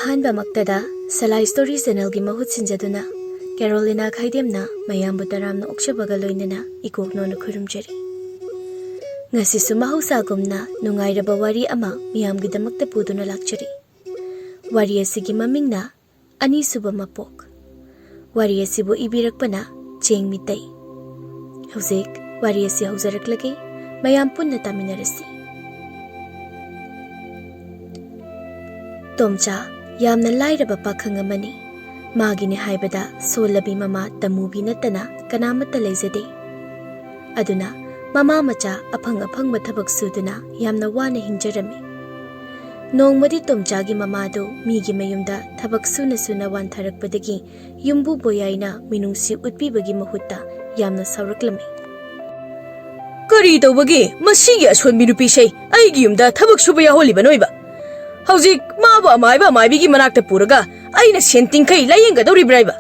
Ahanba maktada Salai Story Channel gi mahut sinjaduna Carolina Khaidemna mayambu taramna okshabaga loinana ikoknona khurumjari. Ngasisu mahusagumna nungairaba wari ama miyamgidamakta puduna lakchari. Wari asigi mamingna Anisuba Mapok. Wari asibu ibirakpana Cheng Meetei. Hauzik wari asi hauzaraklagi mayam punna taminarasi. Tomcha yamna lairaba pakhang amani magini haibada solabi mama tamubi natana kanamata leizade aduna mama macha aphang mathabak suduna yamna wana hinjarami nongmadi tomcha gi mama do migi mayumda thabak suna wan tharakpadagi yumbu boyaina minungsi utpibagi mahutta yamna sauraklami kari tawbagi masigi ashon minupi sei aigi yumda thabak suba yaholiba noiba Hauzik maba maibi gi manakta puraga aina senting kai layeng ga dori braiba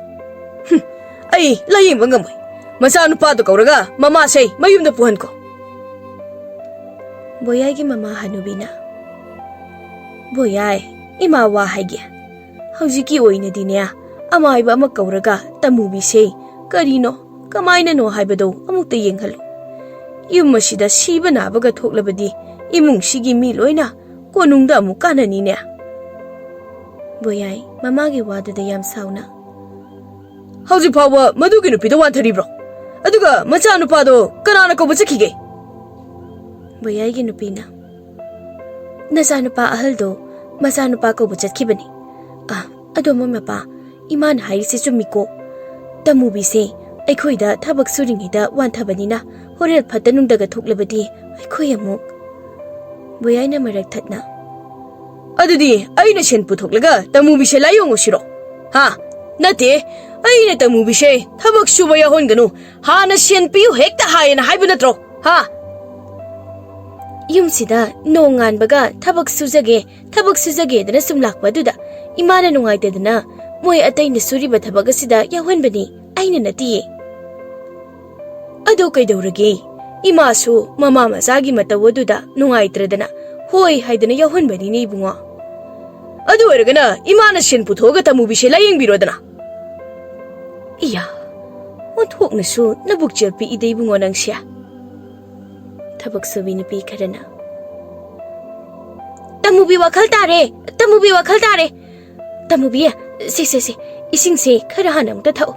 ai layeng bangamoi macha nupa do kauraga mama sei mayumda puhan ko boyai gi mama hanubina boyai ima wa haigya hauziki oina dinya amaiba ama kauraga tamubi sei karino kamaina no haibado amukta yenghalu yummasida siba nabaga thoklabadi imung sigi mi loina Konungda mukana ninya. Boyai, mama gi wada da yam sauna. Hauji pawa madugi nupi da wan tharibro. Aduga macha nupa do kanana ko bachakige. Boyai gi nupi na. Nasa nupa ahal do masa nupa ko bachakibani. Ado mama pa iman hai se chumiko. Tamubi se aikhoida thabak suringida wan thabanina horel phatanung daga thoklabadi aikhoi amuk Boyai na marak thatna. Adudi, aina shen puthoklega tamu bishe layong osiro. Ha, nate, aina tamu bishe thabak suba yahon ganu. Ha na shen piu hekta hayana haibu natro. Ha. Yumsida nongan baga thabak sujage dana sumlakpa duda. Imana nungai tedana moy atay na suriba thabak asida yahon bani aina natiye. Ado kay dawrage. Imasu mama masagi matawaduda nungaitradana hoi haidana yahon bani ni bunga adu ergana imana shen puthoga tamu bishe layeng birodana iya onthok nasu nabuk jelpi idei bungo nangsia thabak subini pi kharana tamu bi wakhal tare tamu bi se ising se khara hanam ta thau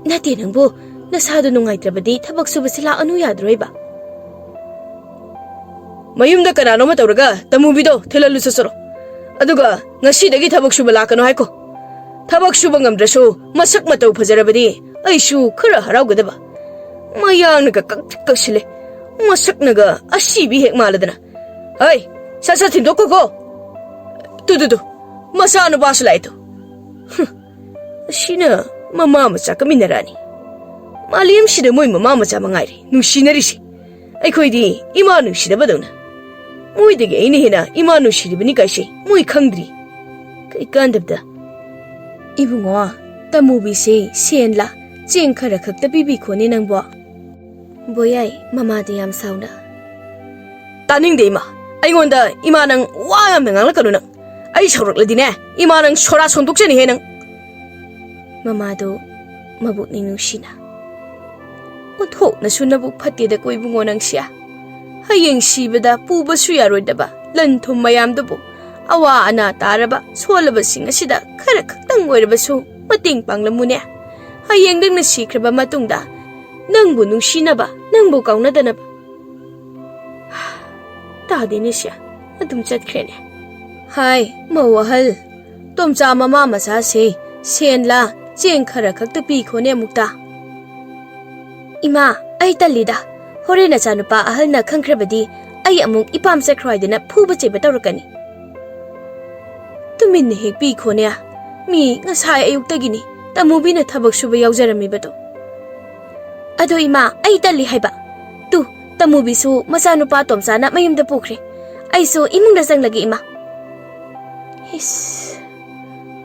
nate nangbo Nasado nungaitrabadi thabak suba sila anu yadroiba mayumda kanano matawraga tamubido thilalu sasoro aduga ngasidagi thabak suba lakano haiko thabak suba ngamdrasu masak mataw phajarabadi aishu khara haraugadaba mayang naga kaksile masak naga asibi hek maladana ai sasa thindoko ko tu masano basulaito shina mama macha kaminarani Malim shida moy mama macha mangairi nushinarishi aikhoidi ima nushida badona moy dege ine hena ima nushidi bani kaise moy khangdri kai kandabda ibungo tamubi se senla cheng khara khakta bibi khone nangbo boyai mama de yam sauna taning de ima aingonda ima nang wa yam nangla kanu nang ai shaurakladine ima nang sora sondukchani he nang mama do mabuk ni nushina Onthok na sunabuk pati da ko ibungo nang siya. Hayeng sibada puba suyarod ba lanthum mayam dabo. Awa ana taraba solaba singa sida kharakhtang oiraba su mating panglamunya. Hayeng dang nasikraba matungda nangbu nungsinaba nangbu kaunadana ba. Tadi ni siya adum chatkrene. Hai mawahal tomcha mama masa se senla cheng kharakhakta pi khone mukta. Ima, ay talida. Hore na chanupa ahal na khangkrabadi ay among ipam sa kraydana phuba cheba tawrakani. Tumin ni hekpi khonea. Mi ngasay ayuktagini tamubi na thabak suba yawjarami bato. Ado ima, ay tali haiba. Tu, tamubi su masanupa tomsa na mayumda pukre. Ay su imong dasang lagi ima. His.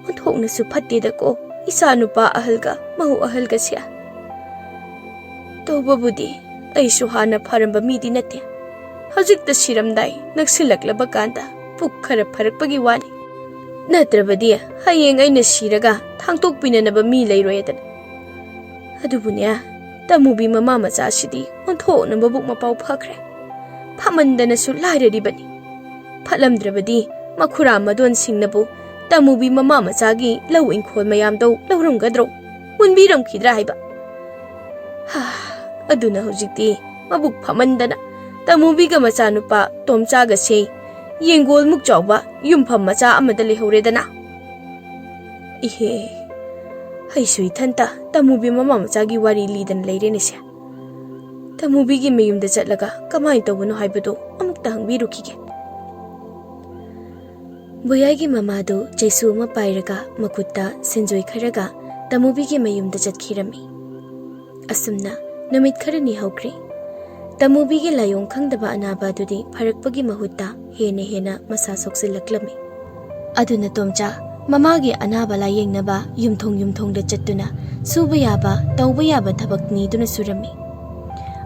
Onthok na su pati da ko. Isanupa ahal ka, mahu ahal ka siya. Tawbabudi ay suhana paramba midi nate. Hajik ta siramday nagsilaklaba kanta puk kharap pagi wani. Natrabadi hayeng aina siraga thangtokpinanaba mi leiroyedana. Adubune tamubi mama macha sidi onthona babuk mapau phakre. Phamandanasu lairaribani. Phalamdrabadi makhura madon singnabu tamubi mama machagi lau inkhol mayamdo laurumgadro munbiram khidra haiba. Aduna hojikti mabuk phamandana tamubiga macha nupa tomchaga se yengol muk chawba yumpham macha amada lehauredana. Ihe haisui thanta tamubi mama machagi wari lidan leirenese. Tamubigi mayumda chatlaga kamai tawbano haibado amukta hangbirukhige. Boyagi mamado jaisu ma pairaga makutta senjoi kharaga tamubigi mayumda chatkirami. Asumna namit kharani haukre. Tamubigi layong khangdaba anaba dudi pharakpagi mahutta hena masa soksilaklami. Aduna tomcha mamagi anaba layengnaba yumthong da chattuna suba yaba tawba yaba thabakni duna surami.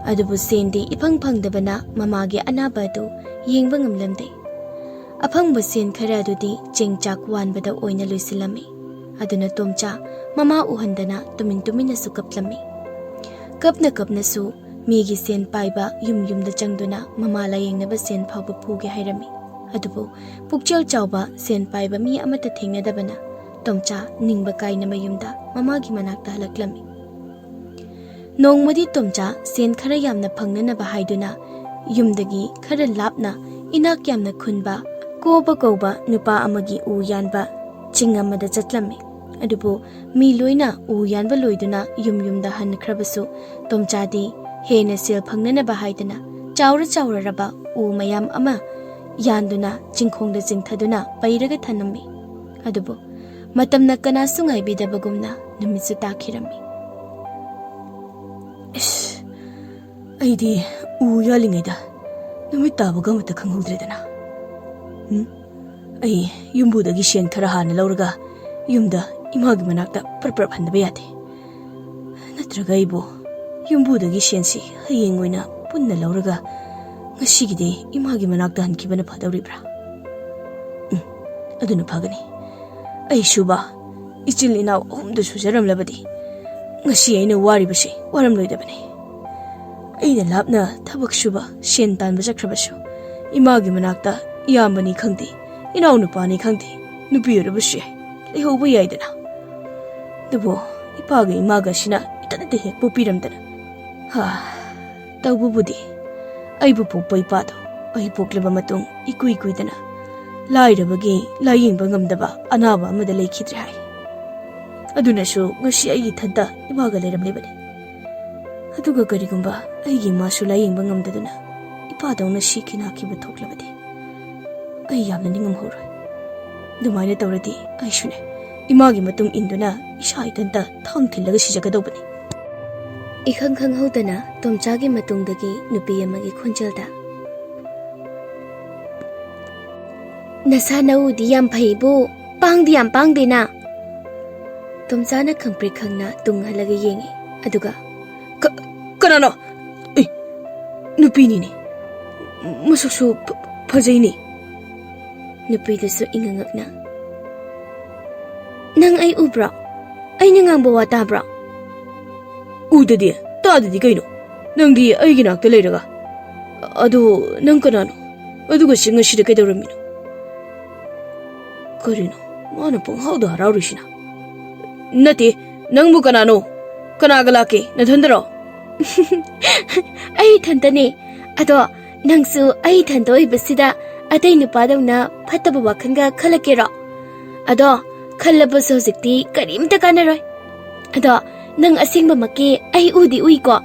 Adubu sendi ipang phangdabana mamagi anaba du yengba ngamlamde. Aphangba sen khara dudi chengchak wanbada oina luisilami. Aduna tomcha mama uhandana tumin su kaplami. Kapna su migi sen paiba yumda changduna mama layengnaba sen phawba phuge hairami. Adubu pukchal chawba sen paiba mi amata thengnadabana tomcha ningba kaina mayumda mamagi manakta halaklami. Nongmadi tomcha sen khara yamna phangnanaba haiduna yumdagi khara lapna inak yamna khunba koba nupa amagi u yanba chingamada chatlami. Adubu mi loina u yanba loiduna yumda hankhrabasu tomchadi hena sel phangnanaba haiduna chawra raba u mayam ama yanduna chingkhongda chingthaduna pairaga thanami. Adubu matamna kana sungai bidabagumna numitsu takhirami. Aidi u yalingaida numit tabaga mata khangudredana. Ai yumbudagi shen khara hana lauraga yumda imagi manakta parpar handaba yade. Natraga ibo yumbudagi shensi hayeng oina punna lauraga ngasigide imagi manakta hankibana phadawribra. Aduna phagani. Ai shuba ichil inaw ahumda sujaramlabadi ngasi aina waribase waramloidabani. Aina lapna thabak shuba shen tanba chakhrabashu imagi manakta iyambani khangdi inaw nupani khangdi nupi orabashi lehauba yaidana. Dubo ipaga imaga shina itanata hek popiramdana. Tawbubudi aibu pokpa ipado ai poklaba matung ikuidana lairabagi layingba ngamdaba anaba amada leikhidre hai. Adunasu ngasi ai thanta imaga leiramlebani. Aduga karigumba aigi masu layingba ngamdaduna ipadawna shikina kiba thoklabadi ai yamna ningamhoroi. Dumaina tawradi aishune imagi matung induna isa itanta thang thillaga sijagadawbani. Ikhang haudana tomchagi matungdagi nupi amagi khonjalda nasa naudi yam phaibu pangdi yam pangdena. Tomchana khangpri khangna tunghalaga yengi. Aduga kanano nupini ni masuksu phajaini. Nupidasu ingangakna nang ai ubra ai nangangba wa tabra. Udadi tadadi kaino nangdi aigi nakta leiraga adu nang kanano aduga singashida kaidawramino. Karino mana panghauda haraurishina. Nati nangbu kanano kanaga lake nathandaro. Ai thantane ado nangsu ai thanto ibasida atai nupadawna phattaba wakhanga khalakero. Ado khallabasu hojikti karimta kanaroi. Ado nang asingba make ai udi uiko.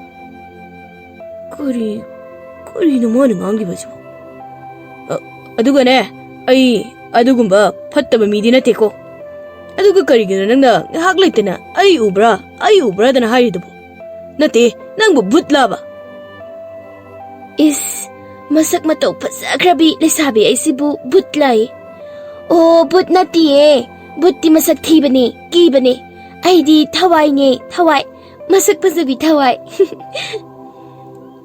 Kuri no mana ngangibasu. Aduga ne ai adugumba phattaba midi nateko. Aduga karigina nangna ngahak leitana ai ubra dana haidubo. Nate nangbu butlaba. Is masak matau phasakrabi lesabi aisibu butlai. Oh but natiye butti masak thibane kibane. Aidi thawai ne thawai masak pazabi thawai.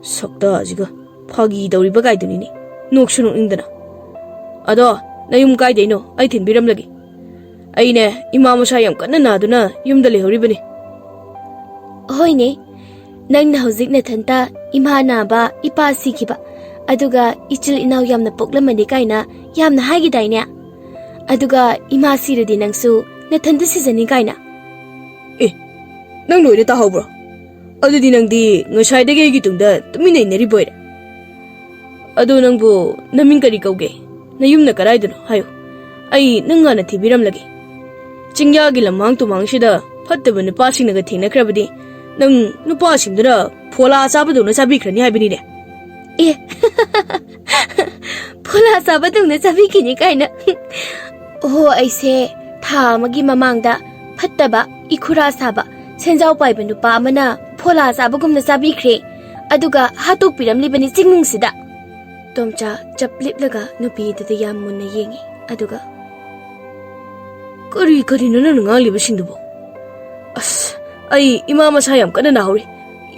Sakta ajiga phagi dawriba gaiduni ni nokshunu indana. Ado nayum gaideno ai thinbiram lagi. ꯑꯩꯅꯦ ꯏꯃꯥ ꯃꯁꯥ ꯌꯥꯝ ꯀꯟꯅ ꯅꯥꯗꯨꯅ ꯌꯨꯝꯗ ꯂꯩꯍꯧꯔꯤꯕꯅꯤ ꯍꯣꯏꯅꯦ ꯅꯪꯅ ꯍꯧꯖꯤꯛ ꯅꯊꯟꯇ ꯏꯃꯥ ꯅꯥꯕ ꯏꯄꯥ ꯁꯤꯈꯤꯕ ꯑꯗꯨꯒ ꯏꯆꯤꯜ ꯏꯅꯥꯎ ꯌꯥꯝꯅ ꯄꯣꯛꯂꯝꯃꯅꯤ ꯀꯥꯏꯅ ꯌꯥꯝꯅ ꯍꯥꯏꯒꯤꯗꯥꯏꯅꯦ ꯑꯗꯨꯒ ꯏꯃꯥ ꯁꯤꯔꯗꯤ ꯅꯪꯁꯨ ꯅꯊꯟꯇ ꯁꯤꯖꯅꯤ ꯀꯥꯏꯅ ꯑꯦ ꯅꯪ ꯂꯣꯏꯅ ꯇꯥꯍꯧꯕ꯭ꯔꯣ ꯑꯗꯨꯗꯤ ꯅꯪꯗꯤ ꯉꯁꯥꯏꯗꯒꯤ ꯑꯩꯒꯤ ꯇꯨꯡꯗ ꯇꯨꯃꯤꯟꯅ ꯏꯟꯅꯔꯤꯕꯣꯏꯔꯦ ꯑꯗꯣ ꯅꯪꯕꯨ ꯅꯃꯤꯡ ꯀꯔꯤ ꯀꯧꯒꯦ ꯅꯌꯨꯝꯅ ꯀꯔꯥꯏꯗꯅꯣ ꯍꯥꯏꯌꯨ ꯑꯩ ꯅꯪ ꯉꯥꯟꯅ ꯊꯤꯕꯤꯔꯝꯂꯒꯦ ꯆꯤꯡꯌꯥꯒꯤ ꯂꯝꯃꯥꯡ ꯇꯨꯃꯥꯡꯁꯤꯗ ꯐꯠꯇꯕ ꯅꯨꯄꯥꯁꯤꯡꯅꯒ ꯊꯦꯡꯅꯈ꯭ꯔꯕꯗꯤ ꯅꯪ ꯅꯨꯄꯥꯁꯤꯡꯗꯨꯅ ꯐꯣꯂꯥ ꯆꯥꯕꯗꯧꯅ ꯆꯥꯕꯤꯈ꯭ꯔꯅꯤ ꯍꯥꯏꯕꯅꯤꯅꯦ ꯑꯦ ꯐꯣꯂꯥ ꯆꯥꯕꯗꯧꯅ ꯆꯥꯕꯤꯈꯤꯅꯤ ꯀꯥꯏꯅ ꯑꯣ ꯑꯩꯁꯦ ꯊꯥ ꯑꯃꯒꯤ ꯃꯃꯥꯡꯗ ꯐꯠꯇꯕ ꯏꯈꯨꯔꯥ ꯁꯥꯕ ꯁꯦꯟꯖꯥꯎ ꯄꯥꯏꯕ ꯅꯨꯄꯥ ꯑꯃꯅ ꯐꯣꯂꯥ ꯆꯥꯕꯒꯨꯝꯅ ꯆꯥꯕꯤꯈ꯭ꯔꯦ ꯑꯗꯨꯒ ꯍꯥꯠꯇꯣꯛꯄꯤꯔꯝꯂꯤꯕꯅꯤ ꯆꯤꯡꯅꯨꯡꯁꯤꯗ ꯇꯣꯝꯆꯥ ꯆꯞ ꯂꯤꯞꯂꯒ ꯅꯨꯄꯤꯗꯨꯗ ꯌꯥꯝ ꯃꯨꯟꯅ ꯌꯦꯡꯉꯤ ꯑꯗꯨꯒ ꯀꯔꯤꯅꯣ ꯅꯪꯅ ꯉꯥꯡꯂꯤꯕꯁꯤꯡꯗꯨꯕꯨ ꯑꯁ ꯑꯩ ꯏꯃꯥ ꯃꯁꯥ ꯌꯥꯝ ꯀꯟꯅ ꯅꯥꯍꯧꯔꯤ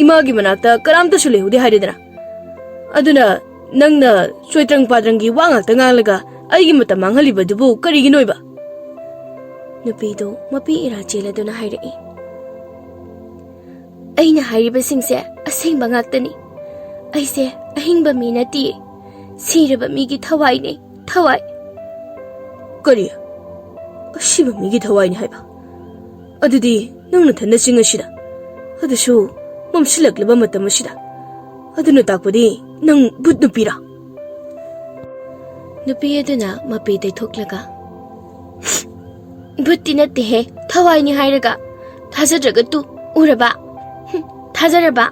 ꯏꯃꯥꯒꯤ ꯃꯅꯥꯛꯇ ꯀꯅꯥꯝꯇꯁꯨ ꯂꯩꯍꯧꯗꯦ ꯍꯥꯏꯔꯦꯗꯅ ꯑꯗꯨꯅ ꯅꯪꯅ ꯆꯣꯏꯇ꯭ꯔꯪ ꯄꯥꯗ꯭ꯔꯪꯒꯤ ꯋꯥ ꯉꯥꯛꯇ ꯉꯥꯡꯂꯒ ꯑꯩꯒꯤ ꯃꯇꯝ ꯃꯥꯡꯍꯜꯂꯤꯕꯗꯨꯕꯨ ꯀꯔꯤꯒꯤꯅꯣꯏꯕ ꯅꯨꯄꯤꯗꯨ ꯃꯄꯤ ꯏꯔꯥ ꯆꯦꯜꯂꯗꯨꯅ ꯍꯥꯏꯔꯛꯏ ꯑꯩꯅ ꯍꯥꯏꯔꯤꯕꯁꯤꯡꯁꯦ ꯑꯁꯦꯡꯕ ꯉꯥꯛꯇꯅꯤ ꯑꯩꯁꯦ ꯑꯍꯤꯡꯕ ꯃꯤ ꯅꯠꯇꯤꯌꯦ ꯁꯤꯔꯕ ꯃꯤꯒꯤ ꯊꯋꯥꯏꯅꯦ ꯊꯋꯥꯏ ꯀꯔꯤ ꯑꯁꯤꯕ ꯃꯤꯒꯤ ꯊꯋꯥꯏꯅꯤ ꯍꯥꯏꯕ ꯑꯗꯨꯗꯤ ꯅꯪꯅ ꯊꯟꯅ ꯆꯤꯡ ꯑꯁꯤꯗ ꯑꯗꯨꯁꯨ ꯃꯝꯁꯤꯜꯂꯛꯂꯕ ꯃꯇꯝ ꯑꯁꯤꯗ ꯑꯗꯨꯅ ꯇꯥꯛꯄꯗꯤ ꯅꯪ ꯚꯨꯠ ꯅꯨꯄꯤꯔꯥ ꯅꯨꯄꯤ ꯑꯗꯨꯅ ꯃꯄꯤ ꯇꯩꯊꯣꯛꯂꯒ ꯚꯨꯠꯇꯤ ꯅꯠꯇꯦꯍꯦ ꯊꯋꯥꯏꯅꯤ ꯍꯥꯏꯔꯒ ꯊꯥꯖꯗ꯭ꯔꯒ ꯇꯨ ꯎꯔꯕ ꯊꯥꯖꯔꯕ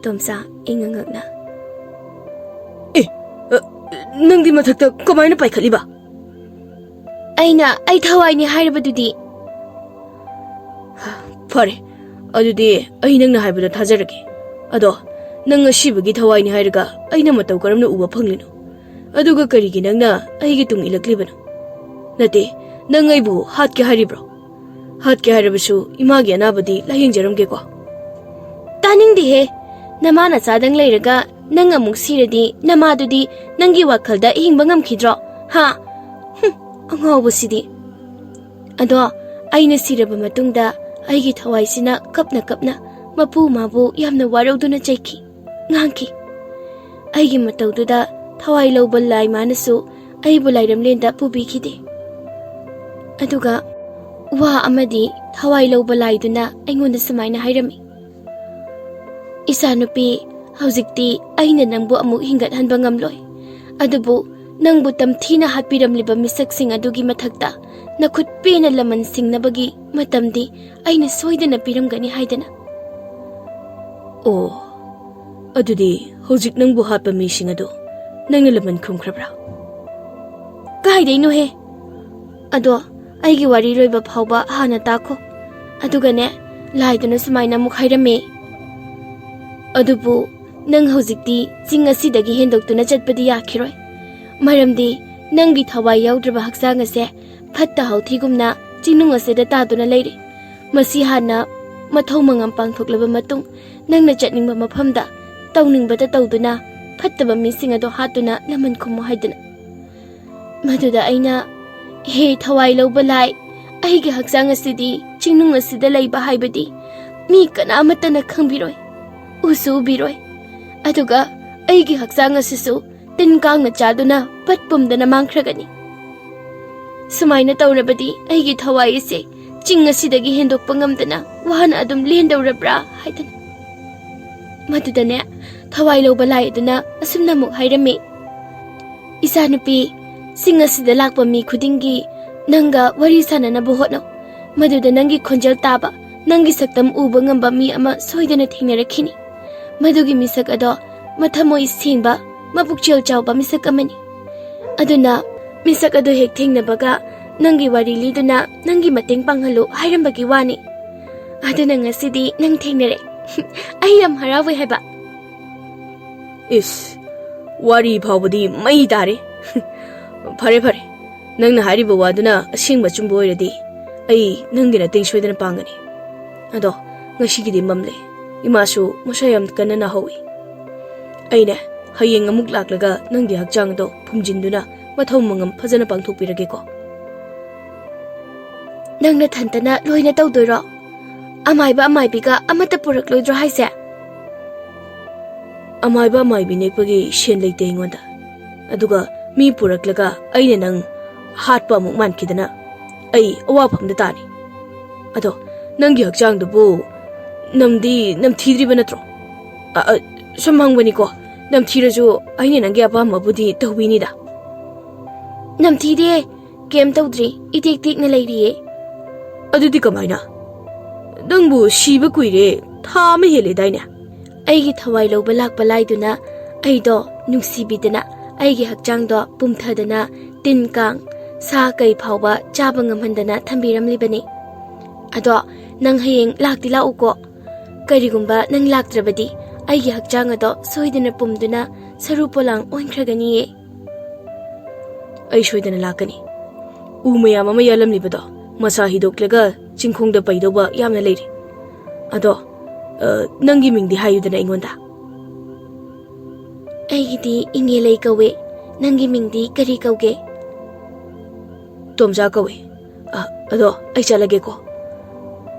ꯇꯣꯝꯆꯥ ꯏꯉꯉꯛꯅ ꯑꯦ ꯅꯪꯗꯤ ꯃꯊꯛꯇ ꯀꯃꯥꯏꯅ ꯄꯥꯏꯈꯠꯂꯤꯕ ꯑꯩ ꯊꯋꯥꯏꯅꯤ ꯍꯥꯏꯔꯕꯗꯨꯗꯤ ꯐꯔꯦ ꯑꯗꯨꯗꯤ ꯑꯩ ꯅꯪꯅ ꯍꯥꯏꯕꯗ ꯊꯥꯖꯔꯒꯦ ꯑꯗꯣ ꯅꯪ ꯑꯁꯤꯕꯒꯤ ꯊꯋꯥꯏꯅꯤ ꯍꯥꯏꯔꯒ ꯑꯩꯅ ꯃꯇꯧ ꯀꯔꯝꯅ ꯎꯕ ꯐꯪꯂꯤꯅꯣ ꯑꯗꯨꯒ ꯀꯔꯤꯒꯤ ꯅꯪꯅ ꯑꯩꯒꯤ ꯇꯨꯡ ꯏꯜꯂꯛꯂꯤꯕꯅꯣ ꯅꯠꯇꯦ ꯅꯪ ꯑꯩꯕꯨ ꯍꯥꯠꯀꯦ ꯍꯥꯏꯔꯤꯕ꯭ꯔꯣ ꯍꯥꯠꯀꯦ ꯍꯥꯏꯔꯕꯁꯨ ꯏꯃꯥꯒꯤ ꯑꯅꯥꯕꯗꯤ ꯂꯥꯌꯦꯡꯖꯔꯝꯒꯦꯀꯣ ꯇꯥꯅꯤꯡꯗꯦꯍꯦ ꯅꯃꯥ ꯅꯆꯥꯗꯪ ꯂꯩꯔꯒ ꯅꯪ ꯑꯃꯨꯛ ꯁꯤꯔꯗꯤ ꯅꯃꯥꯗꯨꯗꯤ ꯅꯪꯒꯤ ꯋꯥꯈꯜꯗ ꯍꯤꯡꯕ ꯉꯝꯈꯤꯗ꯭ꯔꯣ ꯍꯥ ꯑꯉꯥꯎꯕꯁꯤꯗꯤ ꯑꯗꯣ ꯑꯩꯅ ꯁꯤꯔꯕ ꯃꯇꯨꯡꯗ ꯑꯩꯒꯤ ꯊꯋꯥꯏꯁꯤꯅ ꯀꯞꯅ ꯀꯞꯅ ꯃꯄꯨ ꯃꯥꯕꯨ ꯌꯥꯝꯅ ꯋꯥꯔꯧꯗꯨꯅ ꯆꯩꯈꯤ ꯉꯥꯡꯈꯤ ꯑꯩꯒꯤ ꯃꯇꯧꯗꯨꯗ ꯊꯋꯥꯏ ꯂꯧꯕ ꯂꯥꯏ ꯃꯥꯅꯁꯨ ꯑꯩꯕꯨ ꯂꯥꯏꯔꯝꯂꯦꯟꯗ ꯄꯨꯕꯤꯈꯤꯗꯦ ꯑꯗꯨꯒ ꯋꯥ ꯑꯃꯗꯤ ꯊꯋꯥꯏ ꯂꯧꯕ ꯂꯥꯏꯗꯨꯅ ꯑꯩꯉꯣꯟꯗ ꯁꯨꯃꯥꯏꯅ ꯍꯥꯏꯔꯝꯃꯤ ꯏꯆꯥꯅꯨꯄꯤ ꯍꯧꯖꯤꯛꯇꯤ ꯑꯩꯅ ꯅꯪꯕꯨ ꯑꯃꯨꯛ ꯍꯤꯡꯒꯠꯍꯟꯕ ꯉꯝꯂꯣꯏ ꯑꯗꯨꯕꯨ ꯅꯪꯕꯨ ꯇꯝꯊꯤꯅ ꯍꯥꯠꯄꯤꯔꯝꯂꯤꯕ ꯃꯤꯁꯛꯁꯤꯡ ꯑꯗꯨꯒꯤ ꯃꯊꯛꯇ ꯅꯈꯨꯠ ꯄꯦꯅ ꯂꯃꯟ ꯁꯤꯡꯅꯕꯒꯤ ꯃꯇꯝꯗꯤ ꯑꯩꯅ ꯁꯣꯏꯗꯅ ꯄꯤꯔꯝꯒꯅꯤ ꯍꯥꯏꯗꯅ ꯑꯣ ꯑꯗꯨꯗꯤ ꯍꯧꯖꯤꯛ ꯅꯪꯕꯨ ꯍꯥꯠꯄ ꯃꯤꯁꯤꯡ ꯑꯗꯣ ꯅꯪꯅ ꯂꯃꯟ ꯈꯨꯝꯈ꯭ꯔꯕ꯭ꯔꯥ ꯀꯥꯏꯗꯩꯅꯣꯍꯦ ꯑꯗꯣ ꯑꯩꯒꯤ ꯋꯥꯔꯤ ꯂꯣꯏꯕ ꯐꯥꯎꯕ ꯍꯥꯟꯅ ꯇꯥꯈꯣ ꯑꯗꯨꯒꯅꯦ ꯂꯥꯏꯗꯨꯅ ꯁꯨꯃꯥꯏꯅ ꯑꯃꯨꯛ ꯍꯥꯏꯔꯝꯃꯦ ꯑꯗꯨꯕꯨ ꯅꯪ ꯍꯧꯖꯤꯛꯇꯤ ꯆꯤꯡ ꯑꯁꯤꯗꯒꯤ ꯍꯦꯟꯗꯣꯛꯇꯨꯅ ꯆꯠꯄꯗꯤ ꯌꯥꯈꯤꯔꯣꯏ ꯃꯔꯝꯗꯤ ꯅꯪꯒꯤ ꯊꯋꯥꯏ ꯌꯥꯎꯗ꯭ꯔꯕ ꯍꯛꯆꯥꯡ ꯑꯁꯦ ꯐꯠꯇ ꯍꯥꯎꯊꯤꯒꯨꯝꯅ ꯆꯤꯡꯅꯨꯡ ꯑꯁꯤꯗ ꯇꯥꯗꯨꯅ ꯂꯩꯔꯤ ꯃꯁꯤ ꯍꯥꯟꯅ ꯃꯊꯧ ꯃꯉꯝ ꯄꯥꯡꯊꯣꯛꯂꯕ ꯃꯇꯨꯡ ꯅꯪꯅ ꯆꯠꯅꯤꯡꯕ ꯃꯐꯝꯗ ꯇꯧꯅꯤꯡꯕꯗ ꯇꯧꯗꯨꯅ ꯐꯠꯇꯕ ꯃꯤꯁꯤꯡ ꯑꯗꯣ ꯍꯥꯠꯇꯨꯅ ꯂꯃꯟ ꯈꯨꯝꯃꯨ ꯍꯥꯏꯗꯅ ꯃꯗꯨꯗ ꯑꯩꯅ ꯍꯦ ꯊꯋꯥꯏ ꯂꯧꯕ ꯂꯥꯏ ꯑꯩꯒꯤ ꯍꯛꯆꯥꯡ ꯑꯁꯤꯗꯤ ꯆꯤꯡꯅꯨꯡ ꯑꯁꯤꯗ ꯂꯩꯕ ꯍꯥꯏꯕꯗꯤ ꯃꯤ ꯀꯅꯥꯃꯠꯇꯅ ꯈꯪꯕꯤꯔꯣꯏ ꯎꯁꯨ ꯎꯕꯤꯔꯣꯏ ꯑꯗꯨꯒ ꯑꯩꯒꯤ ꯍꯛꯆꯥꯡ ꯑꯁꯤꯁꯨ ꯇꯤꯟ ꯀꯥꯡꯅ ꯆꯥꯗꯨꯅ ꯄꯠ ꯄꯨꯝꯗꯅ ꯃꯥꯡꯈ꯭ꯔꯒꯅꯤ ꯁꯨꯃꯥꯏꯅ ꯇꯧꯔꯕꯗꯤ ꯑꯩꯒꯤ ꯊꯋꯥꯏ ꯑꯁꯤ ꯆꯤꯡ ꯑꯁꯤꯗꯒꯤ ꯍꯦꯟꯗꯣꯛꯄ ꯉꯝꯗꯅ ꯋꯥꯅ ꯑꯗꯨꯝ ꯂꯦꯟꯗꯧꯔꯕ꯭ꯔꯥ ꯍꯥꯏꯗꯅ ꯃꯗꯨꯗꯅꯦ ꯊꯋꯥꯏ ꯂꯧꯕ ꯂꯥꯏ ꯑꯗꯨꯅ ꯑꯁꯨꯝꯅ ꯑꯃꯨꯛ ꯍꯥꯏꯔꯝꯃꯤ ꯏꯆꯥꯅꯨꯄꯤ ꯆꯤꯡ ꯑꯁꯤꯗ ꯂꯥꯛꯄ ꯃꯤ ꯈꯨꯗꯤꯡꯒꯤ ꯅꯪꯒ ꯋꯥꯔꯤ ꯁꯥꯟꯅꯅꯕ ꯍꯣꯠꯅꯧ ꯃꯗꯨꯗ ꯅꯪꯒꯤ ꯈꯣꯟꯖꯦꯜ ꯇꯥꯕ ꯅꯪꯒꯤ ꯁꯛꯇꯝ ꯎꯕ ꯉꯝꯕ ꯃꯤ ꯑꯃ ꯁꯣꯏꯗꯅ ꯊꯦꯡꯅꯔꯛꯈꯤꯅꯤ ꯃꯗꯨꯒꯤ ꯃꯤꯁꯛ ꯑꯗꯣ ꯃꯊꯃꯣꯏ ꯁꯦꯡꯕ ꯃꯄꯨꯛꯆꯦꯜ ꯆꯥꯎꯕ ꯃꯤꯁꯛ ꯑꯃꯅꯤ ꯑꯗꯨꯅ ꯃꯤꯁꯛ ꯑꯗꯨ ꯍꯦꯛ ꯊꯦꯡꯅꯕꯒ ꯅꯪꯒꯤ ꯋꯥꯔꯤ ꯂꯤꯗꯨꯅ ꯅꯪꯒꯤ ꯃꯇꯦꯡ ꯄꯥꯡꯍꯜꯂꯨ ꯍꯥꯏꯔꯝꯕꯒꯤ ꯋꯥꯅꯤ ꯑꯗꯨꯅ ꯉꯁꯤꯗꯤ ꯅꯪ ꯊꯦꯡꯅꯔꯦ ꯑꯩ ꯌꯥꯝ ꯍꯔꯥꯎꯋꯦ ꯍꯥꯏꯕ ꯏꯁ ꯋꯥꯔꯤ ꯐꯥꯎꯕꯗꯤ ꯃꯩ ꯇꯥꯔꯦ ꯐꯔꯦ ꯐꯔꯦ ꯅꯪꯅ ꯍꯥꯏꯔꯤꯕ ꯋꯥꯗꯨꯅ ꯑꯁꯦꯡꯕ ꯆꯨꯝꯕ ꯑꯣꯏꯔꯗꯤ ꯑꯩ ꯅꯪꯒꯤ ꯃꯇꯦꯡ ꯁꯣꯏꯗꯅ ꯄꯥꯡꯒꯅꯤ ꯑꯗꯣ ꯉꯁꯤꯒꯤꯗꯤ ꯃꯝꯂꯦ ꯏꯃꯥꯁꯨ ꯃꯁꯥ ꯌꯥꯝ ꯀꯟꯅ ꯅꯥꯍꯧꯏ ꯑꯩꯅꯦ ꯍꯌꯦꯡ ꯑꯃꯨꯛ ꯂꯥꯛꯂꯒ ꯅꯪꯒꯤ ꯍꯛꯆꯥꯡꯗꯣ ꯐꯨꯝꯖꯤꯟꯗꯨꯅ ꯃꯊꯧ ꯃꯉꯝ ꯐꯖꯅ ꯄꯥꯡꯊꯣꯛꯄꯤꯔꯒꯦꯀꯣ ꯅꯪꯅ ꯊꯟꯇꯅ ꯂꯣꯏꯅ ꯇꯧꯗꯣꯏꯔꯣ? ꯑꯃꯥꯏꯕ ꯑꯃꯥꯏꯕꯤꯒ ꯑꯃꯠꯇ ꯄꯨꯔꯛꯂꯣꯏꯗ꯭ꯔꯣ ꯍꯥꯏꯁꯦ? ꯑꯃꯥꯏꯕ ꯑꯃꯥꯏꯕꯤ ꯅꯦꯛꯄꯒꯤ ꯁꯦꯟ ꯂꯩꯇꯦ ꯑꯩꯉꯣꯟꯗ ꯑꯗꯨꯒ ꯃꯤ ꯄꯨꯔꯛꯂꯒ ꯑꯩꯅ ꯅꯪ ꯍꯥꯠꯄ ꯑꯃꯨꯛ ꯃꯥꯟꯈꯤꯗꯅ ꯑꯩ ꯑꯋꯥꯐꯝꯗ ꯇꯥꯅꯤ ꯑꯗꯣ ꯅꯪꯒꯤ ꯍꯛꯆꯥꯡꯗꯨꯕꯨ ꯅꯝꯊꯤꯗ꯭ꯔꯤꯕ ꯅꯠꯇ꯭ꯔꯣ? ꯁꯨꯝ ꯍꯪꯕꯅꯤꯀꯣ ꯅꯝꯊꯤꯔꯁꯨ ꯑꯩꯅ ꯅꯪꯒꯤ ꯑꯄꯥꯝꯕꯕꯨꯗꯤ ꯇꯧꯕꯤꯅꯤꯗ. ꯅꯝꯊꯤꯗꯦ, ꯀꯩꯝ ꯇꯧꯗ꯭ꯔꯤ, 이ték ꯇꯦꯛꯅ ꯂꯩꯔꯤꯌꯦ. ꯑꯗꯨꯗꯤ ꯀꯃꯥꯏꯅ? ꯅꯪꯕꯨ ꯁꯤꯕ ꯀꯨꯏꯔꯦ, ꯊꯥ ꯑꯃ ꯍꯦꯜꯂꯦꯗꯥꯏꯅꯦ? ꯑꯩꯒꯤ ꯊꯋꯥꯏ ꯂꯧꯕ ꯂꯥꯛꯄ ꯂꯥꯏꯗꯨꯅ ꯑꯩꯗꯣ ꯅꯨꯡꯁꯤꯕꯤꯗꯅ ꯑꯩꯒꯤ ꯍꯛꯆꯥꯡꯗꯣ ꯄꯨꯝꯊꯗꯅ ꯇꯤꯟ ꯀꯥꯡ ꯁꯥ ꯀꯩ ꯐꯥꯎꯕ ꯆꯥꯕ ꯉꯝꯍꯟꯗꯅ ꯊꯝꯕꯤꯔꯝꯂꯤꯕꯅꯤ. ꯑꯗꯣ ꯅꯪ ꯍꯌꯦꯡ ꯂꯥꯛꯇꯤ ꯂꯥꯛꯎꯀꯣ. ꯀꯔꯤꯒꯨꯝꯕ ꯅꯪ ꯂꯥꯛꯇ꯭ꯔꯕꯗꯤ ꯑꯩꯒꯤ ꯍꯛꯆꯥꯡ ꯑꯗꯣ ꯁꯣꯏꯗꯅ ꯄꯨꯝꯗꯨꯅ ꯁꯔꯨ ꯄꯣꯂꯥꯡ ꯑꯣꯟꯈ꯭ꯔꯒꯅꯤꯌꯦ. ꯑꯩ ꯁꯣꯏꯗꯅ ꯂꯥꯛꯀꯅꯤ. ꯎ ꯃꯌꯥꯝ ꯑꯃ ꯌꯥꯜꯂꯝꯂꯤꯕꯗꯣ ꯃꯁꯥ ꯍꯤꯗꯣꯛꯂꯒ ꯆꯤꯡꯈꯣꯡꯗ ꯄꯩꯗꯧꯕ ꯌꯥꯝꯅ ꯂꯩꯔꯤ. ꯑꯗꯣ ꯅꯪꯒꯤ ꯃꯤꯡꯗꯤ ꯍꯥꯏꯌꯨꯗꯅ ꯑꯩꯉꯣꯟꯗ. ꯑꯩꯒꯤꯗꯤ ꯏꯉꯦꯂꯩ ꯀꯧꯋꯦ. ꯅꯪꯒꯤ ꯃꯤꯡꯗꯤ ꯀꯔꯤ ꯀꯧꯒꯦ? ꯇꯣꯝꯆꯥ ꯀꯧꯋꯦ. ꯑꯗꯣ ꯑꯩ ꯆꯠꯂꯒꯦꯀꯣ.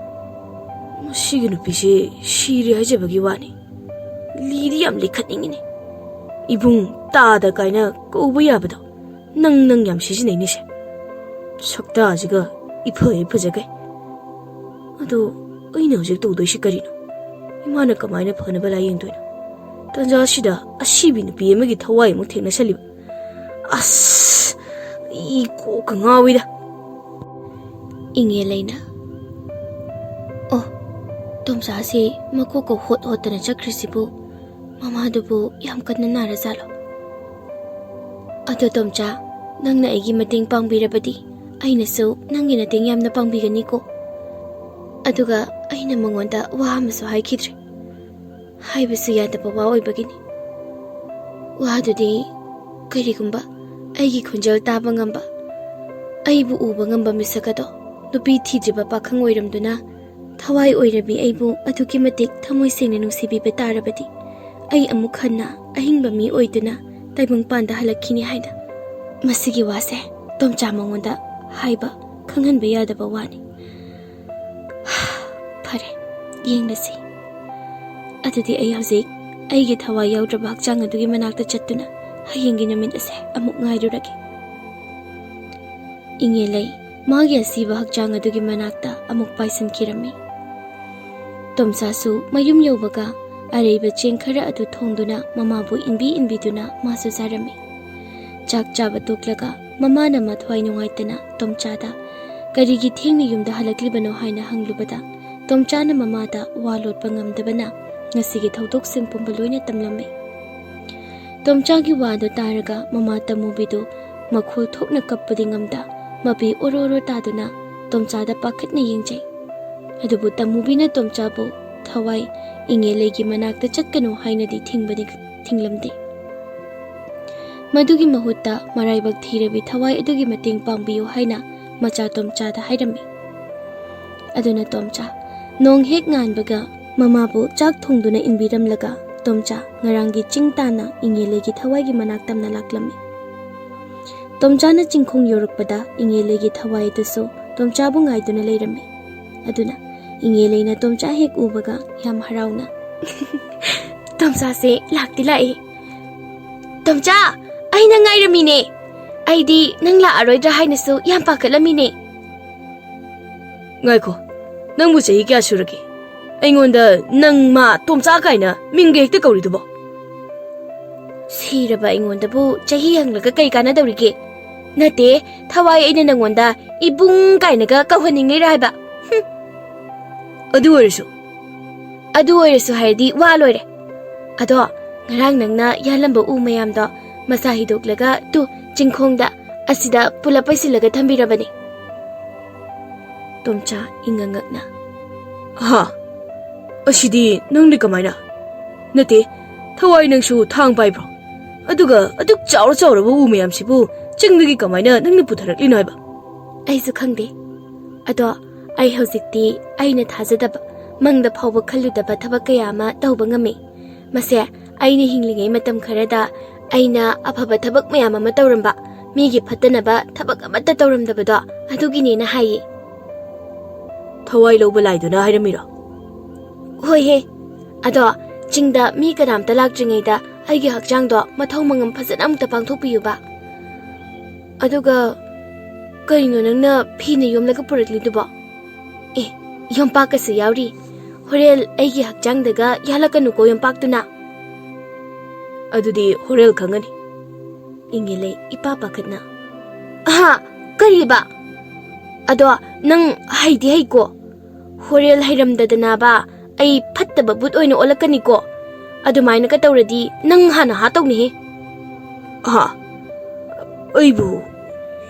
ꯃꯁꯤꯒꯤ ꯅꯨꯄꯤꯁꯦ ꯁꯤꯔꯦ ꯍꯥꯏꯖꯕꯒꯤ ꯋꯥꯅꯤ, ꯂꯤꯗꯤ ꯌꯥꯝ ꯂꯤꯈꯠꯅꯤꯡꯉꯤꯅꯦ. ꯏꯕꯨꯡ ꯇꯥꯗ ꯀꯥꯏꯅ ꯀꯧꯕ ꯌꯥꯕꯗꯣ ꯅꯪ ꯌꯥꯝ ꯁꯤꯖꯤꯟꯅꯩꯅꯦꯁꯦ. ꯁꯛꯇꯥꯁꯤꯒ ꯐꯖꯒꯩ. ꯑꯗꯣ ꯑꯩꯅ ꯍꯧꯖꯤꯛ ꯇꯧꯗꯣꯏꯁꯤ ꯀꯔꯤꯅꯣ? 이마ꯅ ꯀꯃꯥꯏꯅ ꯐꯅꯕ ꯂꯥꯌꯦꯡꯗꯣꯏꯅꯣ? ꯇꯟꯖꯥꯁꯤꯗ ꯑꯁꯤꯕꯤ ꯅꯨꯄꯤ ꯑꯃꯒꯤ ꯊꯋꯥꯏ ꯑꯃꯨꯛ ꯊꯦꯡꯅꯁꯜꯂꯤꯕ. ꯑꯁ, ꯏ ꯀꯣꯛꯀ ꯉꯥꯎꯏꯗ. ꯏꯉꯦꯂꯩꯅ, ꯑꯣ, ꯇꯣꯝꯆꯥꯁꯤ ꯃꯀꯣꯛꯀ ꯍꯣꯠꯇꯅ ꯆꯠꯈ꯭ꯔꯤꯁꯤꯕꯨ ꯃꯃꯥꯗꯨꯕꯨ ꯌꯥꯝ ꯀꯟꯅ ꯅꯥꯔꯖꯥꯠꯂꯣ? ꯑꯗꯣ ꯇꯣꯝꯆꯥ, ꯅꯪꯅ ꯑꯩꯒꯤ ꯃꯇꯦꯡ ꯄꯥꯡꯕꯤꯔꯕꯗꯤ ꯑꯩꯅꯁꯨ ꯅꯪꯒꯤ ꯃꯇꯦꯡ ꯌꯥꯝꯅ ꯄꯥꯡꯕꯤꯒꯅꯤꯀꯣ. ꯑꯗꯨꯒ ꯑꯩꯅ ꯃꯉꯣꯟꯗ ꯋꯥ ꯑꯃꯁꯨ ꯍꯥꯏꯈꯤꯗ꯭ꯔꯦ. ꯍꯥꯏꯕꯁꯨ ꯌꯥꯗꯕ ꯋꯥ ꯑꯣꯏꯕꯒꯤꯅꯤ. ꯋꯥꯗꯨꯗꯤ ꯀꯔꯤꯒꯨꯝꯕ ꯑꯩꯒꯤ ꯈꯣꯟꯖꯦꯜ ꯇꯥꯕ ꯉꯝꯕ, ꯑꯩꯕꯨ ꯎꯕ ꯉꯝꯕ ꯃꯤꯁꯛ ꯑꯗꯣ ꯅꯨꯄꯤ ꯊꯤꯗ꯭ꯔꯤꯕ ꯄꯥꯈꯪ ꯑꯣꯏꯔꯝꯗꯨꯅ ꯊꯋꯥꯏ ꯑꯣꯏꯔꯕꯤ ꯑꯩꯕꯨ ꯑꯗꯨꯛꯀꯤ ꯃꯇꯤꯛ ꯊꯃꯣꯏ ꯁꯦꯡꯅ ꯅꯨꯡꯁꯤꯕꯤꯕ ꯇꯥꯔꯕꯗꯤ ꯑꯩ ꯑꯃꯨꯛ ꯍꯟꯅ ꯑꯍꯤꯡꯕ ꯃꯤ ꯑꯣꯏꯗꯨꯅ ꯇꯥꯏꯕꯪꯄꯥꯟꯗ ꯍꯜꯂꯛꯈꯤꯅꯤ ꯍꯥꯏꯅ. ꯃꯁꯤꯒꯤ ꯋꯥꯁꯦ ꯇꯣꯝꯆꯥ ꯃꯉꯣꯟꯗ ꯍꯥꯏꯕ ꯈꯪꯍꯟꯕ ꯌꯥꯗꯕ ꯋꯥꯅꯤ. ꯐꯔꯦ, ꯌꯦꯡꯂꯁꯤ. ꯑꯗꯨꯗꯤ ꯑꯩ ꯍꯧꯖꯤꯛ ꯑꯩꯒꯤ ꯊꯋꯥꯏ ꯌꯥꯎꯗ꯭ꯔꯕ ꯍꯛꯆꯥꯡ ꯑꯗꯨꯒꯤ ꯃꯅꯥꯛꯇ ꯆꯠꯇꯨꯅ ꯍꯌꯦꯡꯒꯤ ꯅꯨꯃꯤꯠ ꯑꯁꯦ ꯑꯃꯨꯛ ꯉꯥꯏꯔꯨꯔꯒꯦ. ꯏꯉꯦꯂꯩ ꯃꯥꯒꯤ ꯑꯁꯤꯕ ꯍꯛꯆꯥꯡ ꯑꯗꯨꯒꯤ ꯃꯅꯥꯛꯇ ꯑꯃꯨꯛ ꯄꯥꯏꯁꯤꯟꯈꯤꯔꯝꯃꯤ. ꯇꯣꯝꯆꯥꯁꯨ ꯃꯌꯨꯝ ꯌꯧꯕꯒ ꯑꯔꯩꯕ ꯆꯦꯡ ꯈꯔ ꯑꯗꯨ ꯊꯣꯡꯗꯨꯅ ꯃꯃꯥꯕꯨ ꯏꯟꯕꯤꯗꯨꯅ ꯃꯥꯁꯨ ꯆꯥꯔꯝꯃꯤ. ꯆꯥꯛ ꯆꯥꯕ ꯇꯣꯛꯂꯒ ꯃꯃꯥꯅ ꯃꯊ꯭ꯋꯥꯏ ꯅꯨꯡꯉꯥꯏꯇꯅ ꯇꯣꯝꯆꯥꯗ ꯀꯔꯤꯒꯤ ꯊꯦꯡꯅ ꯌꯨꯝꯗ ꯍꯜꯂꯛꯂꯤꯕꯅꯣ ꯍꯥꯏꯅ ꯍꯪꯂꯨꯕꯗ ꯇꯣꯝꯆꯥꯅ ꯃꯃꯥꯗ ꯋꯥ ꯂꯣꯠꯄ ꯉꯝꯗꯕꯅ ꯉꯁꯤꯒꯤ ꯊꯧꯗꯣꯛꯁꯤꯡ ꯄꯨꯝꯕ ꯂꯣꯏꯅ ꯇꯝꯂꯝꯃꯤ. ꯇꯣꯝꯆꯥꯒꯤ ꯋꯥꯗꯨ ꯇꯥꯔꯒ ꯃꯃꯥ ꯇꯃꯨꯕꯤꯗꯨ ꯃꯈꯣꯜ ꯊꯣꯛꯅ ꯀꯞꯄꯗꯤ ꯉꯝꯗ ꯃꯄꯤ ꯑꯣꯔꯣ ꯇꯥꯗꯨꯅ ꯇꯣꯝꯆꯥꯗ ꯄꯥꯈꯠꯅ ꯌꯦꯡꯖꯩ. ꯑꯗꯨꯕꯨ ꯇꯃꯨꯕꯤꯅ ꯇꯣꯝꯆꯥꯕꯨ ꯊꯋꯥꯏ ꯏꯉꯦꯂꯩꯒꯤ ꯃꯅꯥꯛꯇ ꯆꯠꯀꯅꯨ ꯍꯥꯏꯅꯗꯤ ꯊꯤꯡꯂꯝꯗꯦ. ꯃꯗꯨꯒꯤ ꯃꯍꯨꯠꯇ ꯃꯔꯥꯏꯕꯛ ꯊꯤꯔꯕꯤ ꯊꯋꯥꯏ ꯑꯗꯨꯒꯤ ꯃꯇꯦꯡ ꯄꯥꯡꯕꯤꯌꯨ ꯍꯥꯏꯅ ꯃꯆꯥ ꯇꯣꯝꯆꯥꯗ ꯍꯥꯏꯔꯝꯃꯤ. ꯑꯗꯨꯅ ꯇꯣꯝꯆꯥ ꯅꯣꯡ ꯍꯦꯛ ꯉꯥꯟꯕꯒ ꯃꯃꯥꯕꯨ ꯆꯥꯛ ꯊꯣꯡꯗꯨꯅ ꯏꯟꯕꯤꯔꯝꯂꯒ ꯇꯣꯝꯆꯥ ꯉꯔꯥꯡꯒꯤ ꯆꯤꯡ ꯇꯥꯅ ꯏꯉꯦꯂꯩꯒꯤ ꯊꯋꯥꯏꯒꯤ ꯃꯅꯥꯛ ꯇꯝꯅ ꯂꯥꯛꯂꯝꯃꯤ. ꯇꯣꯝꯆꯥꯅ ꯆꯤꯡꯈꯣꯡ ꯌꯧꯔꯛꯄꯗ ꯏꯉꯦꯂꯩꯒꯤ ꯊꯋꯥꯏ ꯑꯗꯨꯁꯨ ꯇꯣꯝꯆꯥꯕꯨ ꯉꯥꯏꯗꯨꯅ ꯂꯩꯔꯝꯃꯤ. ꯑꯗꯨꯅ ꯏꯉꯦꯂꯩꯅ ꯇꯣꯝꯆꯥ ꯍꯦꯛ ꯎꯕꯒ ꯌꯥꯝ ꯍꯔꯥꯎꯅ ꯇꯣꯝꯆꯥꯁꯦ ꯂꯥꯛꯇꯤ ꯂꯥꯛꯏ. ꯇꯣꯝꯆꯥ, ꯑꯩ ꯅꯪ ꯉꯥꯏꯔꯝꯃꯤꯅꯦ. ꯑꯩꯗꯤ ꯅꯪ ꯂꯥꯛꯑꯔꯣꯏꯗ꯭ꯔꯥ ꯍꯥꯏꯅꯁꯨ ꯌꯥꯝ ꯄꯥꯈꯠꯂꯝꯃꯤꯅꯦ. ꯉꯥꯏꯈꯣ, ꯅꯪꯕꯨ ꯆꯍꯤ ꯀꯌꯥ ꯁꯨꯔꯒꯦ? ꯑꯩꯉꯣꯟꯗ ꯅꯪ ꯃꯥ ꯇꯣꯝꯆꯥ ꯀꯥꯏꯅ ꯃꯤꯡꯒ ꯍꯦꯛꯇ ꯀꯧꯔꯤꯗꯨꯕꯣ? ꯁꯤꯔꯕ ꯑꯩꯉꯣꯟꯗꯕꯨ ꯆꯍꯤ ꯍꯪꯂꯒ ꯀꯩ ꯀꯥꯟꯅꯗꯧꯔꯤꯒꯦ? ꯅꯠꯇꯦ, ꯊꯋꯥꯏ ꯑꯩꯅ ꯅꯪꯉꯣꯟꯗ ꯏꯕꯨꯡ ꯀꯥꯏꯅꯒ ꯀꯧꯍꯟꯅꯤꯡꯂꯤꯔꯥ ꯍꯥꯏꯕ. ꯑꯗꯨ ꯑꯣꯏꯔꯁꯨ ꯍꯥꯏꯔꯗꯤ ꯋꯥ ꯂꯣꯏꯔꯦ. ꯑꯗꯣ ꯉꯔꯥꯡ ꯅꯪꯅ ꯌꯥꯜꯂꯝꯕ ꯎ ꯃꯌꯥꯝꯗꯣ ꯃꯁꯥ ꯍꯤꯗꯣꯛꯂꯒ ꯆꯤꯡꯈꯣꯡꯗ ꯑꯁꯤꯗ ꯄꯨꯂꯞ ꯄꯩꯁꯤꯜꯂꯒ ꯊꯝꯕꯤꯔꯕꯅꯤ. ꯇꯣꯝꯆꯥ ꯏꯉꯛꯅ, ꯍꯥ, ꯑꯁꯤꯗꯤ ꯅꯪꯗꯤ ꯀꯃꯥꯏꯅ? ꯅꯠꯇꯦ, ꯊꯋꯥꯏ ꯅꯪꯁꯨ ꯊꯥꯡ ꯄꯥꯏꯕ꯭ꯔꯣ? ꯑꯗꯨꯒ ꯑꯗꯨꯛ ꯆꯥꯎꯔꯕ ꯎ ꯃꯌꯥꯝꯁꯤꯕꯨ ꯆꯤꯡꯗꯒꯤ ꯀꯃꯥꯏꯅ ꯅꯪꯅ ꯄꯨꯊꯔꯛꯂꯤꯅꯣ ꯍꯥꯏꯕ? ꯑꯩꯁꯨ ꯈꯪꯗꯦ. ꯑꯗꯣ ꯑꯩ ꯍꯧꯖꯤꯛꯇꯤ ꯑꯩꯅ ꯊꯥꯖꯗꯕ, ꯃꯪꯗ ꯐꯥꯎꯕ ꯈꯜꯂꯨꯗꯕ ꯊꯕꯛ ꯀꯌꯥ ꯑꯃ ꯇꯧꯕ ꯉꯝꯃꯤ. ꯃꯁꯦ ꯑꯩꯅ ꯍꯤꯡꯂꯤꯉꯩ ꯃꯇꯝ ꯈꯔꯗ ꯑꯩꯅ ꯑꯐꯕ ꯊꯕꯛ ꯃꯌꯥꯝ ꯑꯃ ꯇꯧꯔꯝꯕ, ꯃꯤꯒꯤ ꯐꯠꯇꯅꯕ ꯊꯕꯛ ꯑꯃꯠꯇ ꯇꯧꯔꯝꯗꯕꯗꯣ ꯑꯗꯨꯒꯤꯅꯦꯅ ꯍꯥꯏꯌꯦ. thawai lauba laiduna hairamiro. Hoi he. Ado chingda mi kanamta lakdringaida aigi hakchangdo mathau mangam phajana amta pangthokpiyuba. Aduga karino nangna phina yomlaga purakliduba. Yompak kasu yauri. Horel aigi hakchangdaga yalakanu ko yompaktuna. Adudi horel khangani. Ingele ipa pakatna. Aha, kariba. Ado nang haidi hai ko. Horel hairamdadana ba ai phattaba but oina olakani ko. Adumaina ka tawradi nang hana ha tawni he. Aha. Aibu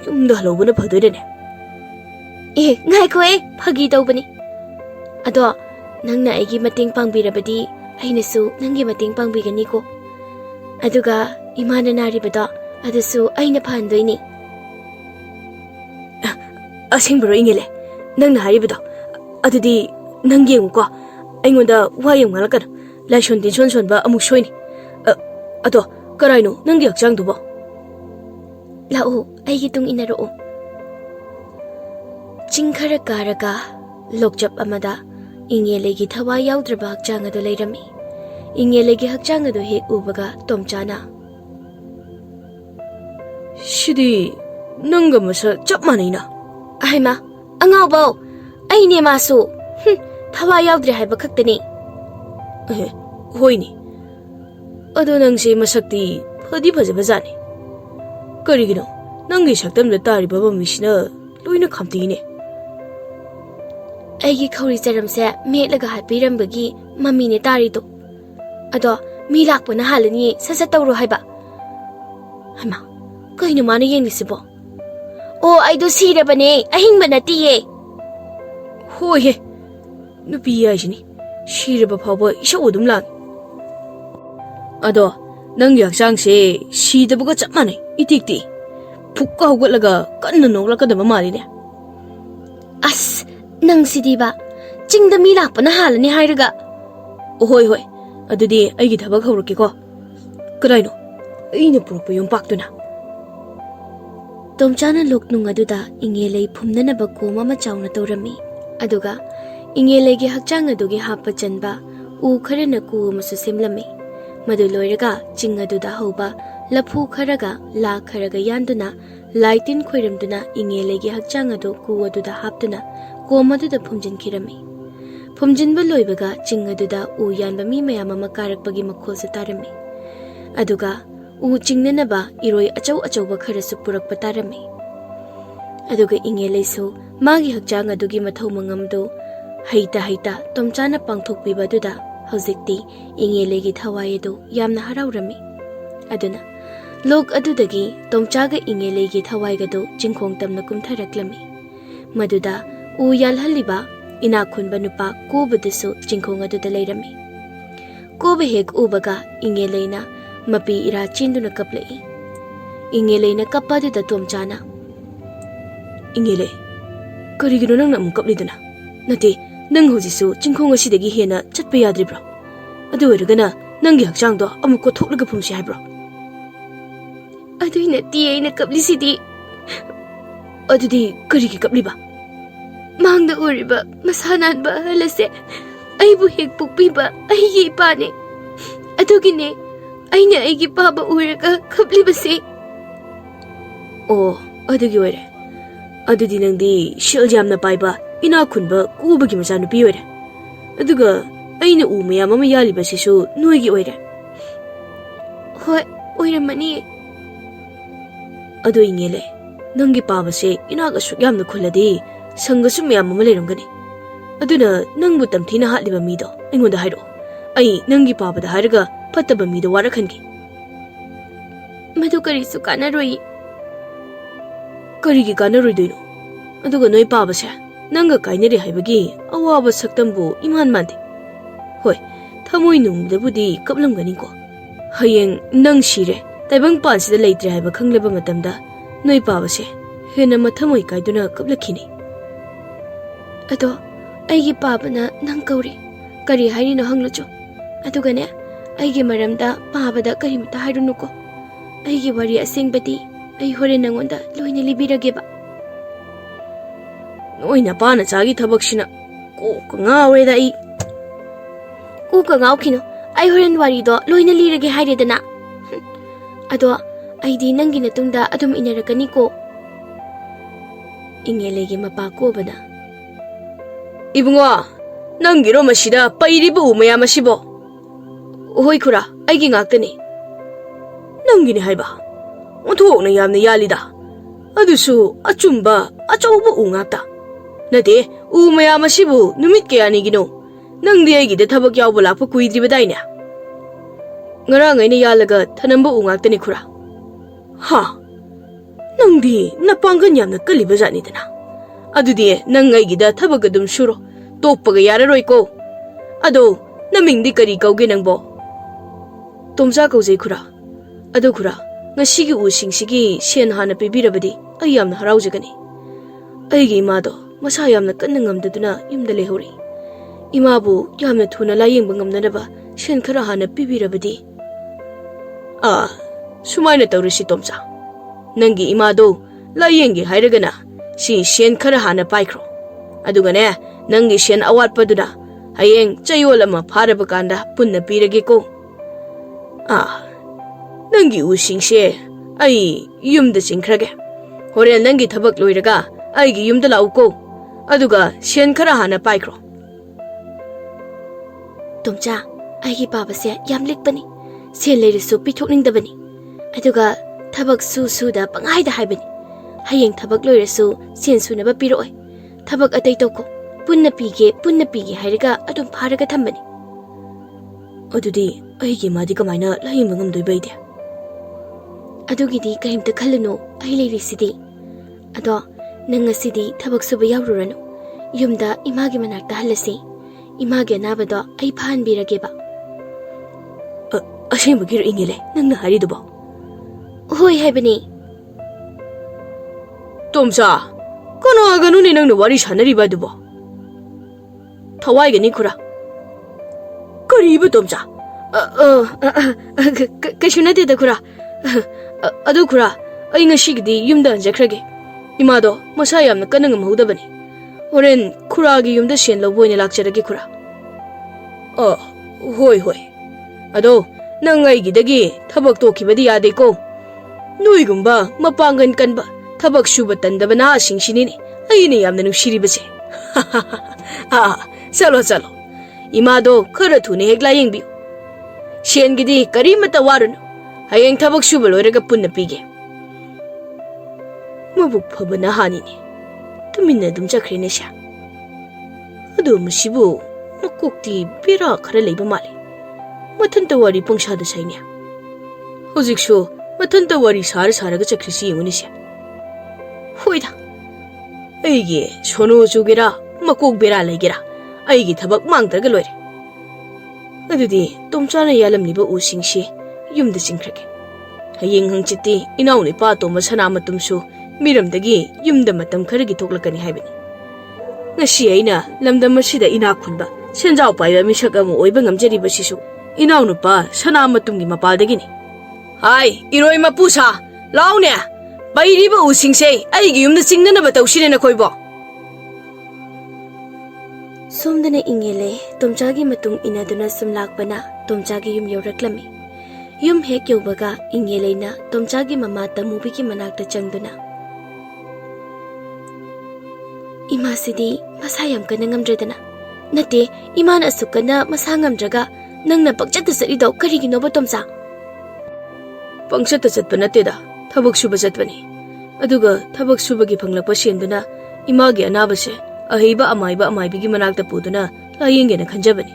yumda halobana phadorene. Ngai ko phagi tawbani. Ado nangna aigi mateng pangbirabadi ainasu nangi mateng pangbigani ko. Aduga imana naribada adasu aina phandoini. Asingbro ingele nangna haribado adudi nangi ko aingonda wayam ngalakan laishon din son ba amuk soini. Ado karaino nangi hakchang dubo. Lao aigi tung inaro. Chingkhara karaga lokjap amada ingele thawai yaudrba hakchang adu leirami. Ingele hakchang adu hek ubaga tomchana. Shidi nanga masa chap manaina. Aima angawbo aine masu thawai yaudre haiba khaktani. Hoini. Ado nangse masakti phadi phajabajani. Karigino nangi saktamda tariba bamisina loina khamtine. Aigi khori charamse metlaga hapiramбagi mamine tarido. Ado mi lakpana halani sasa tawro haiba. Hama kaino mana yenglisibo. O aido sirabane ahingba natiye. Hoi he. Nupi yaisini shiraba phawba isa odum lang. Ado nangi hakchangse sidabaga chap manai itikti. Phukka hogalaga kanna noglakadaba maline. As nang sidiba chingda mi lakpana halani hairaga. Hoi hoi. Adudi aigi thabak hawraki ko. Karaino aina purokpa yompaktuna. Tomchana loknung aduda ingele phumnana ba koma ma chawna tawrami. Aduga ingele gi hakchang adugi happa chanba u kharana ku masu semlami. Madu loiraga ching aduda hoba laphu kharaga la kharaga yanduna laitin khoiramduna ingele gi hakchang adu ku aduda haptuna koma aduda phumjin khirami. Phumjinba loibaga ching aduda u yanba mi mayama makarakpagi makhol sa tarami. Aduga u chingnanaba iroi achau ba khara su purak patarami. Aduga ingele so magi hakchang adugi mathau mangamdo haita tomchana pangthokpiba duda hojikti ingele gi thawai adu yamna haraurami. Aduna lok adudagi tomchaga ingele gi thawai gado chingkhong tamna kumtharaklami. Maduda u yalhaliba ina khunba nupa kobudasu chingkhong aduda leirami. Kobe hek ubaga ingeleina mapi ira chinduna kaplai. Ingele kappa duda tomchana. Ingele karigino nang namu kapliduna. Nati nang hojisu chingkhong asidagi hena chatpa yadribro. Adu oiragana nangi hakchangdo amukko thoklaga phumsi haibro. Adui nati aina kaplisidi. Adudi karigi kapliba. Mangda uriba masananba halase aibu hek pukpiba aigi ipane. Adugine aina aigi paba uraga kaplibase. Oh, adugi oire. Adudi nangdi shil jamna paiba ina khunba kubagi machanupi oire. Aduga aina u mayam ama yaliba sisu noigi oire. Hoi oiramani. Adu ingele nangi pabase inaga suk yamna khuladi sangasu mayam ama leramgani. Aduna nangbu tamthina hatliba mido aingonda hairo. Ai nangi pabada hairaga fattaba mido warakhangi. Madu karisu kanaroi. Karigi kanaroi aduga noi pabase nanga kainari haibagi awaba saktambu iman mande. Hoi thamoi nungdabudi kaplamgani ko. Hayeng nang shire taibang pansida leitre haiba khangleba matamda noi pabase hena mathamoi kaiduna kaplakhini. Ado aigi pabana nang kauri kari haini no hanglocho. Adugane aigi maramda pabada kari mata hairunuko. Aigi wari asengbadi ai hore nangonda loina libirageba. Oina pana chagi thabaksina ꯀꯣꯛꯀ ꯉꯥꯎꯔꯦꯗ ꯑꯩ ꯀꯣꯛꯀ ꯉꯥꯎꯈꯤꯅꯣ ꯑꯩ ꯍꯣꯔꯦꯟ ꯋꯥꯔꯤꯗꯣ ꯂꯣꯏꯅ ꯂꯤꯔꯒꯦ ꯍꯥꯏꯔꯦꯗꯅ ꯑꯗꯣ ꯑꯩꯗꯤ ꯅꯪꯒꯤ ꯃꯇꯨꯡꯗ ꯑꯗꯨꯝ ꯏꯟꯅꯔꯛꯀꯅꯤꯀꯣ ꯏꯪꯉꯦꯂꯩꯒꯤ ꯃꯄꯥ ꯀꯣꯕꯅ 이붕아 ꯅꯪꯒꯤꯔꯣ ꯃꯁꯤꯗ ꯄꯩꯔꯤꯕ ꯎ ꯃꯌꯥꯝ ꯑꯁꯤꯕꯣ ꯍꯣꯏ ꯈꯨꯔꯥ ꯑꯩꯒꯤ ꯉꯥꯛꯇꯅꯤ ꯅꯪꯒꯤꯅꯤ ꯍꯥꯏꯕ ꯑꯣꯟꯊꯣꯛꯅ ꯌꯥꯝꯅ ꯌꯥꯜꯂꯤꯗ ꯑꯗꯨꯁꯨ ꯑꯆꯨꯝꯕ ꯑꯆꯧꯕ ꯎ ꯉꯥꯛꯇ ꯅꯠꯇꯦ ꯎ ꯃꯌꯥꯝ ꯑꯁꯤꯕꯨ ꯅꯨꯃꯤꯠ ꯀꯌꯥꯅꯤꯒꯤꯅꯣ ꯅꯪꯗꯤ ꯑꯩꯒꯤꯗ ꯊꯕꯛ ꯌꯥꯎꯕ ꯂꯥꯛꯄ ꯀꯨꯏꯗ꯭ꯔꯤꯕꯗꯥꯏꯅꯦ ꯉꯔꯥꯡ ꯑꯩꯅ ꯌꯥꯜꯂꯒ ꯊꯅꯝꯕ ꯎ ꯉꯥꯛꯇꯅꯤ ꯈꯨꯔꯥ ꯍꯥ ꯅꯪꯗꯤ ꯅꯄꯥꯡꯒꯟ ꯌꯥꯝꯅ ꯀꯜꯂꯤꯕ ꯖꯥꯠꯅꯤꯗꯅ ꯑꯗꯨꯗꯤ ꯅꯪ ꯑꯩꯒꯤꯗ ꯊꯕꯛ ꯑꯗꯨꯝ ꯁꯨꯔꯣ ꯇꯣꯛꯄꯒ ꯌꯥꯔꯔꯣꯏꯀꯣ ꯑꯗꯣ ꯅꯃꯤꯡꯗꯤ ꯀꯔꯤ ꯀꯧꯒꯦ ꯅꯪꯕꯣ ꯇꯣꯝꯆꯥ ꯀꯧꯖꯩ ꯈꯨꯔꯥ ꯑꯗꯣ ꯈꯨꯔꯥ ꯉꯁꯤꯒꯤ ꯎꯁꯤꯡꯁꯤꯒꯤ ꯁꯦꯟ ꯍꯥꯟꯅ ꯄꯤꯕꯤꯔꯕꯗꯤ ꯑꯩ ꯌꯥꯝꯅ ꯍꯔꯥꯎꯖꯒꯅꯤ ꯑꯩꯒꯤ ꯏꯃꯥꯗꯣ ꯃꯁꯥ ꯌꯥꯝꯅ ꯀꯟꯅ ꯉꯝꯗꯗꯨꯅ ꯌꯨꯝꯗ ꯂꯩꯍꯧꯔꯤ 이마부 ꯌꯥꯝꯅ ꯊꯨꯅ ꯂꯥꯌꯦꯡꯕ ꯉꯝꯅꯅꯕ ꯁꯦꯟ ꯈꯔ ꯍꯥꯟꯅ ꯄꯤꯕꯤꯔꯕꯗꯤ ꯁꯨꯃꯥꯏꯅ ꯇꯧꯔꯁꯤ ꯇꯣꯝꯆꯥ ꯅꯪꯒꯤ 이마도 ꯂꯥꯌꯦꯡꯒꯦ ꯍꯥꯏꯔꯒꯅ ꯁꯤ ꯁꯦꯟ ꯈꯔ ꯍꯥꯟꯅ ꯄꯥꯏꯈ꯭ꯔꯣ ꯑꯗꯨꯒꯅꯦ ꯅꯪꯒꯤ ꯁꯦꯟ ꯑꯋꯥꯠꯄꯗꯨꯅ ꯍꯌꯦꯡ ꯆꯌꯣꯜ ꯑꯃ ꯐꯥꯔꯕ ꯀꯥꯟꯗ ꯄꯨꯟꯅ ꯄꯤꯔꯒꯦꯀꯣ ꯅꯪꯒꯤ ꯎꯁꯤꯡꯁꯦ ꯑꯩ ꯌꯨꯝꯗ ꯆꯤꯡꯈ꯭ꯔꯒꯦ ꯍꯣꯔꯦꯟ ꯅꯪꯒꯤ ꯊꯕꯛ ꯂꯣꯏꯔꯒ ꯑꯩꯒꯤ ꯌꯨꯝꯗ ꯂꯥꯛꯎꯀꯣ ꯑꯗꯨꯒ ꯁꯦꯟ ꯈꯔ ꯍꯥꯟꯅ ꯄꯥꯏꯈ꯭ꯔꯣ ꯇꯣꯝꯆꯥ ꯑꯩꯒꯤ ꯄꯥꯕꯁꯦ ꯌꯥꯝ ꯂꯤꯛꯄꯅꯤ ꯁꯦꯟ ꯂꯩꯔꯁꯨ ꯄꯤꯊꯣꯛꯅꯤꯡꯗꯕꯅꯤ ꯑꯗꯨꯒ ꯊꯕꯛ ꯁꯨꯗ ꯄꯪꯍꯥꯏꯗ ꯍꯥꯏꯕꯅꯤ ꯍꯌꯦꯡ ꯊꯕꯛ ꯂꯣꯏꯔꯁꯨ ꯁꯦꯟ ꯁꯨꯅꯕ ꯄꯤꯔꯛꯑꯣꯏ ꯊꯕꯛ ꯑꯇꯩ ꯇꯧꯀꯣ ꯄꯨꯟꯅ ꯄꯤꯒꯦ ꯍꯥꯏꯔꯒ ꯑꯗꯨꯝ ꯐꯥꯔꯒ ꯊꯝꯕꯅꯤ ꯑꯗꯨꯗꯤ ꯑꯩꯒꯤ ꯏꯃꯥꯗꯤ ꯀꯃꯥꯏꯅ ꯂꯥꯌꯦꯡꯕ ꯉꯝꯗꯣꯏꯕ ꯑꯩꯗꯤ ꯑꯗꯨꯒꯤꯗꯤ ꯀꯔꯤꯝꯇ ꯈꯜꯂꯨꯅꯨ ꯑꯩ ꯂꯩꯔꯤꯁꯤꯗꯤ ꯑꯗꯣ ꯅꯪ ꯉꯁꯤꯗꯤ ꯊꯕꯛ ꯁꯨꯕ ꯌꯥꯎꯔꯨꯔꯅꯨ ꯌꯨꯝꯗ 이마ꯒꯤ ꯃꯅꯥꯛꯇ ꯍꯜꯂꯁꯤ 이마ꯒꯤ ꯑꯅꯥꯕꯗꯣ ꯑꯩ ꯐꯍꯟꯕꯤꯔꯒꯦꯕ ꯑꯁꯦꯡꯕꯒꯤꯔꯣ ꯏꯪꯉꯦꯂꯦ ꯅꯪꯅ ꯍꯥꯏꯔꯤꯗꯨꯕꯣ ꯍꯣꯏ ꯍꯥꯏꯕꯅꯤ ꯇꯣꯝꯆꯥ ꯀꯅꯥꯒꯅꯣꯅꯦ ꯅꯪꯅ ꯋꯥꯔꯤ ꯁꯥꯟꯅꯔꯤꯕ ꯑꯗꯨꯕꯣ ꯊꯋꯥꯏꯒꯅꯤ ꯈꯨꯔꯥ ꯀꯔꯤꯕ ꯇꯣꯝꯆꯥ ꯀꯩꯁꯨ ꯅꯠꯇꯦꯗ ꯈꯨꯔꯥ ꯑꯗꯨ ꯈꯨꯔꯥ ꯑꯩ ꯉꯁꯤꯒꯤꯗꯤ ꯌꯨꯝꯗ ꯍꯟꯖꯈ꯭ꯔꯒꯦ 이마ꯗꯣ ꯃꯁꯥ ꯌꯥꯝꯅ ꯀꯟꯅ ꯉꯝꯍꯧꯗꯕꯅꯤ ꯍꯣꯔꯦꯟ ꯈꯨꯔꯥꯒꯤ ꯌꯨꯝꯗ ꯁꯦꯟ ꯂꯧꯕ ꯑꯣꯏꯅ ꯂꯥꯛꯆꯔꯒꯦ ꯈꯨꯔꯥ ꯍꯣꯏ ꯑꯗꯣ ꯅꯪ ꯑꯩꯒꯤꯗꯒꯤ ꯊꯕꯛ ꯇꯣꯛꯈꯤꯕꯗꯤ ꯌꯥꯗꯦꯀꯣ ꯅꯣꯏꯒꯨꯝꯕ ꯃꯄꯥꯡꯒꯟ ꯀꯟꯕ ꯊꯕꯛ ꯁꯨꯕ ꯇꯟꯗꯕ ꯅꯍꯥꯁꯤꯡꯁꯤꯅꯤꯅꯦ ꯑꯩꯅ ꯌꯥꯝꯅ ꯅꯨꯡꯁꯤꯔꯤꯕꯁꯦ ꯆꯠꯂꯣ 이마도 खरा थुने हेक लायेंबियु सेनगिदी करीमता वारुनु हयेंग थबक सुबा लोइरगा पुन्ना पीगे मबुक फबा नहानिने तुमिन्ना दुम चख्रेने सा अदु मसिबु मकोक्ति बेरा खरा लेबा माले मथन्ता वारी पंगसादा साइने हौजिकसु मथन्ता वारी सारगा चख्रिसि येंगुने सा होइदा अइगे सोनो जुगेरा मकोक बेरा लेगेरा ꯑꯩꯒꯤ ꯊꯕꯛ ꯃꯥꯡꯗ꯭ꯔꯒ ꯂꯣꯏꯔꯦ ꯑꯗꯨꯗꯤ ꯇꯣꯝꯆꯥꯅ ꯌꯥꯜꯂꯝꯂꯤꯕ ꯎꯁꯤꯡꯁꯤ ꯌꯨꯝꯗ ꯆꯤꯡꯈ꯭ꯔꯒꯦ ꯍꯌꯦꯡ ꯍꯪꯆꯤꯠꯇꯤ ꯏꯅꯥꯎꯅꯨꯄꯥ ꯑꯇꯣꯝꯕ ꯁꯅꯥꯃꯇꯨꯝꯁꯨ ꯃꯤꯔꯝꯗꯒꯤ ꯌꯨꯝꯗ ꯃꯇꯝ ꯈꯔꯒꯤ ꯊꯣꯛꯂꯛꯀꯅꯤ ꯍꯥꯏꯕꯅꯤ ꯉꯁꯤ ꯑꯩꯅ ꯂꯝꯗꯝ ꯑꯁꯤꯗ ꯏꯅꯥꯛ ꯈꯨꯟꯕ ꯁꯦꯟꯖꯥꯎ ꯄꯥꯏꯕ ꯃꯤꯁꯛ ꯑꯃ ꯑꯣꯏꯕ ꯉꯝꯖꯔꯤꯕꯁꯤꯁꯨ ꯏꯅꯥꯎꯅꯨꯄꯥ ꯁꯅꯥꯃꯇꯨꯝꯒꯤ ꯃꯄꯥꯜꯗꯒꯤꯅꯤ ꯍꯥꯏ ꯏꯔꯣꯏ ꯃꯄꯨꯁꯥ ꯂꯥꯎꯅꯦ ꯄꯩꯔꯤꯕ ꯎꯁꯤꯡꯁꯦ ꯑꯩꯒꯤ ꯌꯨꯝꯗ ꯆꯤꯡꯅꯅꯕ ꯇꯧꯁꯤꯅꯦ ꯅꯈꯣꯏꯕꯣ ꯁꯣꯝꯗꯅ ꯏꯪꯉꯦꯂꯦ ꯇꯣꯝꯆꯥꯒꯤ ꯃꯇꯨꯡ ꯏꯟꯅꯗꯨꯅ ꯁꯨꯝ ꯂꯥꯛꯄꯅ ꯇꯣꯝꯆꯥꯒꯤ ꯌꯨꯝ ꯌꯧꯔꯛꯂꯝꯃꯤ ꯌꯨꯝ ꯍꯦꯛ ꯌꯧꯕꯒ ꯏꯪꯉꯦꯂꯩꯅ ꯇꯣꯝꯆꯥꯒꯤ ꯃꯃꯥ ꯇꯃꯨꯕꯤꯒꯤ ꯃꯅꯥꯛꯇ ꯆꯪꯗꯨꯅ ꯏꯃꯥꯁꯤꯗꯤ ꯃꯁꯥ ꯌꯥꯝ ꯀꯟꯅ ꯉꯝꯗ꯭ꯔꯦꯗꯅ ꯅꯠꯇꯦ ꯏꯃꯥꯅ ꯑꯁꯨꯛ ꯀꯟꯅ ꯃꯁꯥ ꯉꯝꯗ꯭ꯔꯒ ꯅꯪꯅ ꯄꯪꯆꯠꯇ ꯆꯠꯂꯤꯗꯣ ꯀꯔꯤꯒꯤꯅꯣꯕ ꯇꯣꯝꯆꯥ ꯄꯪꯆꯠꯇ ꯆꯠꯄ ꯅꯠꯇꯦꯗ ꯊꯕꯛ ꯁꯨꯕ ꯆꯠꯄꯅꯤ ꯑꯗꯨꯒ ꯊꯕꯛ ꯁꯨꯕꯒꯤ ꯐꯪꯂꯛꯄ ꯁꯦꯟꯗꯨꯅ 이마ꯒꯤ ꯑꯅꯥꯕꯁꯦ ꯑꯍꯩꯕ ꯑꯃꯥꯏꯕꯤꯒꯤ ꯃꯅꯥꯛꯇ ꯄꯨꯗꯨꯅ ꯂꯥꯌꯦꯡꯒꯦꯅ ꯈꯟꯖꯕꯅꯤ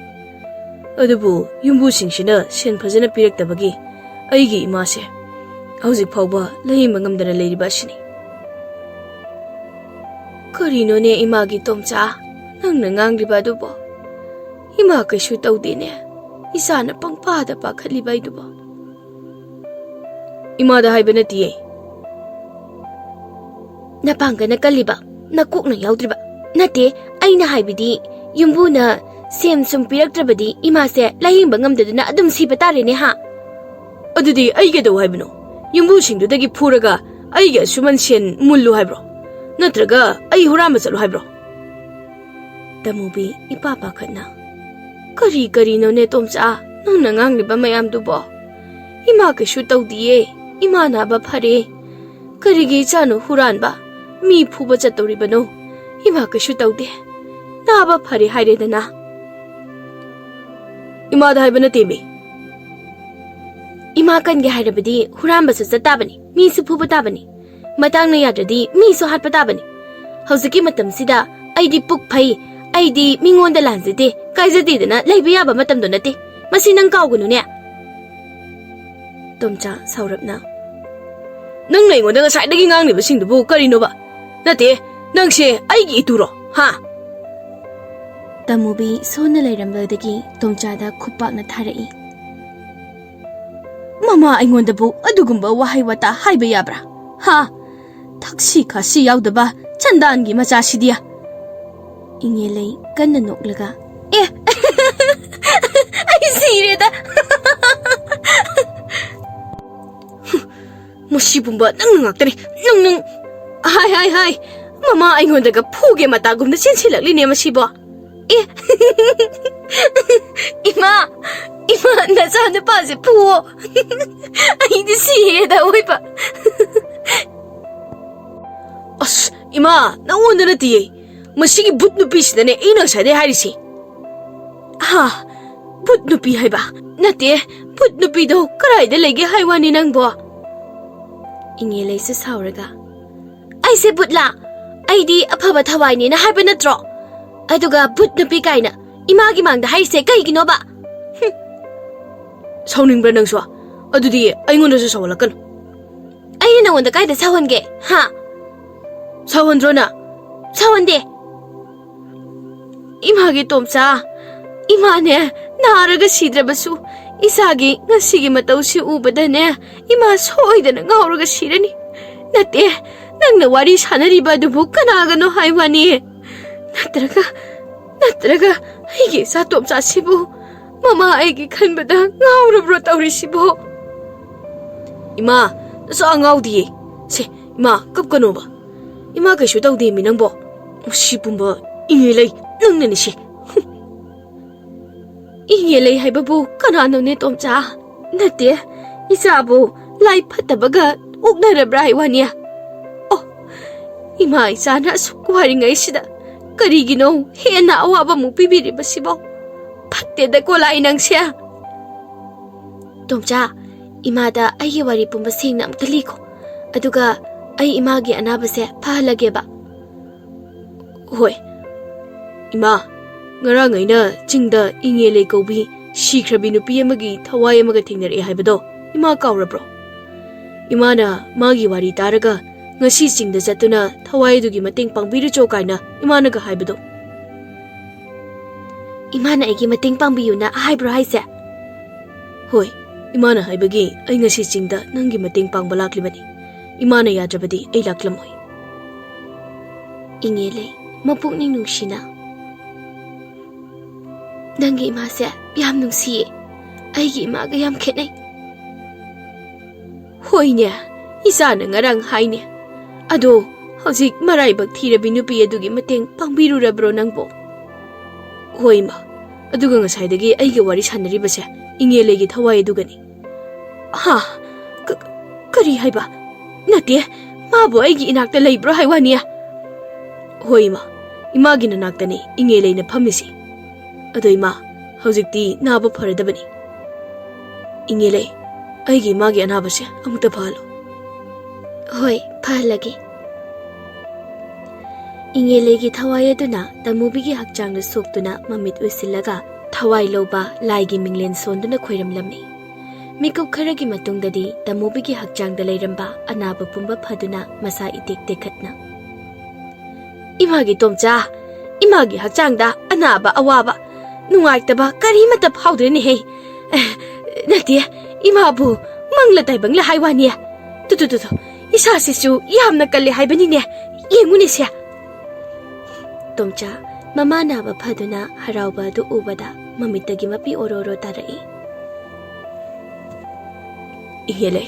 ꯑꯗꯨꯕꯨ ꯌꯨꯝꯕꯨꯁꯤꯡꯁꯤꯅ ꯁꯦꯟ ꯐꯖꯅ ꯄꯤꯔꯛꯇꯕꯒꯤ ꯑꯩꯒꯤ 이마ꯁꯦ ꯍꯧꯖꯤꯛ ꯐꯥꯎꯕ ꯂꯥꯌꯦꯡꯕ ꯉꯝꯗꯅ ꯂꯩꯔꯤꯕ ꯑꯁꯤꯅꯤ ꯀꯔꯤꯅꯣꯅꯦ 이마ꯒꯤ ꯇꯣꯝꯆꯥ ꯅꯪꯅ ꯉꯥꯡꯂꯤꯕ ꯑꯗꯨꯕꯣ 이마 ꯀꯩꯁꯨ ꯇꯧꯗꯦꯅꯦ ꯏꯁꯥꯅ ꯄꯪꯄꯥꯗ ꯄꯥꯈꯠꯂꯤꯕ ꯑꯩꯗꯨꯕꯣ 이마ꯗ ꯍꯥꯏꯕ ꯅꯠꯇꯤꯌꯦ ꯅꯄꯥꯡꯒꯅ ꯀꯜꯂꯤꯕ ꯅꯀꯣꯛꯅ ꯌꯥꯎꯗ꯭ꯔꯤꯕ ꯅꯠꯇꯦ ꯑꯩꯅ ꯍꯥꯏꯕꯗꯤ ꯌꯨꯝꯕꯨꯅ ꯁꯦꯝ ꯁꯨꯝ ꯄꯤꯔꯛꯇ꯭ꯔꯕꯗꯤ 이마ꯁꯦ ꯂꯥꯌꯦꯡꯕ ꯉꯝꯗꯗꯨꯅ ꯑꯗꯨꯝ ꯁꯤꯕ ꯇꯥꯔꯦꯅꯦ ꯍꯥ ꯑꯗꯨꯗꯤ ꯑꯩ ꯀꯩꯗꯧ ꯍꯥꯏꯕꯅꯣ ꯌꯨꯝꯕꯨꯁꯤꯡꯗꯨꯗꯒꯤ ꯐꯨꯔꯒ ꯑꯩꯒꯤ ꯑꯁꯨꯃꯟ ꯁꯦꯟ ꯃꯨꯜꯂꯨ ꯍꯥꯏꯕ꯭ꯔꯣ ꯅꯠꯇ꯭ꯔꯒ ꯑꯩ ꯍꯨꯔꯥꯟꯕ ꯆꯠꯂꯨ ꯍꯥꯏꯕ꯭ꯔꯣ Tamubi ipapa khatna. Kari no ne tomcha nang nangang liba mayam dubo. Ima kashu tawdiye, ima na ba phare. Kari gi chanu huran ba, mi phuba chatori bano. Ima kashu tawde. Na ba phare haire dana. Ima da haibana temi. Ima kan ge haire badi huran ba sa tabani. Mi su phuba tabani. Matang na yadradi mi su hat patabani. Hausiki matam sida aidi puk phai. Aidi mingonda lanzide kaizade dana laiba yaba matam do nate masi nang kaugunu ne Tomcha saurapna Nang nei ngonda ngasai dagi ngang ni ba sing du karino ba nate nang se aigi ituro ha Tamubi sona lairambadagi Tomcha da khupak na tharai Mama aingonda bu adugumba wahai wata haiba yabra ha thakshi khasi yaudaba chandan gi macha sidia Ingelay kanna noklaga. Ay sireda. Musibumba nang ngakta ni nang Hai Mama aingonda ga phuge matagum na sinsilakli ne masibo Ima nasana pa si phuo. Ay di sireda oipa. As ima nangonda na tiye Masigi but nupi sida ne ina sade harisi. Ha, but nupi haiba. Nate, but nupi do karai da lege haiwani nang bo. Ingelay sa sauraga. Ay se butla. Ay di apaba thawai ni na haiba natro. Aduga but nupi kay na. Imagi mangda haise kay ginoba. Sauning bra nang swa. Adu di ay ngon sa sawalakan. Ay na wanda kay da sawan ge. Ha. Sawan dro na. Sawan de. Imagi Tomcha, imane naraga sidrabasu, isagi ngasigi mataw si ubada ne, ima soidana ngauraga sirani. Nate, nang nawari sanariba dubu kanagano haywani. Natraga, aigi sa Tomcha sibu, mama aigi kanbada ngaurabro tawri sibu. Ima, nasa ngaw diye. Se, ima, kapkano ba? Ima kaisyo daw di minang bo. Musibumba, ingilay. Nang nanisi. Ingelay hay babu kanano ni Tomcha. Nate, isabu lai patabaga ugnarabra haywaniya. Oh, ima isa na sukwari ngay sida. Karigino, hena awaba mo pibiri ba sibo? Pate da ko lai nang siya. Tomcha, imada ay wari pumbasing na amtaliko. Aduga ay imagi anabase pahalage ba? Hoy. Ima, ngarang ay na chingda ingele kaubi shikrabi nupi amagi thawai amaga thingnari haibado ima kaurabro. Ima na magi wari taraga ngasi chingda jatuna thawai dugi mateng pangbiru cho kaina ima naga haibado. Ima na igi mateng pangbiyu na haibro haise. Hoy, ima na haibagi ay ngasi chingda nangi mateng pangbalaklimani. Ima na yadrabadi ay laklamoy. Ingele, mapukning nungsina. Nangi ima se yam nungsiye. Aigi ima ga yam khetnay. Hoy niya, isa na ngarang hay niya. Ado, hawzik maraybag thirabi nupi adugi mateng pangbirurabro nangbo. Hoy ma, aduga ngasaydagi aigi wari sanariba se ingelegi thawai adugani. Ha, kari hayba? Nate, mabo aigi inakta laybro haywaniya. Hoy ma, imagi nanaktani ingelay na pamisi. Ado ima, hawzikti naba faradabani. Ingelay, aigi magi anaba se amuta phalo. Hoy, phalagi. Ingelegi thawai aduna Tamubigi hakchangna soktuna mamit usilaga thawai loba laigi minglen sonduna khoiramlami. Mikuk kharagi matungdadi Tamubigi hakchangda leiramba anaba pumba phaduna masa itik tekhatna. Imagi Tomcha, imagi hakchangda anaba awaba nungaitaba karimata phawdreni he. Nati imabu mangla taibangla haywaniya. Tu isa sisu yamna kalle haibani ne. Yenguni sia. Tomcha mama naba phaduna harauba du ubada mamitagi mapi ororo tarai. Ingele,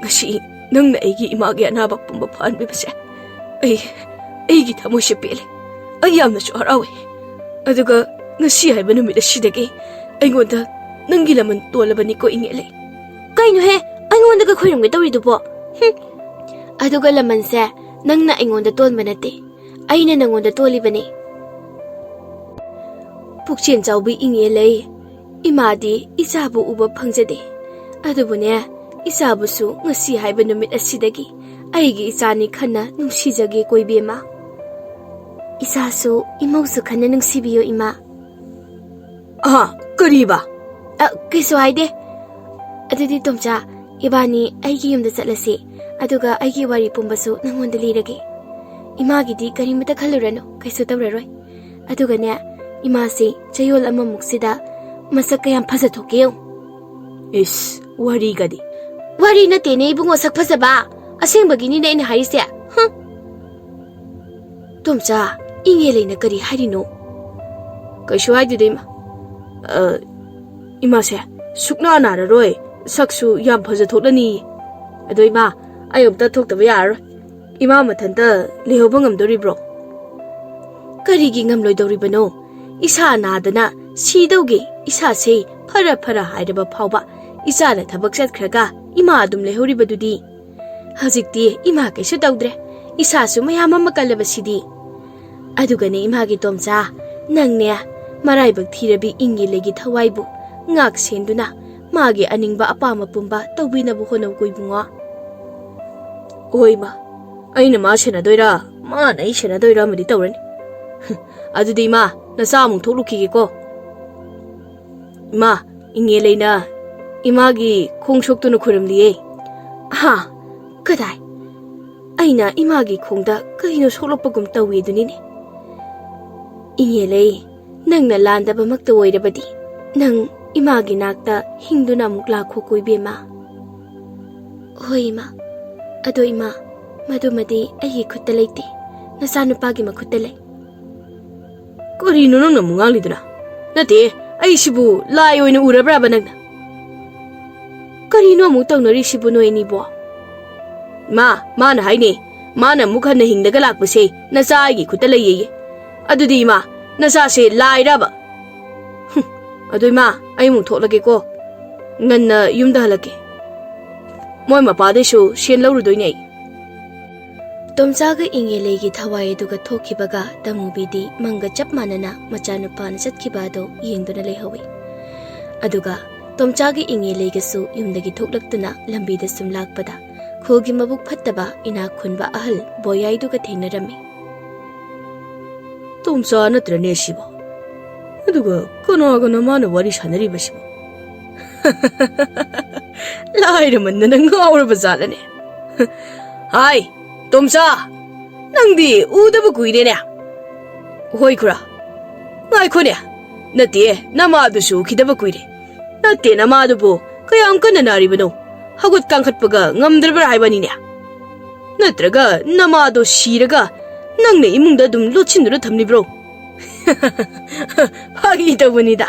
ngasi nang na aigi imagi anaba pumba phaan bibase. Aigi thamoy siya pili. Ay yamna siya harawi. Aduga ngasi haiba numit asidagi aingonda nangi laman tolabani ko ingele. Kaino he aingonda ka khoiram ge tawridubo. Aduga laman se nangna aingonda tolba nate. Aina nangonda tolibani. Pukchen chawbi ingele. Imadi isabu uba phangjade. Adubune isabu su ngasi haiba numit asidagi aigi isani khana nungsijage koibema. Isasu imausu khana nungsibiyo ima. Kariba. Kisu haide. Adudi tomcha ibani aigi yumda chatlase. Aduga aigi wari pumbasu nangonda lirage. Imagidi karimata khalurano kaisu tawraroi. Aduga ne imasi chayol ama muksida masak kayam phajathoke. Is wari gadi. Wari nate ne ibungo sak phajaba. Asengbagini ne ina harise. Tomcha ingele na kari harino. Kaisu haide ima. Ima se sukna nararoi saksu yam phajatholani. Ado ima ayobta thoktaba yar. Ima mathanta lehoba ngamdoribro. Karigi ngamloidoribano. Isa nadana sidauge isa se phara haidaba phawba isa na thabak chatkhraga ima adum lehoribadudi. Hazikti ima kaisu tawdre. Isa su mayam ama kalabasidi. Adugane ima gi tomcha nangne maraibak thirabi ingilegi thawaibu ngak senduna magi aningba apama pumba tawbinabu honaw koibunga. Oima aina ma senadoira ma nai senadoira madi tawrani. Adudi ma nasa amung tholukhige ko. Ma ingeleina imagi khongsoktuna khuramliye. Kadai aina imagi khongda kaino solopagum tawi dunini. Ingelei nangna landaba makta oirabadi nang imagi nakta hingduna mukla khokoibema. Hoi ma ado ima madumadi ayi khutta leite nasanupagi makhutta lei. Karino nangna mungaliduna nate ai sibu lai oina urabra banagna. Karino amu tawnari sibu noini bo. Ma na haine mana mukhanna hingdaga lakpase nasa aigi khutta leiye. Adudi ma nasa se lai raba. Adoi ma ai mu tholage ko nganna yumda halake. Moi mapadesu shen laurudoinei. Tomchaga ingelegi thawai duga thokibaga tamubidi manga chap manana machanupana chatkibado yengduna lehawi. Aduga tomchaga ingelegi su yumdagi thoklaktuna lambida sumlakpada khogi mabuk phattaba ina khunba ahal boyai duga thenarami. Tomcha natrane sibo. Aduga kana mana wari sanari basibo. Lairamanna ngawraba zalane. Hai Tomcha nangdi udaba kuirene. Hoi khura ngai khone nate namadusu khidaba kuire. Nate namadubu kayam kana naribano hagut kangkhatpaga ngamdrabra haibani ne. Natraga namado siraga nangne imungda dum lochindura thamnibro. Phagi tawunida.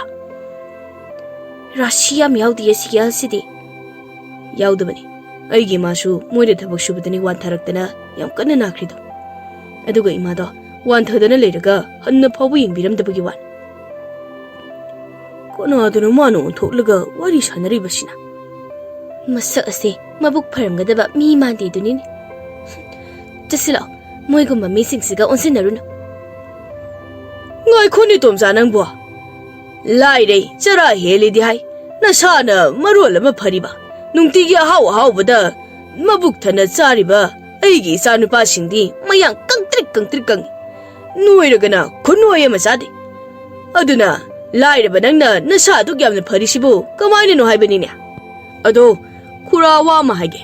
Russia miyaudi siya sidi. Yaudabani. Aigi masu moide thabak subadani wan tharaktana yam kanna nakrido. Aduga imado wan thadana leiraga hanna phawu yingbiramdabagi wan. Kono aduna manu tholaga wari sanari basina. Masak ase mabuk pharamgadaba mi mandi dunini. Tasilo moigumba misingsiga onsinaruna. Ngai khoni Tomcha nangbo. Lai rei chara heli di hai. Nasana marol ama phariba. Nungtigi haw bada mabuk thana chariba aigi sanupa singdi mayang kangtrik kang. Nuiragana khunoi ama chade. Aduna lairaba nangna nasa du gyamna pharisibu kamaina no haibani ne. Ado khura wa ma haige.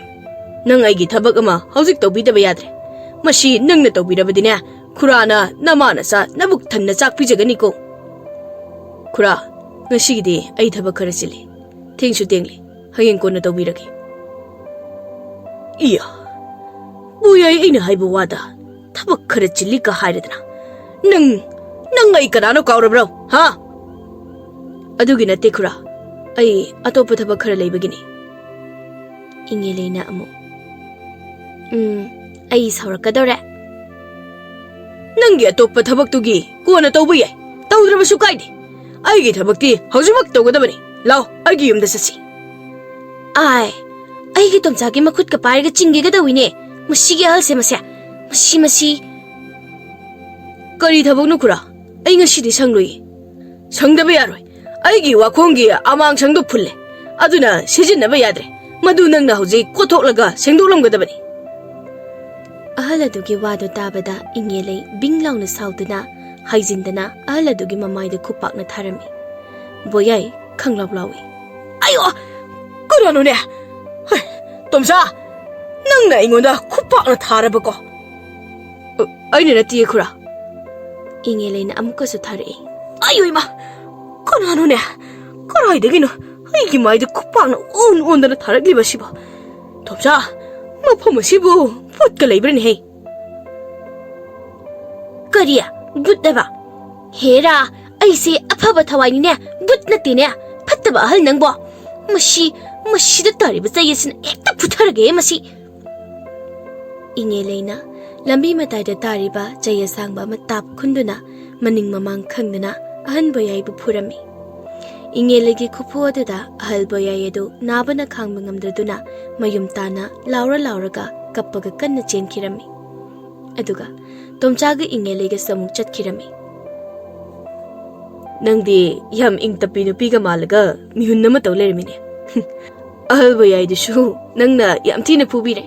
Nang aigi thabak ama hauzik tawbidaba yadre. Mashi nangna tawbirabadine khurana namana sa nabuk thanna chak pijagani ko. Khura ngasigidi ai thabak khara chili. Thengsu tengli. Hayeng kona tawbirage. Iya. Buyai ina haibu wada. Thabak khara chili ka hairadana. Nang ai kanano kaurabro, ha? Adugi natte khura. Ai atopa thabak khara leibagini. Ingelena amu. Ai saurakadore. Nangi atopa thabak tugi kona tawbu yai. ꯇꯧꯗ꯭ꯔꯕꯁꯨ ꯀꯥꯏꯗꯦ ꯑꯩꯒꯤ ꯊꯕꯛꯇꯤ ꯍꯧꯖꯤꯛꯃꯛ ꯇꯧꯒꯗꯕꯅꯤ ꯂꯥꯎ ꯑꯩꯒꯤ ꯌꯨꯝꯗ ꯆꯠꯁꯤ ꯑꯥꯏ ꯑꯩꯒꯤ ꯇꯣꯝꯆꯥꯒꯤ ꯃꯈꯨꯠꯀ ꯄꯥꯏꯔꯒ ꯆꯤꯡꯒꯦꯒꯗꯧꯏꯅꯦ ꯃꯁꯤꯒꯤ ꯑꯍꯜꯁꯦ ꯃꯁꯤ ꯀꯔꯤ ꯊꯕꯛꯅꯣ ꯈꯨꯔꯥ ꯑꯩ ꯉꯁꯤꯗꯤ ꯁꯪꯂꯣꯏꯌꯦ ꯁꯪꯗꯕ ꯌꯥꯔꯣꯏ ꯑꯩꯒꯤ ꯋꯥꯈꯣꯡꯒꯤ ꯑꯃꯥꯡꯁꯪꯗꯣ ꯐꯨꯜꯂꯦ ꯑꯗꯨꯅ ꯁꯤꯖꯤꯟꯅꯕ ꯌꯥꯗ꯭ꯔꯦ ꯃꯗꯨ ꯅꯪꯅ ꯍꯧꯖꯤꯛ ꯀꯣꯠꯊꯣꯛꯂꯒ ꯁꯦꯡꯗꯣꯛꯂꯝꯒꯗꯕꯅꯤ ꯑꯍꯜ ꯑꯗꯨꯒꯤ ꯋꯥꯗꯨ ꯇꯥꯕꯗ ꯏꯉꯦꯂꯩ ꯕꯤꯡ ꯂꯥꯎꯅ ꯁꯥꯎꯗꯨꯅ ꯍꯥꯏꯖꯤꯟꯗꯅ ꯑꯍꯜ ꯑꯗꯨꯒꯤ ꯃꯃꯥꯏꯗ ꯈꯨꯄꯥꯛꯅ ꯊꯥꯔꯝꯃꯤ ꯕꯣꯌꯥꯏ ꯈꯪꯂꯥꯎ ꯂꯥꯎꯏ ꯑꯌꯣ ꯀꯔꯤꯅꯣꯅꯦ ꯇꯣꯝꯆꯥ ꯅꯪꯅ ꯑꯩꯉꯣꯟꯗ ꯈꯨꯄꯥꯛꯅ ꯊꯥꯔꯕꯀꯣ ꯑꯩꯅ ꯅꯠꯇꯤꯌꯦ ꯈꯨꯔꯥ ꯏꯉꯦꯂꯩꯅ ꯑꯃꯨꯛꯀꯁꯨ ꯊꯥꯔꯛꯏ ꯑꯌꯣ ꯏꯃꯥ ꯀꯅꯥꯅꯣꯅꯦ ꯀꯔꯥꯏꯗꯒꯤꯅꯣ ꯑꯩꯒꯤ ꯃꯥꯏꯗ ꯈꯨꯄꯥꯛꯅ ꯑꯣꯟꯗꯅ ꯊꯥꯔꯛꯂꯤꯕꯁꯤꯕꯣ ꯇꯣꯝꯆꯥ ꯃꯐꯝ ꯑꯁꯤꯕꯨ ꯚꯨꯠꯀ ꯂꯩꯕ꯭ꯔꯅꯦꯍꯦ ꯀꯔꯤ ꯚꯨꯠ ꯍꯥꯏꯕ ꯍꯦꯔꯥ ꯑꯩꯁꯦ ꯑꯐꯕ ꯊꯋꯥꯏꯅꯤꯅꯦ ꯚꯨꯠ ꯅꯠꯇꯦꯅꯦ ꯐꯠꯇꯕ ꯑꯍꯜ ꯅꯪꯕꯣ ꯃꯁꯤꯗ ꯇꯥꯔꯤꯕ ꯆꯩ ꯑꯁꯤꯅ ꯍꯦꯛꯇ ꯐꯨꯊꯔꯒꯦ ꯃꯁꯤ ꯏꯉꯦꯂꯩꯅ ꯂꯝꯕꯤ ꯃꯇꯥꯏꯗ ꯇꯥꯔꯤꯕ ꯆꯩ ꯑꯁꯥꯡꯕ ꯑꯃ ꯇꯥꯞ ꯈꯨꯟꯗꯨꯅ ꯃꯅꯤꯡ ꯃꯃꯥꯡ ꯈꯪꯗꯅ ꯑꯍꯟ ꯕꯣꯌꯥꯏꯕꯨ ꯐꯨꯔꯝꯃꯤ ꯏꯉꯦꯂꯩꯒꯤ ꯈꯨꯐꯨ ꯑꯗꯨꯗ ꯑꯍꯜ ꯕꯣꯌꯥꯏ ꯑꯗꯨ ꯅꯥꯕꯅ ꯈꯥꯡꯕ ꯉꯝꯗ꯭ꯔꯗꯨꯅ ꯃꯌꯨꯝ ꯇꯥꯅ ꯂꯥꯎꯔꯒ ꯀꯞꯄꯒ ꯀꯟꯅ ꯆꯦꯟꯈꯤꯔꯝꯃꯤ ꯑꯗꯨꯒ ꯇꯣꯝꯆꯥꯒ ꯏꯉꯦꯂꯩꯒꯁꯨ ꯑꯃꯨꯛ ꯆꯠꯈꯤꯔꯝꯃꯤ ꯅꯪꯗꯤ ꯌꯥꯝ ꯏꯪ ꯇꯞꯄꯤ ꯅꯨꯄꯤꯒ ꯃꯥꯜꯂꯒ ꯃꯤꯍꯨꯟ ꯑꯃ ꯇꯧ ꯂꯩꯔꯝꯃꯤꯅꯦ ꯑꯍꯜ ꯕꯣꯌꯥꯏꯗꯨꯁꯨ ꯅꯪꯅ ꯌꯥꯝ ꯊꯤꯅ ꯐꯨꯕꯤꯔꯦ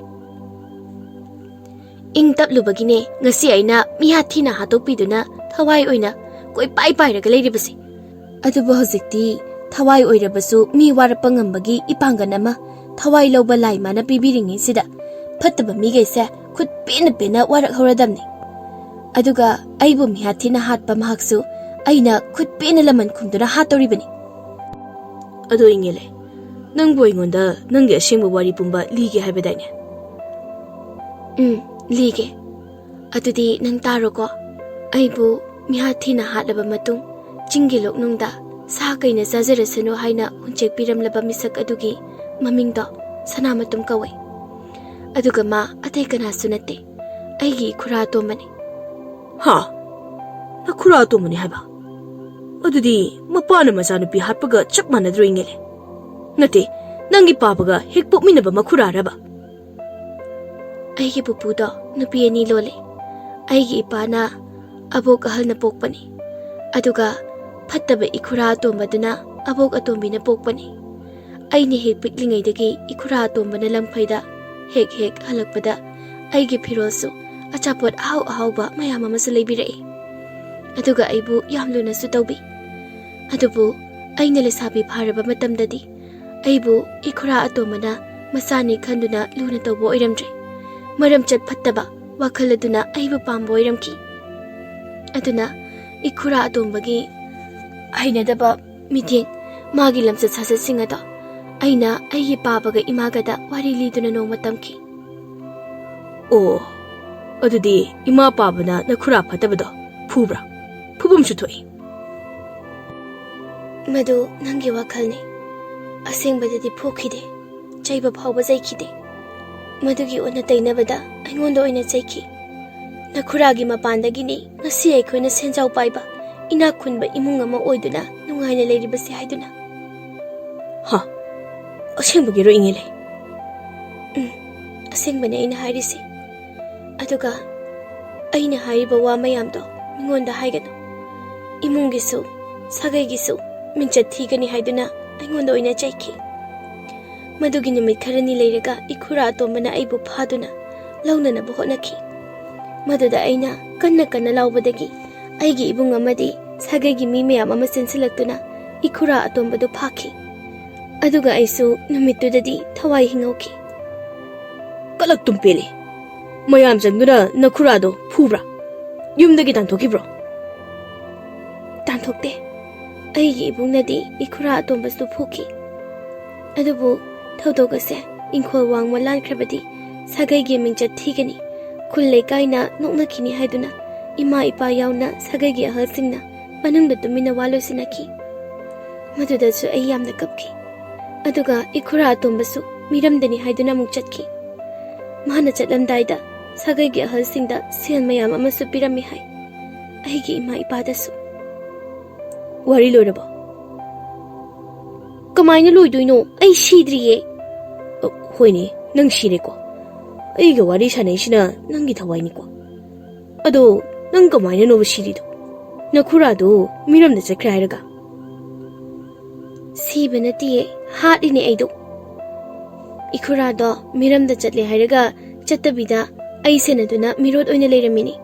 ꯏꯪ ꯇꯞꯂꯨꯕꯒꯤꯅꯦ ꯉꯁꯤ ꯑꯩꯅ ꯃꯤꯍꯥꯊꯤꯅ ꯍꯥꯠꯇꯣꯛꯄꯤꯗꯨꯅ ꯊꯋꯥꯏ ꯑꯣꯏꯅ ꯀꯣꯏꯄꯥꯏ ꯄꯥꯏꯔꯒ ꯂꯩꯔꯤꯕꯁꯦ ꯑꯗꯨꯕꯨ ꯍꯧꯖꯤꯛꯇꯤ ꯊꯋꯥꯏ ꯑꯣꯏꯔꯕꯁꯨ ꯃꯤ ꯋꯥꯔꯛꯄ ꯉꯝꯕꯒꯤ ꯏꯄꯥꯡꯒꯟ ꯑꯃ ꯊꯋꯥꯏ ꯂꯧꯕ ꯂꯥꯏ ꯃꯥꯅ ꯄꯤꯕꯤꯔꯤꯉꯩꯁꯤꯗ ꯐꯠꯇꯕ ꯃꯤꯒꯩꯁꯦ ꯈꯨꯠ ꯄꯦꯟꯅ ꯋꯥꯔꯛꯍꯧꯔꯗꯝꯅꯤ ꯑꯗꯨꯒ ꯑꯩꯕꯨ ꯃꯤꯍꯥꯊꯤꯅ ꯍꯥꯠꯄ ꯃꯍꯥꯛꯁꯨ ꯑꯩꯅ ꯈꯨꯠ ꯄꯦꯟꯅ ꯂꯃꯟ ꯈꯨꯝꯗꯨꯅ ꯍꯥꯠꯇꯧꯔꯤꯕꯅꯤ ꯑꯗꯣ ꯏꯉꯦꯂꯩ ꯅꯪꯕꯨ ꯑꯩꯉꯣꯟꯗ ꯅꯪꯒꯤ ꯑꯁꯦꯡꯕ ꯋꯥꯔꯤ ꯄꯨꯝꯕ ꯂꯤꯒꯦ ꯍꯥꯏꯕꯗꯥꯏꯅꯦ ꯂꯤꯒꯦ ꯑꯗꯨꯗꯤ ꯅꯪ ꯇꯥꯔꯣꯀꯣ ꯑꯩꯕꯨ ꯃꯤꯍꯥꯊꯤꯅ ꯍꯥꯠꯂꯕ ꯃꯇꯨꯡ ꯆꯤꯡꯒꯤ ꯂꯣꯛꯅꯨꯡꯗ ꯁꯥ ꯀꯩꯅ ꯆꯥꯖꯔꯁꯅꯨ ꯍꯥꯏꯅ ꯍꯨꯟꯆꯦꯛ ꯄꯤꯔꯝꯂꯕ ꯃꯤꯁꯛ ꯑꯗꯨꯒꯤ ꯃꯃꯤꯡꯗꯣ ꯁꯅꯥꯃꯇꯨꯝ ꯀꯧꯏ ꯑꯗꯨꯒ ꯃꯥ ꯑꯇꯩ ꯀꯅꯥꯁꯨ ꯅꯠꯇꯦ ꯑꯩꯒꯤ ꯏꯈꯨꯔꯥ ꯑꯇꯣꯝꯕꯅꯤ ꯍꯥ ꯅꯈꯨꯔꯥ ꯑꯇꯣꯝꯕꯅꯤ ꯍꯥꯏꯕ ꯑꯗꯨꯗꯤ ꯃꯄꯥꯅ ꯃꯆꯥꯅꯨꯄꯤ ꯍꯥꯠꯄꯒ ꯆꯞ ꯃꯥꯟꯅꯗ꯭ꯔꯣ ꯏꯉꯦꯂꯩ ꯅꯠꯇꯦ ꯅꯪꯒꯤ ꯄꯥꯕꯒ ꯍꯦꯛ ꯄꯣꯛꯃꯤꯟꯅꯕ ꯃꯈꯨꯔꯥꯔꯕ ꯑꯩꯒꯤ ꯄꯨꯄꯨꯗꯣ ꯅꯨꯄꯤ ꯑꯅꯤ ꯂꯣꯜꯂꯦ ꯑꯩꯒꯤ ꯏꯄꯥꯅ ꯑꯕꯣꯛ ꯑꯍꯜꯅ ꯄꯣꯛꯄꯅꯤ ꯑꯗꯨꯒ ꯐꯠꯇꯕ ꯏꯈꯨꯔꯥ ꯑꯇꯣꯝꯕꯗꯨꯅ ꯑꯕꯣꯛ ꯑꯇꯣꯝꯕꯤꯅ ꯄꯣꯛꯄꯅꯤ ꯑꯩꯅ ꯍꯦꯛ ꯄꯤꯛꯂꯤꯉꯩꯗꯒꯤ ꯏꯈꯨꯔꯥ ꯑꯇꯣꯝꯕꯅ ꯂꯝꯐꯩꯗ ꯍꯦꯛ ꯍꯜꯂꯛꯄꯗ ꯑꯩꯒꯤ ꯐꯤꯔꯣꯜꯁꯨ ꯑꯆꯥꯄꯣꯠ ꯑꯍꯥꯎꯕ ꯃꯌꯥꯝ ꯑꯃꯁꯨ ꯂꯩꯕꯤꯔꯛꯏ ꯑꯗꯨꯒ ꯑꯩꯕꯨ ꯌꯥꯝ ꯂꯨꯅꯁꯨ ꯇꯧꯕꯤ ꯑꯗꯨꯕꯨ ꯑꯩꯅ ꯂꯩꯁꯥꯕꯤ ꯐꯥꯔꯕ ꯃꯇꯝꯗꯗꯤ ꯑꯩꯕꯨ ꯏꯈꯨꯔꯥ ꯑꯇꯣꯝꯕꯅ ꯃꯆꯥꯅꯤ ꯈꯟꯗꯨꯅ ꯂꯨꯅ ꯇꯧꯕ ꯑꯣꯏꯔꯝꯗ꯭ꯔꯦ ꯃꯔꯝꯆꯠ ꯐꯠꯇꯕ ꯋꯥꯈꯜ ꯑꯗꯨꯅ ꯑꯩꯕꯨ ꯄꯥꯝꯕ ꯑꯣꯏꯔꯝꯈꯤ ꯑꯗꯨꯅ ꯏꯈꯨꯔꯥ ꯑꯇꯣꯝꯕꯒꯤ ꯍꯩꯅꯗꯕ ꯃꯤꯠꯌꯦꯡ ꯃꯥꯒꯤ ꯂꯝꯆꯠ ꯁꯥꯖꯠꯁꯤꯡ ꯑꯗꯣ ꯑꯩꯅ ꯑꯩꯒꯤ ꯄꯥꯕꯒ ꯏꯃꯥꯒꯗ ꯋꯥꯔꯤ ꯂꯤꯗꯨꯅ ꯅꯣꯡꯃ ꯇꯝꯈꯤ ꯑꯣ ꯑꯗꯨꯗꯤ ꯏꯃꯥ ꯄꯥꯕꯅ ꯅꯈꯨꯔꯥ ꯐꯠꯇꯕꯗꯣ ꯐꯨꯕ꯭ꯔꯥ ꯐꯨꯐꯝꯁꯨ ꯊꯣꯛꯏ ꯃꯗꯨ ꯅꯪꯒꯤ ꯋꯥꯈꯜꯅꯤ ꯑꯁꯦꯡꯕꯗꯗꯤ ꯐꯨꯈꯤꯗꯦ ꯆꯩꯕ ꯐꯥꯎꯕ ꯆꯩꯈꯤꯗꯦ ꯃꯗꯨꯒꯤ ꯑꯣꯟꯅ ꯇꯩꯅꯕꯗ ꯑꯩꯉꯣꯟꯗ ꯑꯣꯏꯅ ꯆꯩꯈꯤ ꯅꯈꯨꯔꯥꯒꯤ ꯃꯄꯥꯟꯗꯒꯤꯅꯤ ꯉꯁꯤ ꯑꯩꯈꯣꯏꯅ ꯁꯦꯟꯖꯥꯎ ꯄꯥꯏꯕ ꯏꯅꯥꯛ ꯈꯨꯟꯕ ꯏꯃꯨꯡ ꯑꯃ ꯑꯣꯏꯗꯨꯅ ꯅꯨꯡꯉꯥꯏꯅ ꯂꯩꯔꯤꯕꯁꯤ ꯍꯥꯏꯗꯨꯅ ꯍꯥ ꯑꯁꯦꯡꯕꯒꯤꯔꯣ ꯏꯉꯦꯂꯩ ꯑꯁꯦꯡꯕꯅꯦ ꯑꯩꯅ ꯍꯥꯏꯔꯤꯁꯤ ꯑꯗꯨꯒ ꯑꯩꯅ ꯍꯥꯏꯔꯤꯕ ꯋꯥ ꯃꯌꯥꯝꯗꯣ ꯃꯤꯉꯣꯟꯗ ꯍꯥꯏꯒꯅꯨ ꯏꯃꯨꯡꯒꯤꯁꯨ ꯁꯥꯒꯩꯒꯤꯁꯨ ꯃꯤꯡꯆꯠ ꯊꯤꯒꯅꯤ ꯍꯥꯏꯗꯨꯅ ꯑꯩꯉꯣꯟꯗ ꯑꯣꯏꯅ ꯆꯩꯈꯤ ꯃꯗꯨꯒꯤ ꯅꯨꯃꯤꯠ ꯈꯔꯅꯤ ꯂꯩꯔꯒ ꯏꯈꯨꯔꯥ ꯑꯇꯣꯝꯕꯅ ꯑꯩꯕꯨ ꯐꯥꯗꯨꯅ ꯂꯧꯅꯅꯕ ꯍꯣꯠꯅꯈꯤ ꯃꯗꯨꯗ ꯑꯩꯅ ꯀꯟꯅ ꯂꯥꯎꯕꯗꯒꯤ ꯑꯩꯒꯤ ꯏꯕꯨꯡ ꯑꯃꯗꯤ ꯁꯥꯒꯩꯒꯤ ꯃꯤ ꯃꯌꯥꯝ ꯑꯃ ꯆꯦꯟꯁꯤꯜꯂꯛꯇꯨꯅ ꯏꯈꯨꯔꯥ ꯑꯇꯣꯝꯕꯗꯨ ꯐꯥꯈꯤ ꯑꯗꯨꯒ ꯑꯩꯁꯨ ꯅꯨꯃꯤꯠꯇꯨꯗꯗꯤ ꯊꯋꯥꯏ ꯍꯤꯡꯍꯧꯈꯤ ꯀꯂꯛꯇꯨꯝ ꯄꯦꯜꯂꯤ ꯃꯌꯥꯝ ꯆꯪꯗꯨꯅ ꯅꯈꯨꯔꯥꯗꯣ ꯐꯨꯕ꯭ꯔꯥ ꯌꯨꯝꯗꯒꯤ ꯇꯥꯟꯊꯣꯛꯈꯤꯕ꯭ꯔꯣ ꯇꯥꯟꯊꯣꯛꯇꯦ ꯑꯩꯒꯤ ꯏꯕꯨꯡꯅꯗꯤ ꯏꯈꯨꯔꯥ ꯑꯇꯣꯝꯕꯁꯨ ꯐꯨꯈꯤ ꯑꯗꯨꯕꯨ ꯊꯧꯗꯣꯛ ꯑꯁꯦ ꯏꯪꯈꯣꯜ ꯋꯥꯡꯃ ꯂꯥꯟꯈ꯭ꯔꯕꯗꯤ ꯁꯥꯒꯩꯒꯤ ꯃꯤꯡꯆꯠ ꯊꯤꯒꯅꯤ ꯈꯨꯜ ꯂꯩꯀꯥꯏꯅ ꯅꯣꯛꯅꯈꯤꯅꯤ ꯍꯥꯏꯗꯨꯅ ꯏꯃꯥ ꯏꯄꯥ ꯌꯥꯎꯅ ꯁꯥꯒꯩꯒꯤ ꯑꯍꯜꯁꯤꯡꯅ ꯃꯅꯨꯡꯗ ꯇꯨꯃꯤꯟꯅ ꯋꯥ ꯂꯣꯏꯁꯤꯟꯅꯈꯤ ꯃꯗꯨꯗꯁꯨ ꯑꯩ ꯌꯥꯝꯅ ꯀꯞꯈꯤ ꯑꯗꯨꯒ ꯏꯈꯨꯔꯥ ꯑꯇꯣꯝꯕꯁꯨ ꯃꯤꯔꯝꯗꯅꯤ ꯍꯥꯏꯗꯨꯅ ꯑꯃꯨꯛ ꯆꯠꯈꯤ ꯃꯥꯅ ꯆꯠꯂꯝꯗꯥꯏꯗ ꯁꯥꯒꯩꯒꯤ ꯑꯍꯜꯁꯤꯡꯗ ꯁꯦꯜ ꯃꯌꯥꯝ ꯑꯃꯁꯨ ꯄꯤꯔꯝꯃꯤ ꯍꯥꯏ ꯑꯩꯒꯤ ꯏꯃꯥ ꯏꯄꯥꯗꯁꯨ wari loirabo. Kamaina loidoino, ai shidriye. Hoini, nang shire ko. Aiga wari sanaisina nangi thawai ko. Ado, nang kamaina no shirido. Nakurado, miram da chakra hairaga. Sibana tiye, haatine aido. Ikurado, miram da chatle hairaga, chatabida, ai senaduna mirod oina leiramini.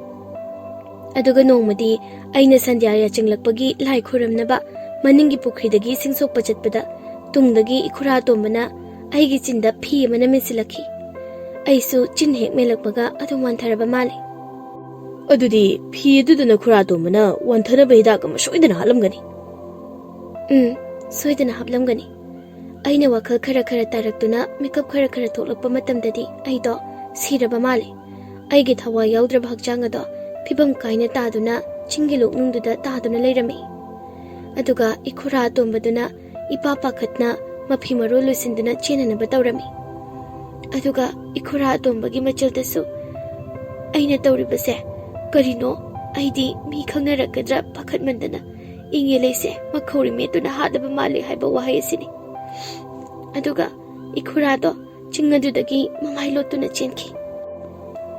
Aduga nongmadi, aina sandhyaya chinglakpagi lai khuramnaba, maningi pukridagi singsokpa chatpada, tungdagi ikura tombana, aigi chinda phi amana misilakhi. Aisu chin hek melakpaga adum wantharaba male. Adudi, phi aduduna khura tombana, wantharaba hidak ama soidana halamgani. Soidana haplamgani. Aina wakal khara taraktuna, makeup khara thoklakpa matamdadi, aido siraba male. Aigi thawa yaudraba hakchangado, Pibam kaina taduna, chingiluk nungduda taduna leirami. Aduga ikura tombaduna, ipapa khatna, mapimaro lusinduna chenana bataurami. Aduga ikura tombagi machildasu. Aina tauribase, karino, aidi mi khangnarakadra pakhat mandana. Inge leise, makhori metuna hadaba male haiba wahayasini. Aduga ikura do, chingadudagi mamailotuna chenki.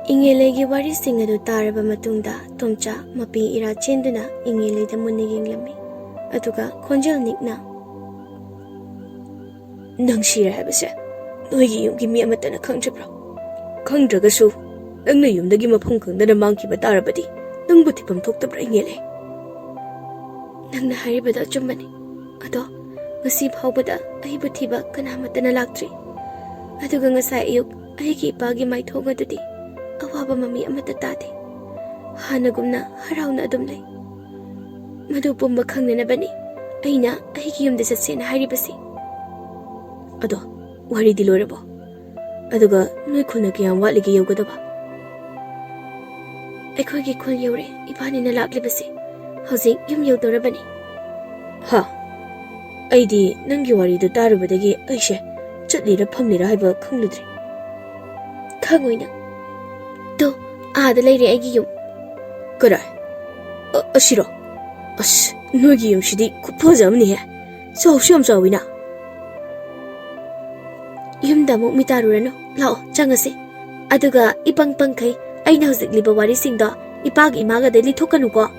Ingelegi wari singadu taraba matungda tomcha mapi ira chenduna ingeleda munne yenglami. Aduga khonjel nikna. Nang shira habase. Noigi yumgi mi amatana khangjabra. Khangdragasu. Nangna yumdagi mafam khangdana mangkiba tarabadi. Nangbu thipam thoktabra ingele. Nangna haribada chummani. Ado ngasi phawbada aibu thiba kanamatana laktri. Aduga ngasai ayuk aigi ipagi maithongadudi. Awaba mami amata tade. Hanagumna harauna adum lay. Madu pumba khangnanabani. Aina aigi yumda chatsena haribasi. Ado, wari di loirabo. Aduga noi khulna kiyam watligi yaugadaba. Aikhoigi khul yaure ibanina laklibasi. Hojik yum yaudorabani. Ha. Aidi nangi wari do tarubadagi aishe chatlira phamlira haiba khangludri. Khangoina. Do, aada leire aigi yum. Karai. Ashiro. Ash, noigi yum shidi kupazamni he. Chawsham chawina. Yumda muk mitarurano. Lao, changase. Aduga ipang pangkai aina hojik liba wari singdo ipag imaga de lithokanuko.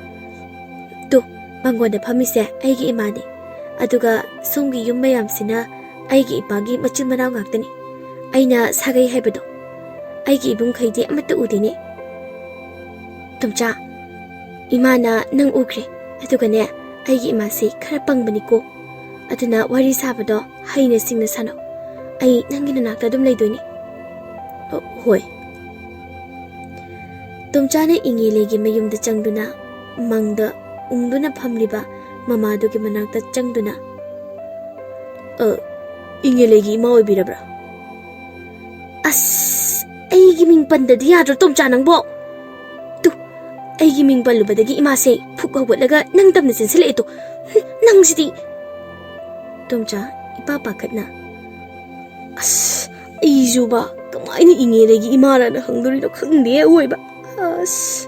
Do, mangwanda phamise aigi imani. Aduga somgi yum mayamsina aigi ipagi machil manaw ngaktani. Aina sagai haibado. Aigi ibung khaidi amata udini. Tumcha, imana nang ukre. Adugane, aigi imasi khara pangbani ko. Aduna wari sabado haina singna sano. Ai nangina nakta dum leidoini. Hoi. Tumcha na ingilegi mayumda changduna, mangda ungduna phamliba mamadugi manakta changduna. Ingilegi ima oibirabra. As, aigi ming pandadi yadro tumcha nangbo. Tu, aigi ming palubadagi imase phukha watlaga nang tamna sinsila ito. Nang sidi. Tumcha ipapa khatna. As, ijuba kamaina ingilegi imara na hangduri do khangde oiba. As.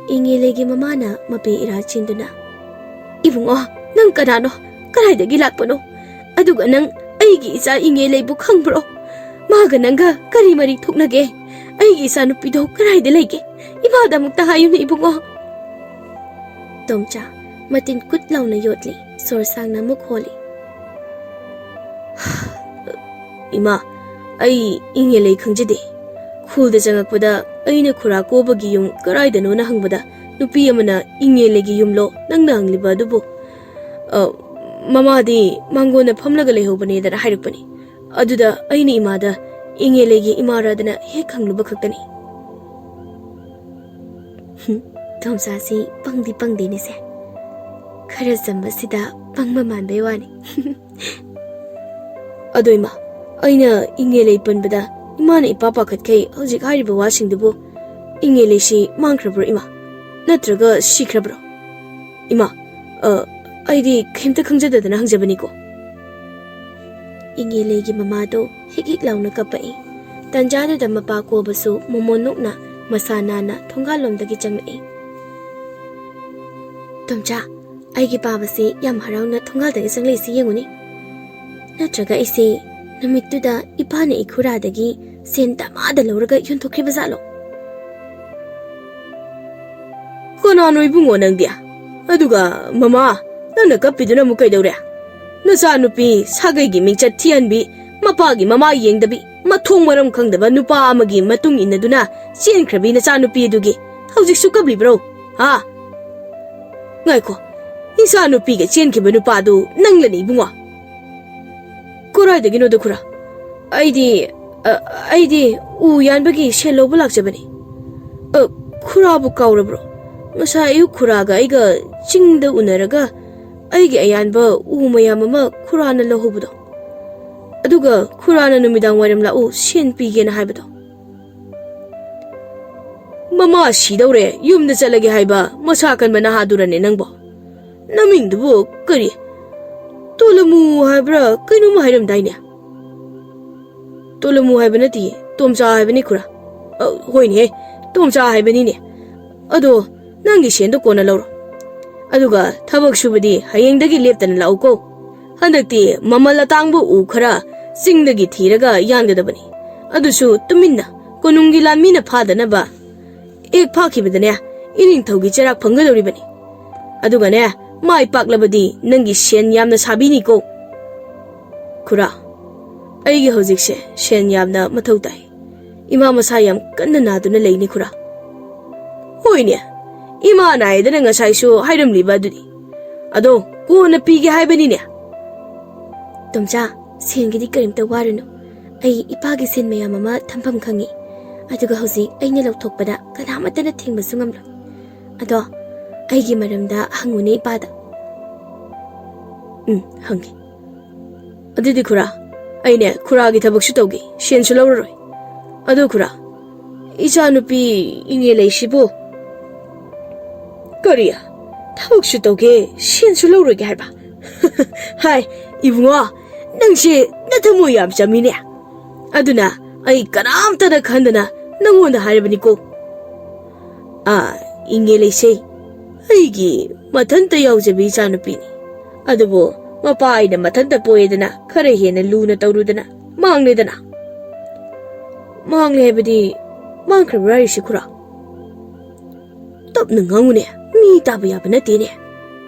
Ingilegi mamana mape ira chinduna. Ibungo, nang kanano, karaidagi lakpano. Aduga nang aigi isa ingelebu khangpro. Maga nangga kari mari thuknage. Aigi isa nupido karaida lege. Ibada mukta hayu na ibungo. Tomcha, matin kutlaw na yotli, sorsang na mukholi. Ima, ay ingelay khangjade. Khulda changakpada aina khura kobagi yung karaidano na hangbada. Nupi amana ingelegi yumlo nangna hangliba adubo. Mamadi mangona phamlaga lehobane dana hairukpani. Aduda aina imada ingelegi imaradana hek hangluba khaktani. Tomcha si pangdi pangdini se. Khara zamba sida pangma manbay wani. Ado ima, aina ingelay panbada imana ipapa khatkai hojik hariba wasingdubo ingelay si mangkrabro ima. Natraga shikrabro. Ima, aidi khaimta khangjadadana hangjabaniko. Ingelegi mamado hik launa kapai. Tanjada da mapa ko basu momonukna masanana thongalomdagi changai. Tomcha, ꯑꯩꯒꯤ ꯄꯥꯕꯁꯤ ꯌꯥꯝ ꯍꯔꯥꯎꯅ ꯊꯣꯡꯒꯥꯜꯗꯒꯤ ꯆꯪꯂꯛꯏꯁꯤ ꯌꯦꯡꯉꯨꯅꯤ ꯅꯠꯇ꯭ꯔꯒ ꯑꯩꯁꯦ ꯅꯨꯃꯤꯠꯇꯨꯗ ꯏꯄꯥꯅ ꯏꯈꯨꯔꯥꯗꯒꯤ ꯁꯦꯟ ꯗꯃꯥꯗ ꯂꯧꯔꯒ ꯌꯣꯟꯊꯣꯛꯈꯤꯕ ꯖꯥꯠꯂꯣ ꯀꯅꯥꯅꯣ ꯏꯕꯨꯡꯉꯣ ꯅꯪꯗꯤ ꯑꯗꯨꯒ ꯃꯃꯥ ꯅꯪꯅ ꯀꯞꯄꯤꯗꯨꯅ ꯑꯃꯨꯛ ꯀꯩꯗꯧꯔꯦ ꯅꯆꯥꯅꯨꯄꯤ ꯁꯥꯒꯩꯒꯤ ꯃꯤꯡꯆꯠ ꯊꯤꯍꯟꯕꯤ ꯃꯄꯥꯒꯤ ꯃꯃꯥ ꯌꯦꯡꯗꯕꯤ ꯃꯊꯣꯡ ꯃꯔꯝ ꯈꯪꯗꯕ ꯅꯨꯄꯥ ꯑꯃꯒꯤ ꯃꯇꯨꯡ ꯏꯟꯅꯗꯨꯅ ꯆꯦꯟꯈ꯭ꯔꯕꯤ ꯅꯆꯥꯅꯨꯄꯤ ꯑꯗꯨꯒꯤ ꯍꯧꯖꯤꯛꯁꯨ ꯀꯞꯂꯤꯕ꯭ꯔꯣ ꯍꯥ ꯉꯥꯏꯈꯣ ꯏꯆꯥꯅꯨꯄꯤꯒ ꯆꯦꯟꯈꯤꯕ ꯅꯨꯄꯥꯗꯨ ꯅꯪꯂꯅꯤ ꯏꯕꯨꯡꯉꯣ ꯀꯔꯥꯏꯗꯒꯤꯅꯣꯗ ꯈꯨꯔꯥ ꯑꯩꯗꯤ ꯎ ꯌꯥꯟꯕꯒꯤ ꯁꯦꯜ ꯂꯧꯕ ꯂꯥꯛꯆꯕꯅꯤ ꯈꯨꯔꯥꯕꯨ ꯀꯥꯎꯔꯕ꯭ꯔꯣ ꯉꯁꯥꯏ ꯑꯌꯨꯛ ꯈꯨꯔꯥꯒ ꯑꯩꯒ ꯆꯤꯡꯗ ꯎꯅꯔꯒ ꯑꯩꯒꯤ ꯑꯌꯥꯟꯕ ꯎ ꯃꯌꯥꯝ ꯑꯃ ꯈꯨꯔꯥꯅ ꯂꯧꯍꯧꯕꯗꯣ ꯑꯗꯨꯒ ꯈꯨꯔꯥꯅ ꯅꯨꯃꯤꯗꯥꯡ ꯋꯥꯏꯔꯝ ꯂꯥꯛꯎ ꯁꯦꯟ ꯄꯤꯒꯦꯅ ꯍꯥꯏꯕꯗꯣ ꯃꯃꯥ ꯁꯤꯗꯧꯔꯦ ꯌꯨꯝꯗ ꯆꯠꯂꯒꯦ ꯍꯥꯏꯕ ꯃꯁꯥ ꯀꯟꯕ ꯅꯍꯥꯗꯨꯔꯅꯦ ꯅꯪꯕꯣ ꯅꯃꯤꯡꯗꯨꯕꯨ ꯀꯔꯤ ꯇꯣꯂꯃꯨ ꯍꯥꯏꯕ꯭ꯔꯥ ꯀꯩꯅꯣꯝꯃ ꯍꯥꯏꯔꯝꯗꯥꯏꯅꯦ ꯇꯣꯂꯃꯨ ꯍꯥꯏꯕ ꯅꯠꯇꯤꯌꯦ ꯇꯣꯝꯆꯥ ꯍꯥꯏꯕꯅꯤ ꯈꯨꯔꯥ ꯍꯣꯏꯅꯦ ꯇꯣꯝꯆꯥ ꯍꯥꯏꯕꯅꯤꯅꯦ ꯑꯗꯣ ꯅꯪꯒꯤ ꯁꯦꯟꯗꯣ ꯀꯣꯟꯅ ꯂꯧꯔꯣ ꯑꯗꯨꯒ ꯊꯕꯛ ꯁꯨꯕꯗꯤ ꯍꯌꯦꯡꯗꯒꯤ ꯂꯦꯞꯇꯅ ꯂꯥꯛꯎꯀꯣ ꯍꯟꯗꯛꯇꯤ ꯃꯃꯜ ꯑꯇꯥꯡꯕ ꯎ ꯈꯔ ꯆꯤꯡꯗꯒꯤ ꯊꯤꯔꯒ ꯌꯥꯟꯒꯗꯕꯅꯤ ꯑꯗꯨꯁꯨ ꯇꯨꯃꯤꯟꯅ ꯀꯣꯅꯨꯡꯒꯤ ꯂꯥꯟꯃꯤꯅ ꯐꯥꯗꯅꯕ ꯑꯦꯛ ꯐꯥꯈꯤꯕꯗꯅꯦ ꯏꯅꯤꯡꯊꯧꯒꯤ ꯆꯩꯔꯥꯛ ꯐꯪꯒꯗꯧꯔꯤꯕꯅꯤ ꯑꯗꯨꯒꯅꯦ ꯃꯥꯏ ꯄꯥꯛꯂꯕꯗꯤ ꯅꯪꯒꯤ ꯁꯦꯟ ꯌꯥꯝꯅ ꯁꯥꯕꯤꯅꯤꯀꯣ ꯈꯨꯔꯥ ꯑꯩꯒꯤ ꯍꯧꯖꯤꯛꯁꯦ ꯁꯦꯟ ꯌꯥꯝꯅ ꯃꯊꯧ ꯇꯥꯏ ꯏꯃꯥ ꯃꯁꯥ ꯌꯥꯝ ꯀꯟꯅ ꯅꯥꯗꯨꯅ ꯂꯩꯅꯤ ꯈꯨꯔꯥ ꯍꯣꯏꯅꯦ ꯏꯃꯥ ꯅꯥꯏꯗꯅ ꯉꯁꯥꯏꯁꯨ ꯍꯥꯏꯔꯝꯂꯤꯕ ꯑꯗꯨꯗꯤ ꯑꯗꯣ ꯀꯣꯟꯅ ꯄꯤꯒꯦ ꯍꯥꯏꯕꯅꯤꯅꯦ ꯇꯣꯝꯆꯥ ꯁꯦꯟꯒꯤꯗꯤ ꯀꯔꯤꯝꯇ ꯋꯥꯔꯨꯅꯨ ꯑꯩ ꯏꯄꯥꯒꯤ ꯁꯦꯟ ꯃꯌꯥꯝ ꯑꯃ ꯊꯝꯐꯝ ꯈꯪꯉꯤ ꯑꯗꯨꯒ ꯍꯧꯖꯤꯛ ꯑꯩꯅ ꯂꯧꯊꯣꯛꯄꯗ ꯀꯅꯥꯃꯠꯇꯅ ꯊꯤꯡꯕꯁꯨ ꯉꯝꯂꯣꯏ ꯑꯗꯣ ꯑꯩꯒꯤ ꯃꯔꯝꯗ ꯍꯪꯉꯨꯅꯦ ꯏꯄꯥꯗ ꯍꯪꯒꯦ ꯑꯗꯨꯗꯤ ꯈꯨꯔꯥ ꯑꯩꯅꯦ ꯈꯨꯔꯥꯒꯤ ꯊꯕꯛꯁꯨ ꯇꯧꯒꯦ ꯁꯦꯟꯁꯨ ꯂꯧꯔꯔꯣꯏ ꯑꯗꯣ ꯈꯨꯔꯥ ꯏꯆꯥꯅꯨꯄꯤ ꯏꯉꯦ ꯂꯩꯁꯤꯕꯨ ꯀꯔꯤ ꯊꯕꯛꯁꯨ ꯇꯧꯒꯦ ꯁꯦꯟꯁꯨ ꯂꯧꯔꯣꯏꯒꯦ ꯍꯥꯏꯕ ꯍꯥꯏ ꯏꯕꯨꯡꯉꯣ ꯅꯪꯁꯦ ꯅꯊꯃꯣꯏ ꯌꯥꯝ ꯆꯝꯃꯤꯅꯦ ꯑꯗꯨꯅ ꯑꯩ ꯀꯅꯥꯝꯇꯅ ꯈꯟꯗꯅ ꯅꯪꯉꯣꯟꯗ ꯍꯥꯏꯔꯕꯅꯤꯀꯣ ꯏꯉꯦ ꯂꯩꯁꯦ ꯑꯩꯒꯤ ꯃꯊꯟꯇ ꯌꯥꯎꯖꯕꯤ ꯏꯆꯥꯅꯨꯄꯤꯅꯤ ꯑꯗꯨꯕꯨ ꯃꯄꯥ ꯑꯩꯅ ꯃꯊꯟꯇ ꯄꯣꯛꯑꯦꯗꯅ ꯈꯔ ꯍꯦꯟꯅ ꯂꯨꯅ ꯇꯧꯔꯨꯗꯅ ꯃꯥꯡꯂꯦꯗꯅ ꯃꯥꯡꯂꯦ ꯍꯥꯏꯕꯗꯤ ꯃꯥꯡꯈ꯭ꯔꯕ꯭ꯔꯥ ꯍꯥꯏꯔꯤꯁꯤ ꯈꯨꯔꯥ ꯇꯞꯅ ꯉꯥꯡꯉꯨꯅꯦ ꯃꯤ ꯇꯥꯕ ꯌꯥꯕ ꯅꯠꯇꯦꯅꯦ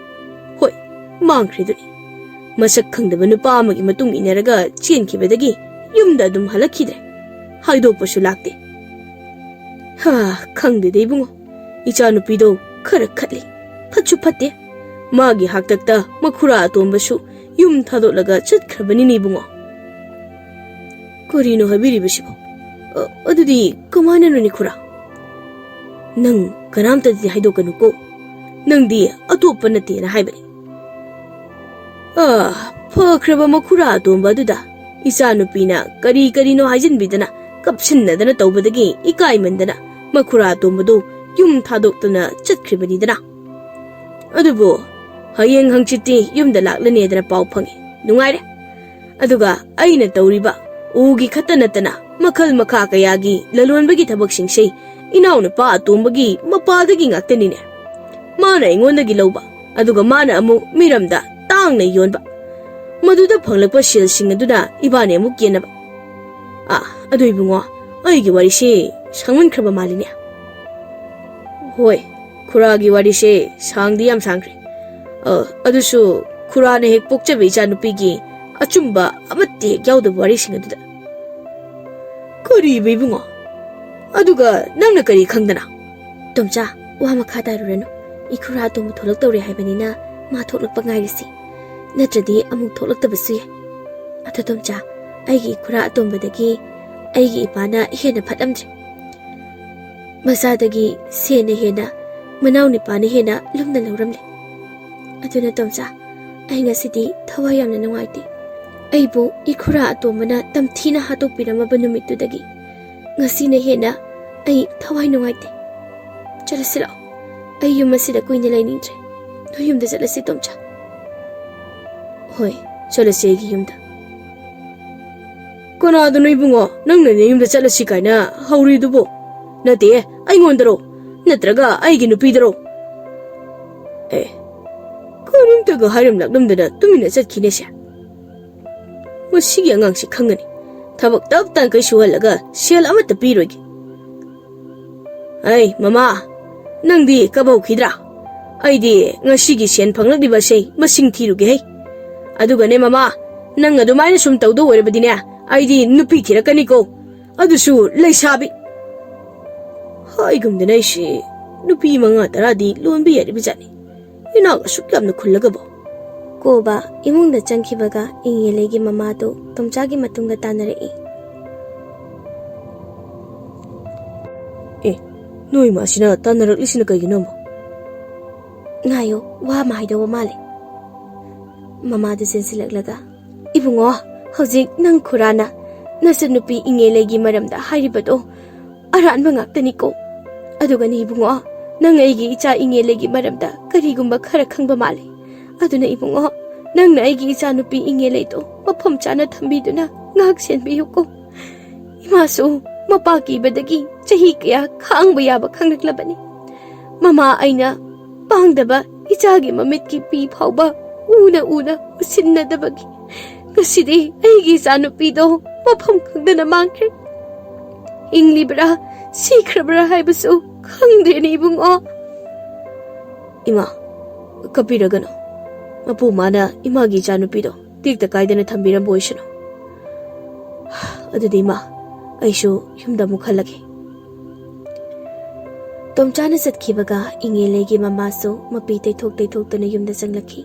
ꯍꯣꯏ ꯃꯥꯡꯈ꯭ꯔꯦꯗꯨꯅꯤ ꯃꯁꯛ ꯈꯪꯗꯕ ꯅꯨꯄꯥ ꯑꯃꯒꯤ ꯃꯇꯨꯡ ꯏꯟꯅꯔꯒ ꯆꯦꯟꯈꯤꯕꯗꯒꯤ ꯌꯨꯝꯗ ꯑꯗꯨꯝ ꯍꯜꯂꯛꯈꯤꯗ꯭ꯔꯦ ꯍꯥꯏꯗꯣꯛꯄꯁꯨ ꯂꯥꯛꯇꯦ ꯈꯪꯗꯦꯗ ꯏꯕꯨꯡꯉꯣ ꯏꯆꯥꯅꯨꯄꯤꯗꯣ ꯈꯔ ꯈꯠꯂꯤ ꯐꯠꯁꯨ ꯐꯠꯇꯦ ꯃꯥꯒꯤ ꯍꯥꯛꯇꯛꯇ ꯃꯈꯨꯔꯥ ꯑꯇꯣꯝꯕꯁꯨ ꯌꯨꯝ ꯊꯥꯗꯣꯛꯂꯒ ꯆꯠꯈ꯭ꯔꯕꯅꯤꯅꯦ ꯏꯕꯨꯡꯉꯣ ꯀꯔꯤꯅꯣ ꯍꯥꯏꯕꯤꯔꯤꯕꯁꯤꯕꯣ ꯑꯗꯨꯗꯤ ꯀꯃꯥꯏꯅꯅꯣꯅꯦ ꯈꯨꯔꯥ ꯅꯪ ꯀꯅꯥꯝꯇꯗꯤ ꯍꯥꯏꯗꯣꯛꯀꯅꯨꯀꯣ ꯅꯪꯗꯤ ꯑꯇꯣꯞꯄ ꯅꯠꯇꯦꯅ ꯍꯥꯏꯕꯅꯤ ꯐꯈ꯭ꯔꯕ ꯃꯈꯨꯔꯥ ꯑꯇꯣꯝꯕ ꯑꯗꯨꯗ ꯏꯆꯥꯅꯨꯄꯤꯅ ꯀꯔꯤꯅꯣ ꯍꯥꯏꯖꯤꯟꯕꯤꯗꯅ ꯀꯞꯁꯤꯟꯅꯗꯅ ꯇꯧꯕꯗꯒꯤ ꯏꯀꯥꯏꯃꯟꯗꯅ ꯃꯈꯨꯔꯥ ꯑꯇꯣꯝꯕꯗꯨ ꯌꯨꯝ ꯊꯥꯗꯣꯛꯇꯨꯅ ꯆꯠꯈ꯭ꯔꯤꯕꯅꯤꯗꯅ ꯑꯗꯨꯕꯨ ꯍꯌꯦꯡ ꯍꯪꯆꯤꯠꯇꯤ ꯌꯨꯝꯗ ꯂꯥꯛꯂꯅꯤꯗꯅ ꯄꯥꯎ ꯐꯪꯉꯤ ꯅꯨꯡꯉꯥꯏꯔꯦ ꯑꯗꯨꯒ ꯑꯩꯅ ꯇꯧꯔꯤꯕ ꯎꯒꯤ ꯈꯛꯇ ꯅꯠꯇꯅ ꯃꯈꯜ ꯃꯈꯥ ꯀꯌꯥꯒꯤ ꯂꯂꯣꯟꯕꯒꯤ ꯊꯕꯛꯁꯤꯡꯁꯦ ꯏꯅꯥꯎꯅꯨꯄꯥ ꯑꯇꯣꯝꯕꯒꯤ ꯃꯄꯥꯗꯒꯤ ꯉꯥꯛꯇꯅꯤꯅꯦ ꯃꯥꯅ ꯑꯩꯉꯣꯟꯗꯒꯤ ꯂꯧꯕ ꯑꯗꯨꯒ ꯃꯥꯅ ꯑꯃꯨꯛ ꯃꯤꯔꯝꯗ ꯇꯥꯡꯅ ꯌꯣꯟꯕ ꯃꯗꯨꯗ ꯐꯪꯂꯛꯄ ꯁꯦꯜꯁꯤꯡ ꯑꯗꯨꯅ ꯏꯕꯥꯅꯤ ꯑꯃꯨꯛ ꯌꯦꯟꯅꯕ ꯑꯗꯨ ꯏꯕꯨꯡꯉꯣ ꯑꯩꯒꯤ ꯋꯥꯔꯤꯁꯦ ꯁꯥꯡꯃꯟꯈ꯭ꯔꯕ ꯃꯥꯜꯂꯤꯅꯦ ꯍꯣꯏ ꯈꯨꯔꯥꯒꯤ ꯋꯥꯔꯤꯁꯦ ꯁꯥꯡꯗꯤ ꯌꯥꯝ ꯁꯥꯡꯈ꯭ꯔꯦ ꯑꯗꯨꯁꯨ ꯈꯨꯔꯥꯅ ꯍꯦꯛ ꯄꯣꯛꯆꯕ ꯏꯆꯥꯅꯨꯄꯤꯒꯤ ꯑꯆꯨꯝꯕ ꯑꯃꯠꯇ ꯍꯦꯛ ꯌꯥꯎꯗꯕ ꯋꯥꯔꯤꯁꯤꯡ ꯑꯗꯨꯗ ꯀꯔꯤꯕ ꯏꯕꯨꯡꯉꯣ ꯑꯗꯨꯒ ꯅꯪꯅ ꯀꯔꯤ ꯈꯪꯗꯅ ꯇꯣꯝꯆꯥ ꯋꯥ ꯃꯈꯥ ꯇꯥꯔꯨꯔꯅꯨ ꯏꯈꯨꯔꯥ ꯑꯇꯣꯝꯕ ꯊꯣꯛꯂꯛꯇꯧꯔꯦ ꯍꯥꯏꯕꯅꯤꯅ ꯃꯥ ꯊꯣꯛꯂꯛꯄ ꯉꯥꯏꯔꯤꯁꯤ ꯅꯠꯇ꯭ꯔꯗꯤ ꯑꯃꯨꯛ ꯊꯣꯛꯂꯛꯇꯕꯁꯨ ꯌꯥꯏ ꯑꯗꯣ ꯇꯣꯝꯆꯥ ꯑꯩꯒꯤ ꯏꯈꯨꯔꯥ ꯑꯇꯣꯝꯕꯗꯒꯤ ꯑꯩꯒꯤ ꯏꯄꯥꯅ ꯍꯦꯟꯅ ꯐꯠꯂꯝꯗ꯭ꯔꯦ ꯃꯆꯥꯗꯒꯤ ꯁꯦꯟꯅ ꯍꯦꯟꯅ ꯃꯅꯥꯎ ꯅꯤꯄꯥꯅ ꯍꯦꯟꯅ ꯂꯨꯝꯅ ꯂꯧꯔꯝꯂꯦ ꯑꯗꯨꯅ ꯇꯣꯝꯆꯥ ꯑꯩ ꯉꯁꯤꯗꯤ ꯊꯋꯥꯏ ꯌꯥꯝꯅ ꯅꯨꯡꯉꯥꯏꯇꯦ ꯑꯩꯕꯨ ꯏꯈꯨꯔꯥ ꯑꯇꯣꯝꯕꯅ ꯇꯝꯊꯤꯅ ꯍꯥꯠꯇꯣꯛꯄꯤꯔꯝꯃꯕ ꯅꯨꯃꯤꯠꯇꯨꯗꯒꯤ ꯉꯁꯤꯅ ꯍꯦꯟꯅ ꯑꯩ ꯊꯋꯥꯏ ꯅꯨꯡꯉꯥꯏꯇꯦ ꯆꯠꯂꯁꯤ ꯂꯥꯛꯑꯣ ꯑꯩ ꯌꯨꯝ ꯑꯁꯤꯗ ꯀꯨꯏꯅ ꯂꯩꯅꯤꯡꯗ꯭ꯔꯦ ꯅꯣꯏ ꯌꯨꯝꯗ ꯆꯠꯂꯁꯤ ꯇꯣꯝꯆꯥ ꯍꯣꯏ ꯆꯠꯂꯁꯤ ꯑꯩꯒꯤ ꯌꯨꯝꯗ ꯀꯅꯥꯗꯅꯣ ꯏꯕꯨꯡꯉꯣ ꯅꯪꯅꯅꯦ ꯌꯨꯝꯗ ꯆꯠꯂꯁꯤ ꯀꯥꯏꯅ ꯍꯧꯔꯤꯗꯨꯕꯣ ꯅꯠꯇꯦ ꯑꯩꯉꯣꯟꯗꯔꯣ ꯅꯠꯇ꯭ꯔꯒ ꯑꯩꯒꯤ ꯅꯨꯄꯤꯗꯔꯣ ꯀꯔꯤꯝꯇꯒ ꯍꯥꯏꯔꯝꯂꯛꯂꯝꯗꯅ ꯇꯨꯃꯤꯟꯅ ꯆꯠꯈꯤꯅꯦꯁꯦ ꯃꯁꯤꯒꯤ ꯑꯉꯥꯡꯁꯤ ꯈꯪꯒꯅꯤ ꯊꯕꯛ ꯇꯞ ꯇꯥꯟꯈꯩ ꯁꯨꯍꯜꯂꯒ ꯁꯦꯜ ꯑꯃꯠꯇ ꯄꯤꯔꯣꯏꯒꯦ ꯑꯩ ꯃꯃꯥ ꯅꯪꯗꯤ ꯀꯕꯧꯈꯤꯗ꯭ꯔꯥ ꯑꯩꯗꯤ ꯉꯁꯤꯒꯤ ꯁꯦꯟ ꯐꯪꯂꯛꯂꯤꯕꯁꯦ ꯃꯁꯤꯡ ꯊꯤꯔꯨꯒꯦ ꯍꯩ ꯑꯗꯨꯒꯅꯦ ꯃꯃꯥ ꯅꯪ ꯑꯗꯨꯃꯥꯏꯅ ꯁꯨꯝ ꯇꯧꯗꯧ ꯑꯣꯏꯔꯕꯗꯤꯅꯦ ꯑꯩꯗꯤ ꯅꯨꯄꯤ ꯊꯤꯔꯛꯀꯅꯤꯀꯣ ꯑꯗꯨꯁꯨ ꯂꯩꯁꯥꯕꯤ ꯍꯥꯏꯒꯨꯝꯗꯅ ꯑꯩꯁꯦ ꯅꯨꯄꯤ 5-10ꯗꯤ ꯂꯣꯟꯕ ꯌꯥꯔꯤꯕꯖꯥꯠꯅꯤ ꯏꯅꯥꯛ ꯑꯁꯨꯛ ꯌꯥꯝꯅ ꯈꯨꯜꯂꯒꯕꯣ ꯀꯣꯕ ꯏꯃꯨꯡꯗ ꯆꯪꯈꯤꯕꯒ ꯏꯪꯉꯦꯂꯩꯒꯤ ꯃꯃꯥꯗꯣ ꯇꯣꯝꯆꯥꯒꯤ ꯃꯇꯨꯡꯗ ꯇꯥꯟꯅꯔꯛꯏ ꯅꯣꯏ ꯃꯥꯁꯤꯅ ꯇꯥꯟꯅꯔꯛꯂꯤꯁꯤꯅ ꯀꯩꯒꯤꯅꯣ ꯉꯥꯏꯌꯣ ꯋꯥ ꯑꯃ ꯍꯥꯏꯗꯧꯕ ꯃꯥꯜꯂꯦ ꯃꯃꯥꯗꯨ ꯆꯦꯟꯁꯤꯜꯂꯛꯂꯒ ꯏꯕꯨꯡꯉꯣ ꯍꯧꯖꯤꯛ ꯅꯪ ꯈꯨꯔꯥꯅ ꯅꯆꯟꯅꯨꯄꯤ ꯏꯪꯉꯦꯂꯩꯒꯤ ꯃꯔꯝꯗ ꯍꯥꯏꯔꯤꯕꯗꯣ ꯑꯔꯥꯟꯕ ꯉꯥꯛꯇꯅꯤꯀꯣ ꯑꯗꯨꯒꯅꯤ ꯏꯕꯨꯡꯉꯣ ꯅꯪ ꯑꯩꯒꯤ ꯏꯆꯥ ꯏꯪꯉꯦꯂꯩꯒꯤ ꯃꯔꯝꯗ ꯀꯔꯤꯒꯨꯝꯕ ꯈꯔ ꯈꯪꯕ ꯃꯥꯜꯂꯦ ꯑꯗꯨꯅ ꯏꯕꯨꯡꯉꯣ ꯅꯪꯅ ꯑꯩꯒꯤ ꯏꯆꯥꯅꯨꯄꯤ ꯏꯪꯉꯦꯂꯩꯗꯣ ꯃꯐꯝ ꯆꯥꯅ ꯊꯝꯕꯤꯗꯨꯅ ꯉꯥꯛ ꯁꯦꯟꯕꯤꯌꯨꯀꯣ ꯏꯃꯥꯁꯨ ꯃꯄꯥ ꯀꯤꯕꯗꯒꯤ ꯆꯍꯤ ꯀꯌꯥ ꯈꯥꯡꯕ ꯌꯥꯕ ꯈꯪꯂꯛꯂꯕꯅꯤ ꯃꯃꯥ ꯑꯩꯅ ꯄꯥꯡꯗꯕ ꯏꯆꯥꯒꯤ ꯃꯃꯤꯠꯀꯤ ꯄꯤ ꯐꯥꯎꯕ ꯎꯅ ꯎꯁꯤꯟꯅꯗꯕꯒꯤ ꯉꯁꯤꯗꯤ ꯑꯩꯒꯤ ꯏꯆꯥꯅꯨꯄꯤꯗꯣ ꯃꯐꯝ ꯈꯪꯗꯅ ꯃꯥꯡꯈ꯭ꯔꯦ ꯍꯤꯡꯂꯤꯕ꯭ꯔꯥ ꯁꯤꯈ꯭ꯔꯕ꯭ꯔꯥ ꯍꯥꯏꯕꯁꯨ ꯈꯪꯗ꯭ꯔꯦꯅꯦ ꯏꯕꯨꯡꯉꯣ ꯏꯃꯥ ꯀꯞꯄꯤꯔꯒꯅꯣ ꯃꯄꯨ ꯃꯥꯅ ꯏꯃꯥꯒꯤ ꯏꯆꯥꯅꯨꯄꯤꯗꯣ ꯇꯦꯛꯇ ꯀꯥꯏꯗꯅ ꯊꯝꯕꯤꯔꯝꯕ ꯑꯣꯏꯁꯅꯨ ꯑꯗꯨꯗꯤ ꯏꯃꯥ ꯑꯩꯁꯨ ꯌꯨꯝꯗ ꯑꯃꯨꯛ ꯍꯜꯂꯒꯦ ꯇꯣꯝꯆꯥꯅ ꯆꯠꯈꯤꯕꯒ ꯏꯪꯉꯦꯂꯩꯒꯤ ꯃꯃꯥꯁꯨ ꯃꯄꯤ ꯇꯩꯊꯣꯛꯇꯨꯅ ꯌꯨꯝꯗ ꯆꯪꯂꯛꯈꯤ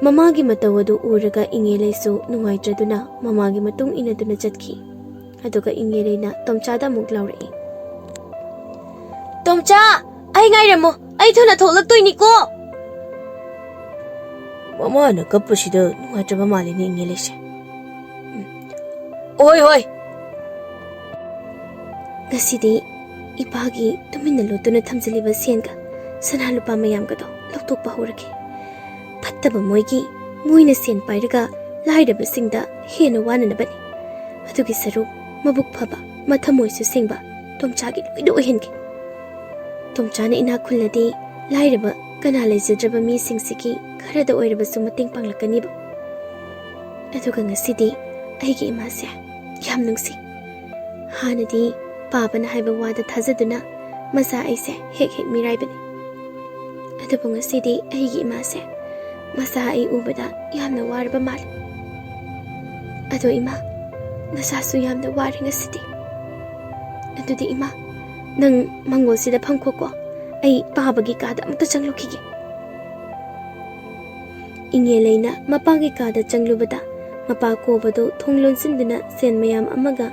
ꯃꯃꯥꯒꯤ ꯃꯇꯧ ꯑꯗꯨ ꯎꯔꯒ ꯏꯪꯉꯦꯂꯩꯁꯨ ꯅꯨꯡꯉꯥꯏꯇ꯭ꯔꯗꯨꯅ ꯃꯃꯥꯒꯤ ꯃꯇꯨꯡ ꯏꯟꯅꯗꯨꯅ ꯆꯠꯈꯤ ꯑꯗꯨꯒ ꯏꯪꯉꯦꯂꯩꯅ ꯇꯣꯝꯆꯥꯗ ꯑꯃꯨꯛ ꯂꯥꯎꯔꯛꯏ ꯇꯣꯝꯆꯥ ꯑꯩ ꯉꯥꯏꯔꯝꯃꯣ ꯑꯩ ꯊꯨꯅ ꯊꯣꯛꯂꯛꯇꯣꯏꯅꯤꯀꯣ ꯃꯃꯥꯅ ꯀꯞꯄꯁꯤꯗ ꯅꯨꯡꯉꯥꯏꯇ꯭ꯔꯕ ꯃꯥꯜꯂꯤꯅꯦ ꯏꯪꯉꯦꯂꯩꯁꯦ ꯍꯣꯏ ꯉꯁꯤꯗꯤ ꯏꯄꯥꯒꯤ ꯇꯨꯃꯤꯟꯅ ꯂꯣꯠꯇꯨꯅ ꯊꯝꯖꯤꯜꯂꯤꯕ ꯁꯦꯟꯒ ꯁꯅꯥ ꯂꯨꯄꯥ ꯃꯌꯥꯝꯒꯗꯣ ꯂꯧꯊꯣꯛꯄ ꯍꯧꯔꯒꯦ ꯐꯠꯇꯕ ꯃꯣꯏꯅ ꯁꯦꯟ ꯄꯥꯏꯔꯒ ꯂꯥꯏꯔꯕꯁꯤꯡꯗ ꯍꯦꯟꯅ ꯋꯥꯅꯅꯕꯅꯤ ꯑꯗꯨꯒꯤ ꯁꯔꯨꯛ ꯃꯕꯨꯛ ꯐꯕ ꯃꯊꯃꯣꯏꯁꯨ ꯁꯦꯡꯕ ꯇꯣꯝꯆꯥꯒꯤ ꯂꯣꯏꯅ ꯑꯣꯏꯍꯟꯒꯦ ꯇꯣꯝꯆꯥꯅ ꯏꯅꯥꯛ ꯈꯨꯜꯂꯗꯤ ꯂꯥꯏꯔꯕ ꯀꯅꯥ ꯂꯩꯖꯗ꯭ꯔꯕ ꯃꯤꯁꯤꯡꯁꯤꯒꯤ ꯈꯔꯗ ꯑꯣꯏꯔꯕꯁꯨ ꯃꯇꯦꯡ ꯄꯥꯡꯂꯛꯀꯅꯤꯕ ꯑꯗꯨꯒ ꯉꯁꯤꯗꯤ ꯑꯩꯒꯤ ꯏꯃꯥꯁꯦ ꯌꯥꯝ ꯅꯨꯡꯁꯤ ꯍꯥꯟꯅꯗꯤ ꯄꯥꯕꯅ ꯍꯥꯏꯕ ꯋꯥꯗ ꯊꯥꯖꯗꯨꯅ ꯃꯆꯥ ꯑꯩꯁꯦ ꯍꯦꯛ ꯃꯤꯔꯥꯏꯕꯅꯤ ꯑꯗꯨꯕꯨ ꯉꯁꯤꯗꯤ ꯑꯩꯒꯤ ꯏꯃꯥꯁꯦ ꯃꯆꯥ ꯑꯩ ꯎꯕꯗ ꯌꯥꯝꯅ ꯋꯥꯔꯕ ꯃꯥꯜꯂꯤ ꯑꯗꯣ ꯏꯃꯥ ꯅꯆꯥꯁꯨ ꯌꯥꯝꯅ ꯋꯥꯔꯦ ꯉꯁꯤꯗꯤ ꯑꯗꯨꯗꯤ ꯏꯃꯥ ꯅꯪ ꯃꯪꯒꯣꯜꯁꯤꯗ ꯐꯪꯈꯣꯀꯣ ꯑꯩ ꯄꯥꯕꯒꯤ ꯀꯥꯗ ꯑꯃꯨꯛꯇ ꯆꯪꯂꯨꯈꯤꯒꯦ ꯏꯪꯉꯦꯂꯩꯅ ꯃꯄꯥꯒꯤ ꯀꯥꯗ ꯆꯪꯂꯨꯕꯗ ꯃꯄꯥ ꯀꯣꯕꯗꯨ ꯊꯣꯡ ꯂꯣꯟꯁꯤꯟꯗꯨꯅ ꯁꯦꯟ ꯃꯌꯥꯝ ꯑꯃꯒ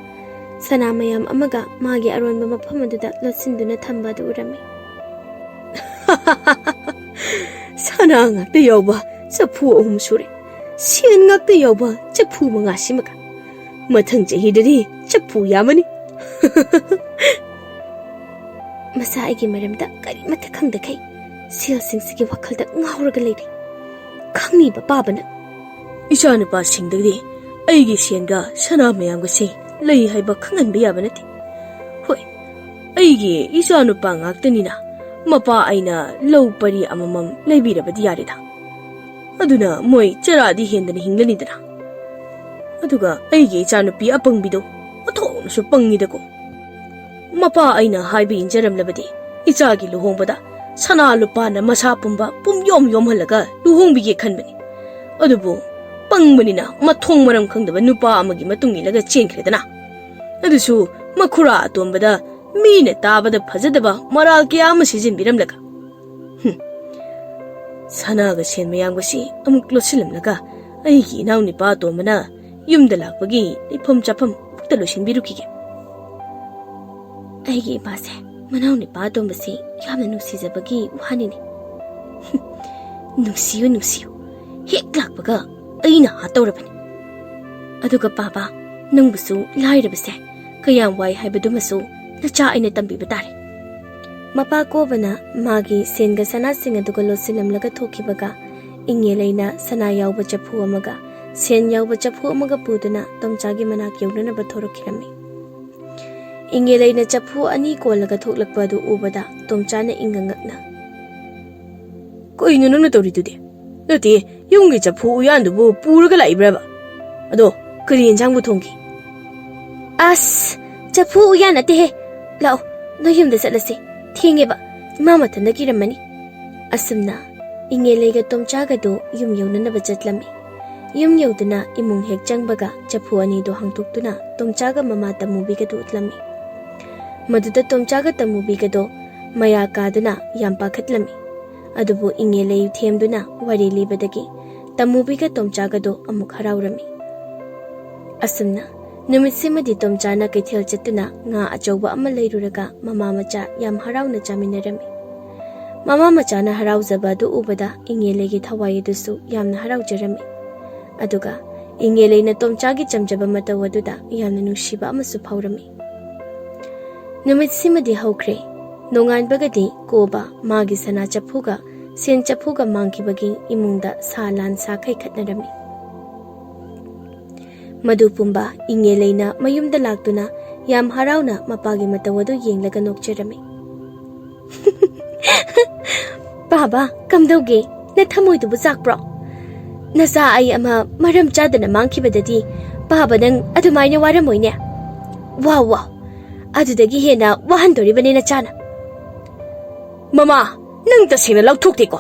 ꯁꯅꯥ ꯃꯌꯥꯝ ꯑꯃꯒ ꯃꯥꯒꯤ ꯑꯔꯣꯟꯕ ꯃꯐꯝ ꯑꯗꯨꯗ ꯂꯣꯠꯁꯤꯟꯗꯨꯅ ꯊꯝꯕ ꯑꯗꯨ ꯎꯔꯝꯃꯤ ꯁꯅꯥ ꯉꯥꯛꯇ ꯌꯥꯎꯕ ꯆꯐꯨ 3 ꯁꯨꯔꯦ ꯁꯦꯟ ꯉꯥꯛꯇ ꯌꯥꯎꯕ ꯆꯐꯨ 5 ꯁꯤꯃꯒ ꯃꯊꯪ ꯆꯍꯤꯗꯗꯤ ꯆꯐꯨ ꯌꯥꯝꯃꯅꯤ ꯃꯁꯥ ꯑꯩꯒꯤ ꯃꯔꯝꯗ ꯀꯔꯤꯃꯠꯇ ꯈꯪꯗꯈꯩ ꯁꯦꯜꯁꯤꯡꯁꯤꯒꯤ ꯋꯥꯈꯜꯗ ꯉꯥꯎꯔꯒ ꯂꯩꯔꯤ ꯈꯪꯉꯤꯕ ꯄꯥꯕꯅ ꯏꯆꯥꯅꯨꯄꯥꯁꯤꯡꯗꯒꯤ ꯑꯩꯒꯤ ꯁꯦꯟꯒ ꯁꯅꯥ ꯃꯌꯥꯝꯒꯁꯦ ꯂꯩ ꯍꯥꯏꯕ ꯈꯪꯍꯟꯕ ꯌꯥꯕ ꯅꯠꯇꯦ ꯍꯣꯏ ꯑꯩꯒꯤ ꯏꯆꯥꯅꯨꯄꯥ ꯉꯥꯛꯇꯅꯤꯅ ꯃꯄꯥ ꯑꯩꯅ ꯂꯧ ꯄꯔꯤ ꯑꯃꯃꯝ ꯂꯩꯕꯤꯔꯕꯗꯤ ꯌꯥꯔꯦꯗ ꯑꯗꯨꯅ ꯃꯣꯏ ꯆꯔꯥꯗꯤ ꯍꯦꯟꯗꯅ ꯍꯤꯡꯂꯅꯤꯗꯅ ꯑꯗꯨꯒ ꯑꯩꯒꯤ ꯏꯆꯥꯅꯨꯄꯤ ꯑꯄꯪꯕꯤꯗꯣ ꯑꯣꯟꯊꯣꯛꯅꯁꯨ ꯄꯪꯉꯤꯗꯀꯣ ꯃꯄꯥ ꯑꯩꯅ ꯍꯥꯏꯕ ꯏꯟꯖꯔꯝꯂꯕꯗꯤ ꯏꯆꯥꯒꯤ ꯂꯨꯍꯣꯡꯕꯗ ꯁꯅꯥ ꯂꯨꯄꯥꯅ ꯃꯁꯥ ꯄꯨꯝꯕ ꯌꯣꯝꯍꯜꯂꯒ ꯂꯨꯍꯣꯡꯕꯤꯒꯦ ꯈꯟꯕꯅꯤ ꯑꯗꯨꯕꯨ ꯄꯪꯕꯅꯤꯅ ꯃꯊꯣꯡ ꯃꯔꯝ ꯈꯪꯗꯕ ꯅꯨꯄꯥ ꯑꯃꯒꯤ ꯃꯇꯨꯡ ꯏꯜꯂꯒ ꯆꯦꯟꯈ꯭ꯔꯦꯗꯅ ꯑꯗꯨꯁꯨ ꯃꯈꯨꯔꯥ ꯑꯇꯣꯝꯕꯗ ꯃꯤꯅ ꯇꯥꯕꯗ ꯐꯖꯗꯕ ꯃꯔꯥꯜ ꯀꯌꯥ ꯑꯃ ꯁꯤꯖꯤꯟꯕꯤꯔꯝꯂꯒ ꯁꯅꯥꯒ ꯁꯦꯟ ꯃꯌꯥꯝꯒꯁꯤ ꯑꯃꯨꯛ ꯂꯣꯠꯁꯤꯜꯂꯝꯂꯒ ꯑꯩꯒꯤ ꯏꯅꯥꯎ ꯅꯨꯄꯥ ꯑꯇꯣꯝꯕꯅ ꯌꯨꯝꯗ ꯂꯥꯛꯄꯒꯤ ꯂꯩꯐꯝ ꯆꯥꯐꯝ ꯄꯨꯛꯇ ꯂꯣꯏꯁꯤꯟꯕꯤꯔꯨꯈꯤꯒꯦ ꯑꯩꯒꯤ ꯏꯄꯥꯁꯦ ꯃꯅꯥꯎ ꯅꯨꯄꯥ ꯑꯇꯣꯝꯕꯁꯤ ꯌꯥꯝꯅ ꯅꯨꯡꯁꯤꯖꯕꯒꯤ ꯋꯥꯅꯤꯅꯦ ꯅꯨꯡꯁꯤꯌꯨ ꯍꯦꯛ ꯂꯥꯛꯄꯒ ꯑꯩꯅ ꯍꯥꯠꯇꯧꯔꯕꯅꯤ ꯑꯗꯨꯒ ꯄꯥꯕ ꯅꯪꯕꯨꯁꯨ ꯂꯥꯏꯔꯕꯁꯦ ꯀꯌꯥꯝ ꯋꯥꯏ ꯍꯥꯏꯕꯗꯨꯃꯁꯨ ꯅꯆꯥ ꯑꯩꯅ ꯇꯝꯕꯤꯕ ꯇꯥꯔꯦ ꯃꯄꯥ ꯀꯣꯕꯅ ꯃꯥꯒꯤ ꯁꯦꯟꯒ ꯁꯅꯥꯁꯤꯡ ꯑꯗꯨꯒ ꯂꯣꯠꯁꯤꯜꯂꯝꯂꯒ ꯊꯣꯛꯈꯤꯕꯒ ꯏꯪꯉꯦꯂꯩꯅ ꯁꯅꯥ ꯌꯥꯎꯕ ꯆꯐꯨ ꯑꯃꯒ ꯁꯦꯟ ꯌꯥꯎꯕ ꯆꯐꯨ ꯑꯃꯒ ꯄꯨꯗꯨꯅ ꯇꯣꯝꯆꯥꯒꯤ ꯃꯅꯥꯛ ꯌꯧꯅꯅꯕ ꯊꯣꯔꯛꯈꯤꯔꯝꯃꯤ ꯏꯪꯉꯦꯂꯩꯅ ꯆꯐꯨ 2 ꯀꯣꯜꯂꯒ ꯊꯣꯛꯂꯛꯄ ꯑꯗꯨ ꯎꯕꯗ ꯇꯣꯝꯆꯥꯅ ꯏꯪꯉ ꯉꯛꯅ ꯀꯩꯅꯣ ꯅꯪꯅ ꯇꯧꯔꯤꯗꯨꯗꯤ Nati, yung chapu uyan dubu puraga laibraba. Ado, kari injang butongi. As, chapu uyan ate he. Lao, no yumda satlasi. Thienge ba, mama tanda kiramani. Asumna, ingelega tomchaga do yum yaunanaba chatlami. Yum yauduna imung hek changbaga chapu ani do hangtuktuna tomchaga mama tamubiga do utlami. Maduda tomchaga tamubiga do maya kaduna yampa khatlami. Adubu ingele themduna wari libadagi tamubiga tomchaga do amuk haraurami. Asumna, numitsimadi tomchana kaithel chatuna nga achauba ama leiruraga mama macha yam harauna chaminarami. Mama macha na harauzaba do ubada ingelegi thawai dusu yamna haraujarami. Aduga ingele na tomchagi chamjaba matawaduda yamna nushiba amasu phaurami. Numitsimadi haukre nongan bagadi koba magi sana chapuga sen chapuga mangkibagi imungda salan sakai khatnarami. Madu pumba ingeleina mayumda laktuna yam harauna mapagi matawadu yenglaga nokcherami. Baba, kamdauge na thamoidubu zakpro. Nasa ay ama maram chadana mangkibadadi baba nang adumaina waramoine. Wow. Adudagi hena wahandoribane na chana. Mama, nang tasina lauthokte ko.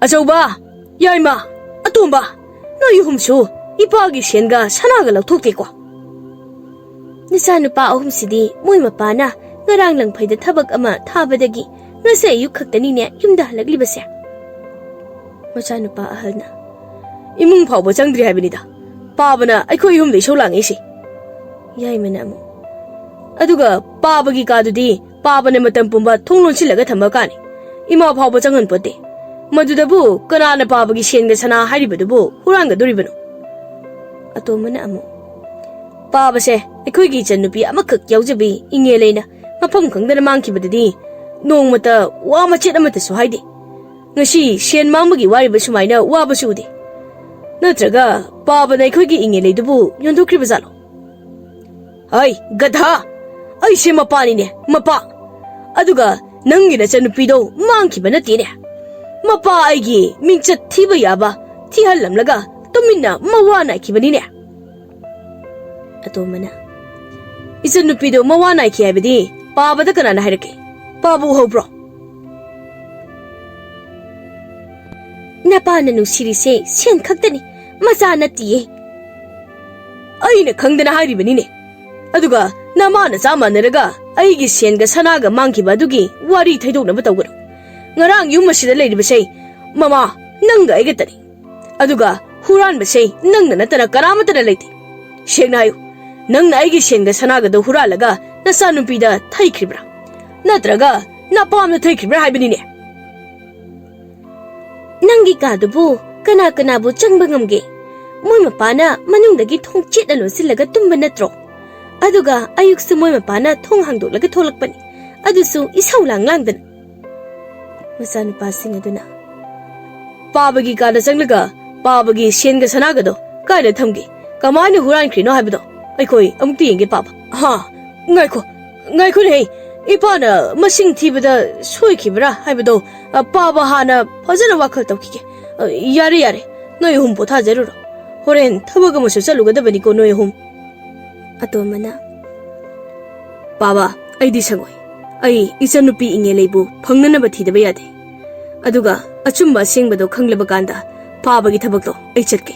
Athouba, yaima, Athouba, noy humsu ipagi senga sanaga lauthokte ko. Nisa nupa ahum sidi moy mapana ngarang lang phaida thabak ama thabadagi ngasa ayuk khaktani ne yumda halaglibase. Macha nupa ahalna. Imung phawba changdri haibinida. Pabana aikhoi yumdei solangi si. Yaimana amu. Aduga pabagi kadudi pabane matam pumba thonglon silaga thamakani. Ima phawba changan pote. Madudabu kanana pabagi senga sana haribadubu huranga doribano. Atomana amu. Paba se aikhoi gi channupi amakak yaujabi ingeleina mafam khangdana mangkibadadi nongmata wa machet amata su haide. Ngasi sen mangmagi wariba sumaina waba sude. Natraga pabana aikhoi gi ingeleidubu yondokriba jalo. Hai, gadha! Ay se mapani ne, mapa! Aduga, nangi na channupido mangkiba natine. Mapa aigi mingchat thiba yaba, thihalam laga, tuminna mawana kibani ne. Atomana. Isannupido mawana ki haibadi, pabada kanana hairake. Pabu hobro. Napana nusiri sen khaktani, maza natiye. Aina khangdana haribani ne. Aduga namana zamanaraga aigi senga sanaga mangkiba adugi wari thaidoknaba tawgaro. Ngarang yum masida leiribase mama nanga aigatani. Aduga huranbase nangna natana karamatana leite. Sengna hayu nangna aigi senga sanaga do huralaga nasanupida thaikribra. Natraga napamna thaikribra haibani ne. Nangi kadubu kana bu changba ngamge. Moy mapana manungdagi thong chitna lonsilaga tumba natro. Aduga ayuk su moy mapana thong hangdoklaga tholakpani. Adusu isau langdana. Masanu pasing aduna. Pabagi kada changlaga pabagi senga sanaga do kaida thamgi. Kamani huran krino haibado. Aikhoi amukti yenge paba. Ha, ngaikho ne. Ipana masing thibada soikibra haibado paba hana phajana wakhal tawkige. Yare. Noi hum potha jaruro. Horen thabaga musu chalugadabani ko noi hum. Atomana. Paba, aidi sangoi. Ai ichanupi ingeleibu phangnanaba thidaba yade. Aduga achumba sengbado khanglaba kanda pabagi thabakto ai chatke.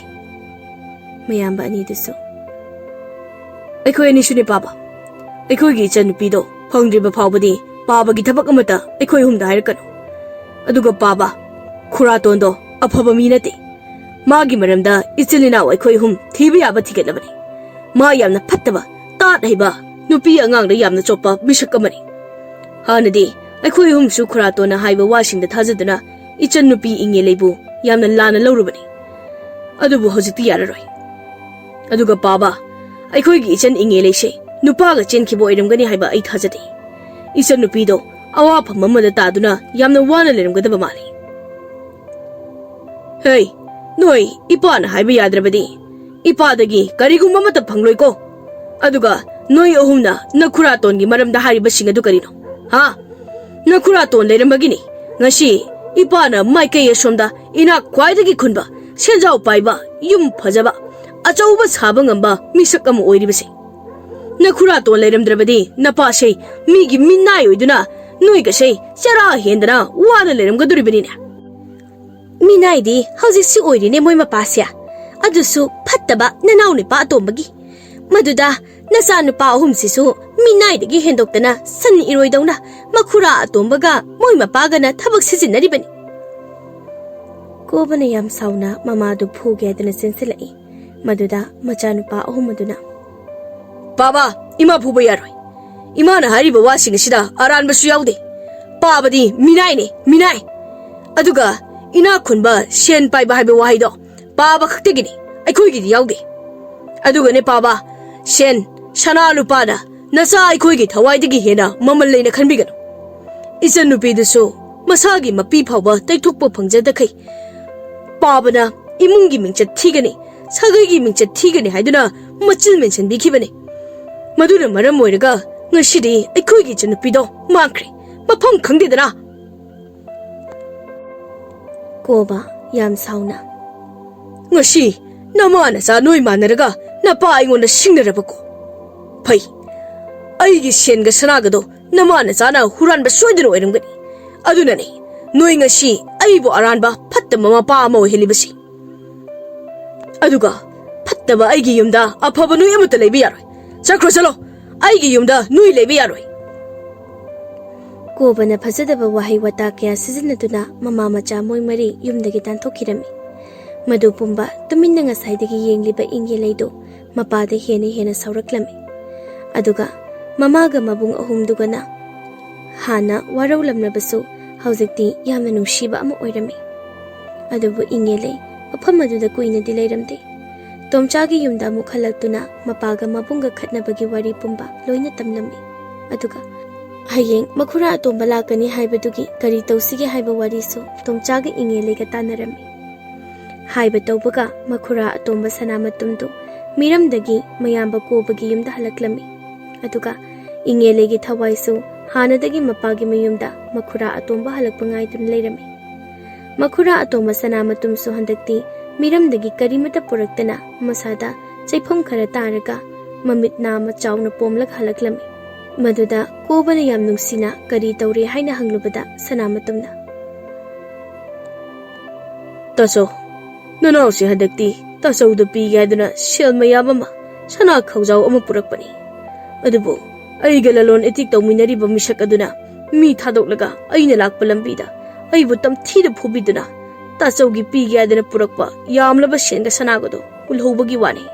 Mayamba ani dusu. Aikhoi ani sune paba. Aikhoi gi ichanupi do phangdriba phawbadi pabagi thabak amata aikhoi humda hairkanu. Aduga paba khuraton do afaba mi nate. Magi maramda ichilina aikhoi hum thiba yaba thigatlabani. Ma yamna phattaba tat haiba nupi angangda yamna chopa bisak amani. Hanadi aikhoi hum su khuratona haiba wasingda thajaduna ichan nupi ingeleibu yamna lana laurubani. Adubu hojiti yararoi. Aduga paba aikhoi gi ichan ingeleise nupaga chenkhibo iramgani haiba ai thajade. Ichan nupi do awa phamamada taduna yamna wana leramgadaba mali. Hey, noi ipana haiba yadrabadi. Ipadagi karigumba mata phangloi ko. Aduga noi ohumna nakhuraton gi maramda hariba singa du karino. Ha? Nakhuraton leirambagini. Ngasi ipana maikay asomda ina kwaidagi khunba senjau paiba yum phajaba achauba saba ngamba misak ama oiribase nakhura to leiramdrabadi napa sei migi minnai oiduna noiga sei chara hendana wana leiramgaduribani minai di hauji si oirine moi mapasya adusu phattaba nanau ni pa tombagi maduda nasa nupa ahum sisu minai dagi hendoktana san iroidawna makhura atombaga moi mapagana thabak sijinaribani Kobana yam sauna mama du phuge adana sensilai maduda macha nupa ahum maduna Baba ima phuba yaroi ima na hariba wasing sida aran basu yaude Babadi minai aduga ina khunba sen paiba haiba wahaido Baba khaktegini aikhoigi yaude aduga ne Baba sen sana lupada nasa aikhoigi thawaidagi hena mamal leina khanbigano isan nupi duso masagi mapi phawba taithokpa phangjada khai Babana imungi mingchat thigani sagagi mingchat thigani haiduna machil mention bikhibane maduna maram oiraga ngashidi aikhoigi chanupido mangkhre mafam khangdedana Koba yam sauna ngashi namana sa noi manaraga napa aingona singnarabako phai aigi senga sanagado namana sana huranba soidana oiramgani adunani noi ngashi aibo aranba phatta mama pa ama ohelibasi aduga phattaba aigi yumda afaba noi amata leibi yaroi chakro chalo aigi yumda noi leibi yaroi Kobana phajadaba wahai wata kya sizinaduna mama macha moi mari yumdagi tanthokirami madu pumba tuminna ngasaidagi yengliba inge leido mapade hena sauraklami aduga mamaga mabung ahum dugana hana waraulamnabasu haujikti yamna nungsiba ama oirami adubu inge lei afam aduda kuina di leiramde tomchagi yumda mukhalактuna mapaga mabunga khatnabagi wari pumba loina tamlami aduga Hayeng makhura atomba lakani haibadugi kari tausige haiba warisu tomchaga inge lega tanarami haiba tawbaga makhura atomba sanamatumdu miramdagi mayamba kobagi yumda halaklami aduga inge legi thawaisu hanadagi mapagi mayumda makhura atomba halakpa ngaidun leirami makhura atomba sanamatumsu handakti miramdagi karimata puraktana masada chaifam khara taraga mamit nama chawna pomlak halaklami Maduda Kobana yam nungsina kari tawre haina hanglubada sanamatumna Taso nanau si hadakti taso da pi gaduna sel mayabama sana khawjaw ama purakpani adubo ai galalon etik tawminari ba misak aduna mi thadok laga aina lakpa lambida ai bu tam thida phubiduna taso gi pi gaduna purakpa yamlaba senga sanagado ulhobagi wani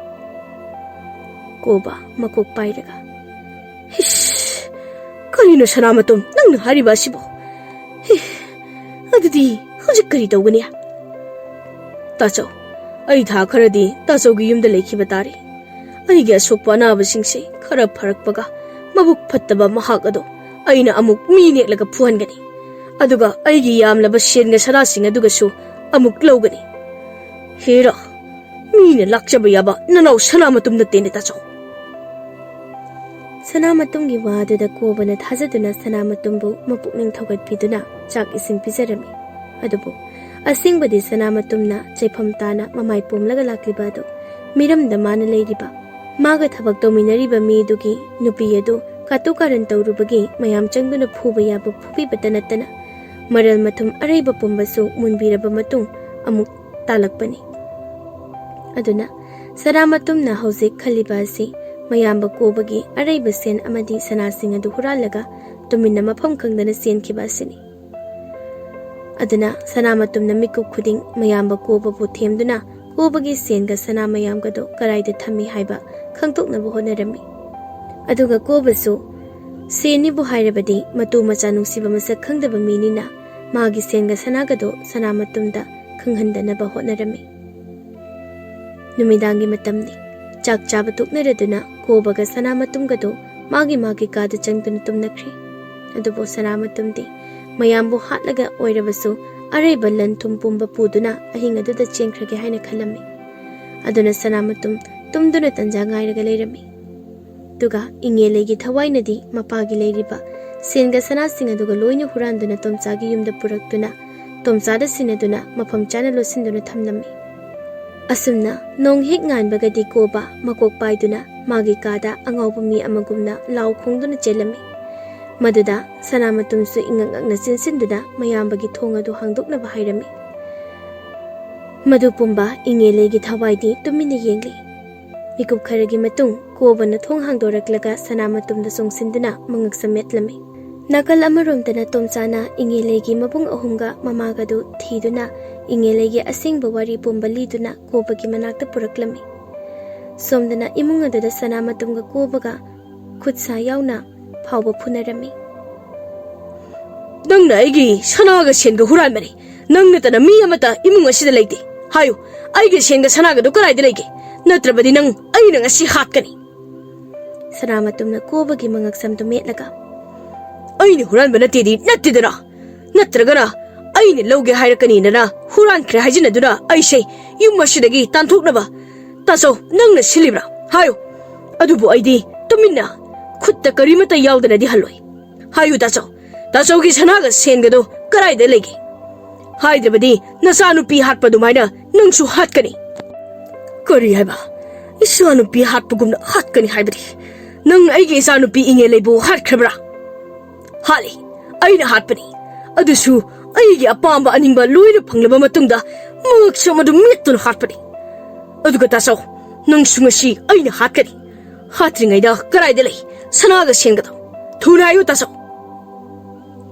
Koba makok pairaga Karino sanamatum nang hariba sibo adudi hojik kari tawgani Tacho ai tha kharadi tacho gi yumda lekhiba tari ai ge sokpa na basingse khara pharakpaga mabuk phattaba mahak ado aina amuk mi neklaga phuhangani aduga ai gi yamlaba senga sara sing aduga su amuk logani hera mi ne lakchaba yaba nanau sanamatum na tene tacho Sanamatumgi wadada Kobana thajaduna sanamatumbu mapukning thogatpiduna chak ising pijarami adubu asingbadi sanamatumna chaifam tana mamai pomlaga laklibado miramda mana leiriba maga thabak tominariba midugi nupi adu katukaran tawrubagi mayam changduna phuba yaba phubibata natana maral mathum araiba pombasu munbiraba matung amuk talakpani aduna sanamatumna hauzik khaliba asi Mayamba Kobagi araiba sen amadi sanasing adu huralaga tuminna mafam khangdana sen khibasini aduna sanamatumna mikuk khuding mayamba Koba bu themduna Kobagi senga sana mayamga do karaida thami haiba khangtokna bu honarami aduga Kobasu seni bu hairabadi matu macha nungsiba masak khangdaba minina magi senga sanaga do sanamatumda khanghandana ba honarami numidangi matamni Chak chaba tuknaraduna Kobaga sanamatumgado magi kada changduna tumnakri adubo sanamatumdi mayambu hatlaga oirabasu araiba lan tumpumba puduna ahinga duda chengkrage haina khalami aduna sanamatum tumduna tanja ngairaga leirami duga ingelegi thawainadi mapagi leiriba senga sanasinga duga loina huranduna tomchagi yumda puraktuna Tomchada sinaduna mafam chana losinduna thamlami. Asumna nong hek nganbagadi koba makok paiduna magi kada angawba mi amagumna law khongduna chelami. Maduda sanamatumsu ingangakna sinsinduna mayambagi thonga du hangdoknaba hairami. Madu pumba ingelegi thawaidi tumina yengli. Mikup kharagi matung kobana thong hangdoraklaga sanamatumda songsinduna mangak sametlami. Nakal amaromdana tomchana ingelegi mabung ahumga mamagadu thiduna ingelegi asingba wari pumba liduna kobagi manakta puraklami. Somdana imungadada sanamatumga kobaga khutsa yauna phawba phunarami. Nangna aigi sanaga senga huranmani. Nangna tana mi amata imung asida leite. Hayo, aigi senga sanaga do karaida lege. Natrabadi nang aina ngasi hatkani. Sanamatumna kobagi mangak samdu metlaga. Aini huranba natidi natidana. Natragana aini loge hairakani nana huran kre hajina duna aishe yummashidagi tanthoknaba. Taso nangna silibra. Hayo, adubu aidi tuminna khutta karimata yaudana di haloi. Hayo taso. Taso gi sanaga senga do karaida lege. Haidabadi nasanupi hatpa dumaina nangsu hatkani. Kari haiba. Isanupi hatpagumna hatkani haibadi. Nang aigi isanupi inge leibu hatkrabra. Hali, aina hatpani. Adusu aigi apamba aningba loina panglaba matungda mangaksa madu mittuna hatpani. Aduga taso nangsu ngasi aina hatkani. Hatringaida karaida lei sanaga sengado. Thunayo taso.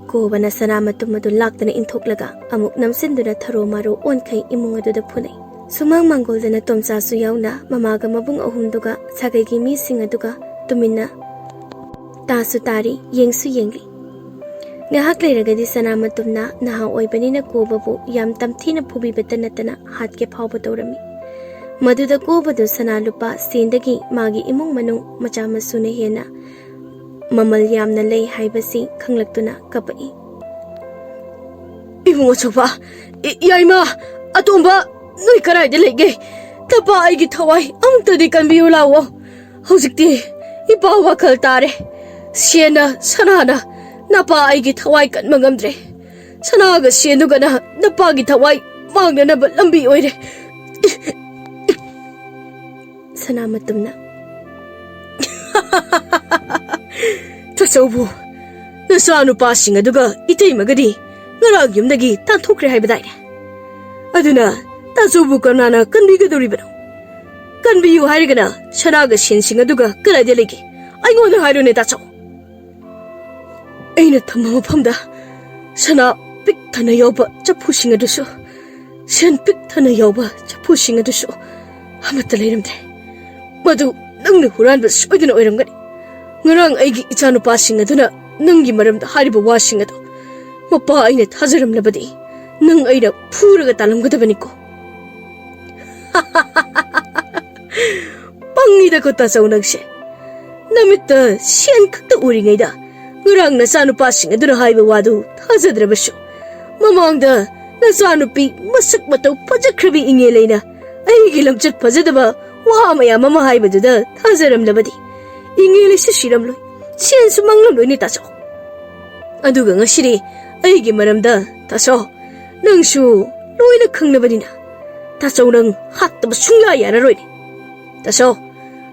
Kobana sanamatum madu laktana inthoklaga amuk namsinduna tharo maro onkai imungaduda phunai. Sumang mangoldana tomcha su yauna mamaga mabung ahumduga sagaigi mi singaduga tumina tasu tari yengsu yengli. Ngahak leiragadi sanamatumna naha oibanina kobabu yam tamthina phubibata natana hatke phawba tawrami. Maduda kobadu sanalupa sendagi magi imung manung macha masuna hena mamal yamna lei haibasi khanglaktuna kapai. Imung achuba yaima atomba noi karaida lege tapa aigi thawai amtadi kanbiyu lawo. Hojikti ipa wakhal tare. Siena sanana napa aigi thawai kan mangamdre. Sanaga sienugana napa gi thawai mangnanaba lambi oire. Sanamatumna Tasobu nasanu passing aduga itay magadi ngarag yumdagi tanthokre haibadaire. Aduna tasobu kanana kanbigadoribano. Kanbiyu hairigana sanaga sinsing aduga karaide lege. Aingona hairone taso. Aina thamma mafamda sana pik thana yawba chapusing adusu. Sen pik thana yawba chapusing adusu. Amata leiramde. Madu nangna huranba soiduna oiramgani. Ngarang aigi ichanupassing aduna nangi maramda hariba wasing adu. Mapa aina thajaramlabadi nang aina phuraga talamgadabaniko. Pangida ko tasaw nagshe. Namitta siyan kakta uringaida. Ngarang nasanupassing aduna hariba wadu thajadrabasyo. Mamangda nasanupi masak mataw pajakrabi ingelaina. Aigi lamchat pajadaba wa maya mama haibaduda thajaramlabadi. Ingeli sa shiramloy. Siyan sumanglamloy ni taso. Aduga ngasiri aigi maramda taso. Nangsu loy na khanglabadina. Taso nang hataba sungla yararoy. Taso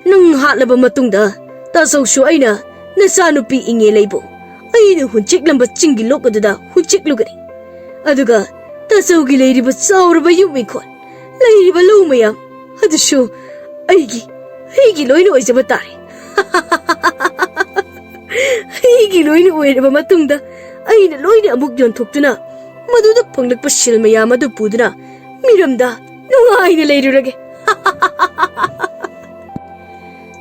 nang hatlaba matungda taso su aina nasanupi ingelaybo. Aina hunchiklamba chingi lokaduda hunchiklugani. Aduga taso gilayriba sauraba yumikon. Layriba lumayam. Adusu aigi loy na oizaba tari. Aigi loy na oiraba matungda aina loy na amuk yonthoktuna maduda panglakpa silmayam adu puduna miramda nungaina layrurage.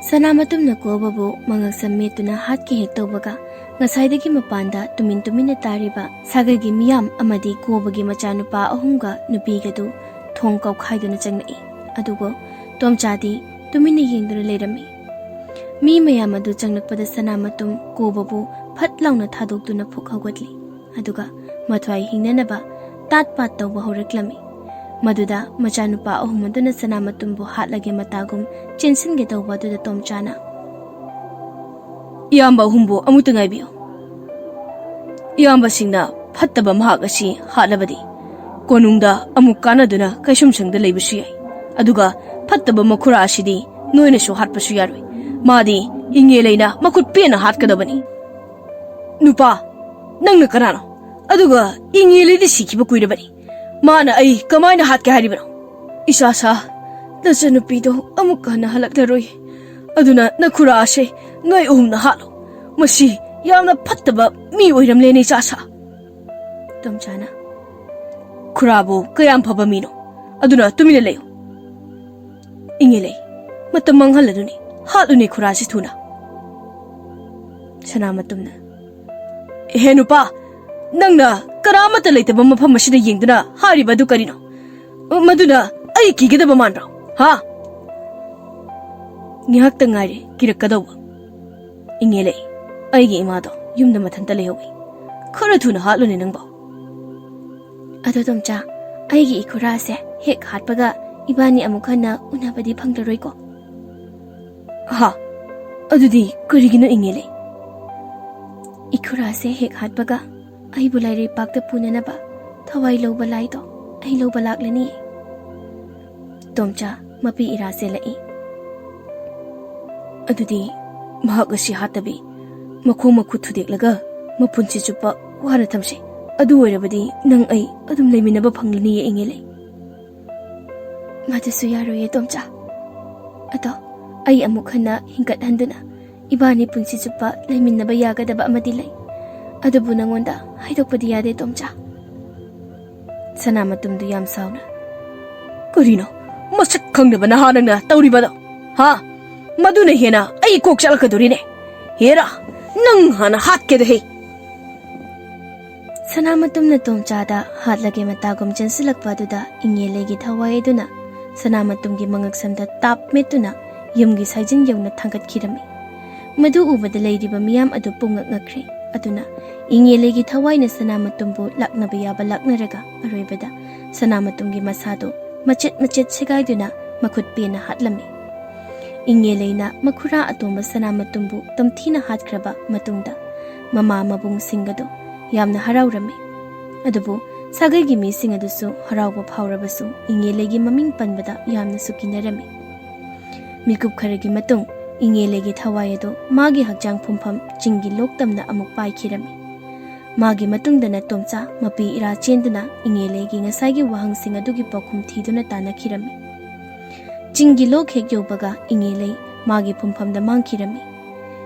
Sanamatumna kobabu mangak sammetuna hatki hek tawbaga ngasaidagi mapanda tumin tumina tariba sagagi miyam amadi kobagi machanupa ahumga nupigadu thong kaw khaiduna changnai. Adugo tomchadi tumina yengduna leirami. Mi mayam adu changnakpada sanamatum kobabu phat launa thadokduna phuk hawgatli. Aduga mathwai hingnanaba tatpat tawba horaklami. Maduda machanupa ahumaduna sanamatumbu hatlage matagum chinsinge tawba duda tomchana. Iyamba ahumbu amuta ngaibiyo. Iyamba singna phattaba mahak asi hatlabadi Konungda amuk kanaduna kaisum sangda leibusu yai. Aduga fattaba makhura asidi noina su hatpasu yaroi. Madi inge leina makut pena hatkadabani. Nupa, nangna kanano. Aduga inge leidi sikiba kuirabani. Mana ai kamaina hatka haribano. Isasa, nasanupido amuk kana halakdaroi. Aduna nakhura ase ngai uhumna halo. Masi yamna fattaba mi oiramlene isasa. Tomchana. Khurabu kayam phaba mino. Aduna tumina leyo. Inge lei. Matam manghaladuni. Haluni khurasi thuna. Sanamatumna. He nupa, nangna karamata leitaba mafam asida yengduna haribadu karino. Maduna ai kigedaba manra. Ha? Ngihakta ngaire kirakadawba. Inge lei. Aigi imado yumda mathanta lehowi. Khara thuna haluni nangba. Ado tomcha, aigi ikurase hek hatpaga ibani amukhana unabadi phanglaroi ko. Ha, adudi karigino inge lei. Ikurase hek hatpaga ai bulai pakta punanaba thawai loba laido ai loba laklani. Tomcha mapi irase lai. Adudi mahagasi hatabi makhu thudek mapunsi chupa wara thamse. Adu oirabadi nang ai adum leiminaba phanglani ye inge lei. Madasu yaroye tomcha. Ado ai amukhana hingat handuna ibani punsi chupa leiminaba yagadaba amadi lei. Adubu nangonda haidokpadi yade tomcha. Sanamatumdu yam sauna. Karino, masak khangnaba nahanangna tauribado. Ha? Maduna hena ai kok chalakadorine. Hera, nang hana hatkeda he. Sanamatumna tomchada hatlage matagum jansilakpaduda inge legi thawai duna Sanamatumgi mangaksamda tap metuna yumgi saijin yauna thangat khirami. Madu ubada leiriba miyam adu pungak ngakre. Aduna inge legi thawai na Sanamatumbu laknaba yaba laknaraga aroibada Sanamatumgi masado machet segaiduna makut pena hatlami. Inge leina makhura atomba Sanamatumbu tamthina hatkraba matungda mama mabung singado yamna haraurami. Adubu sagai mi sing adusu harauba phawrabasu inge legi maming panbada yamna sukinarami. Mikup kharagi matung inge legi thawai ado magi hakjang phumpham chingi loktamna amuk paikhirami. Magi matungdana tomcha mapi ira chenduna inge legi ngasagi wahang sing adugi pakhum thiduna tanakhirami. Chingi lok hek yobaga inge lei magi phumpham da mangkhirami.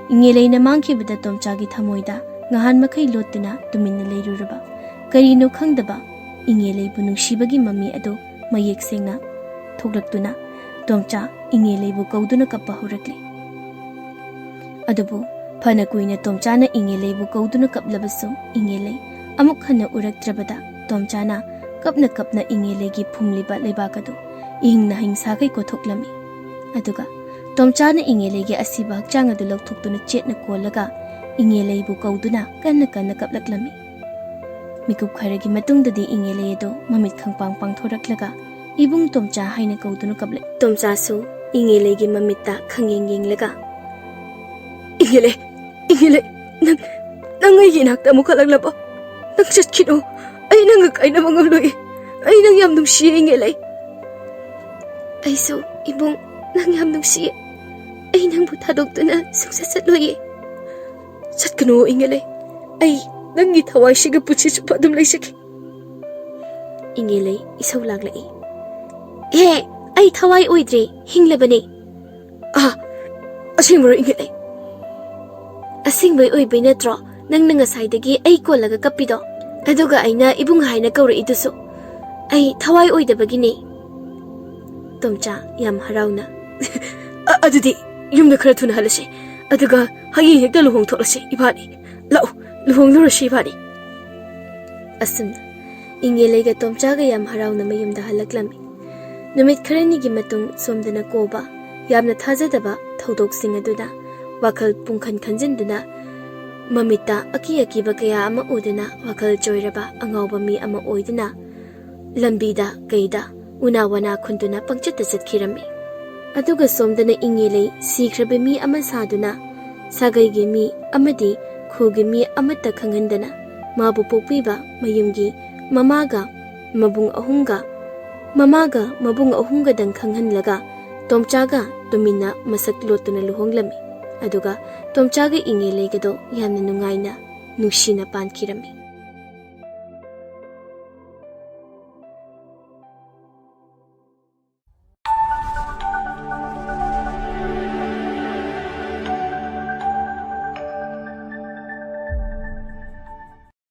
Inge leina mangkhibada tomcha gi thamoida ngahan makai lotuna tuminna leiruraba karino khangdaba inge leibu nungsibagi mami ado mayek sengna thoklaktuna tomcha inge leibu kauduna kappa horakle. Adubu phana kuina tomcha na inge leibu kauduna kaplabasu inge lei amuk khana uraktrabada tomcha na kapna inge legi phumliba leibakadu ingna hingsa kai ko thoklami. Aduga tomcha na inge legi asiba hakchang adu lokthokduna chetna kolaga inge leibu kauduna kanna kaplaklami. Mikup kharagi matungdadi inge leido mamit khangpang pangthoraklaga ibung tomcha haina kauduna kaple. Tomcha su inge legi mamitta khangyeng laga. Inge le, nang ai ginakta mo kalaglaba. Nang chatkino, ay nang kay na mga loy. Ay nang yam nung siya inge le. Ay so, ibung nang yam nung siya. Ay nang butadog to na suksasat loy. Sat kano inge le. Ay nang gitaway siya gaputsi sa padam lay sige. Inge le, isaw laglai. Ay thawai oidre, hinglabani. Ah, asing mo inge le. Asing bay oibay na tro, nang nangasaydagi ay ko laga kapido. Aduga ay na ibung hay na kaura iduso. Ay thawai oidabagi ni. Tomcha yam haraw na. Adudi, yung nakara na halasi. Aduga hayi hekta luhong tolasi ibani. Lao, luhong lurasi ibani. Asum na, ingilay ga tomcha ga yam haraw na mayum da halaklami. Numit karani gi matung somda na koba, yam na thazadaba thaudok singa duna. Wakal pungkan kanjinduna mamita aki-akiba kaya ama udana wakal joyraba angawba mi ama oidana lambida kaida unawana khunduna pangchata satkirami aduga somdana ingilei sikhrabe mi ama saduna sagaigi mi amadi khugi mi amata khangandana mabu pokpiba mayumgi mamaga mabung ahumga mamaga mabung ahumga dang khanghanlaga tomchaga tumina masak lotuna luhonglami aduga tomchaga inge legado yamna nungaina nushina pankirami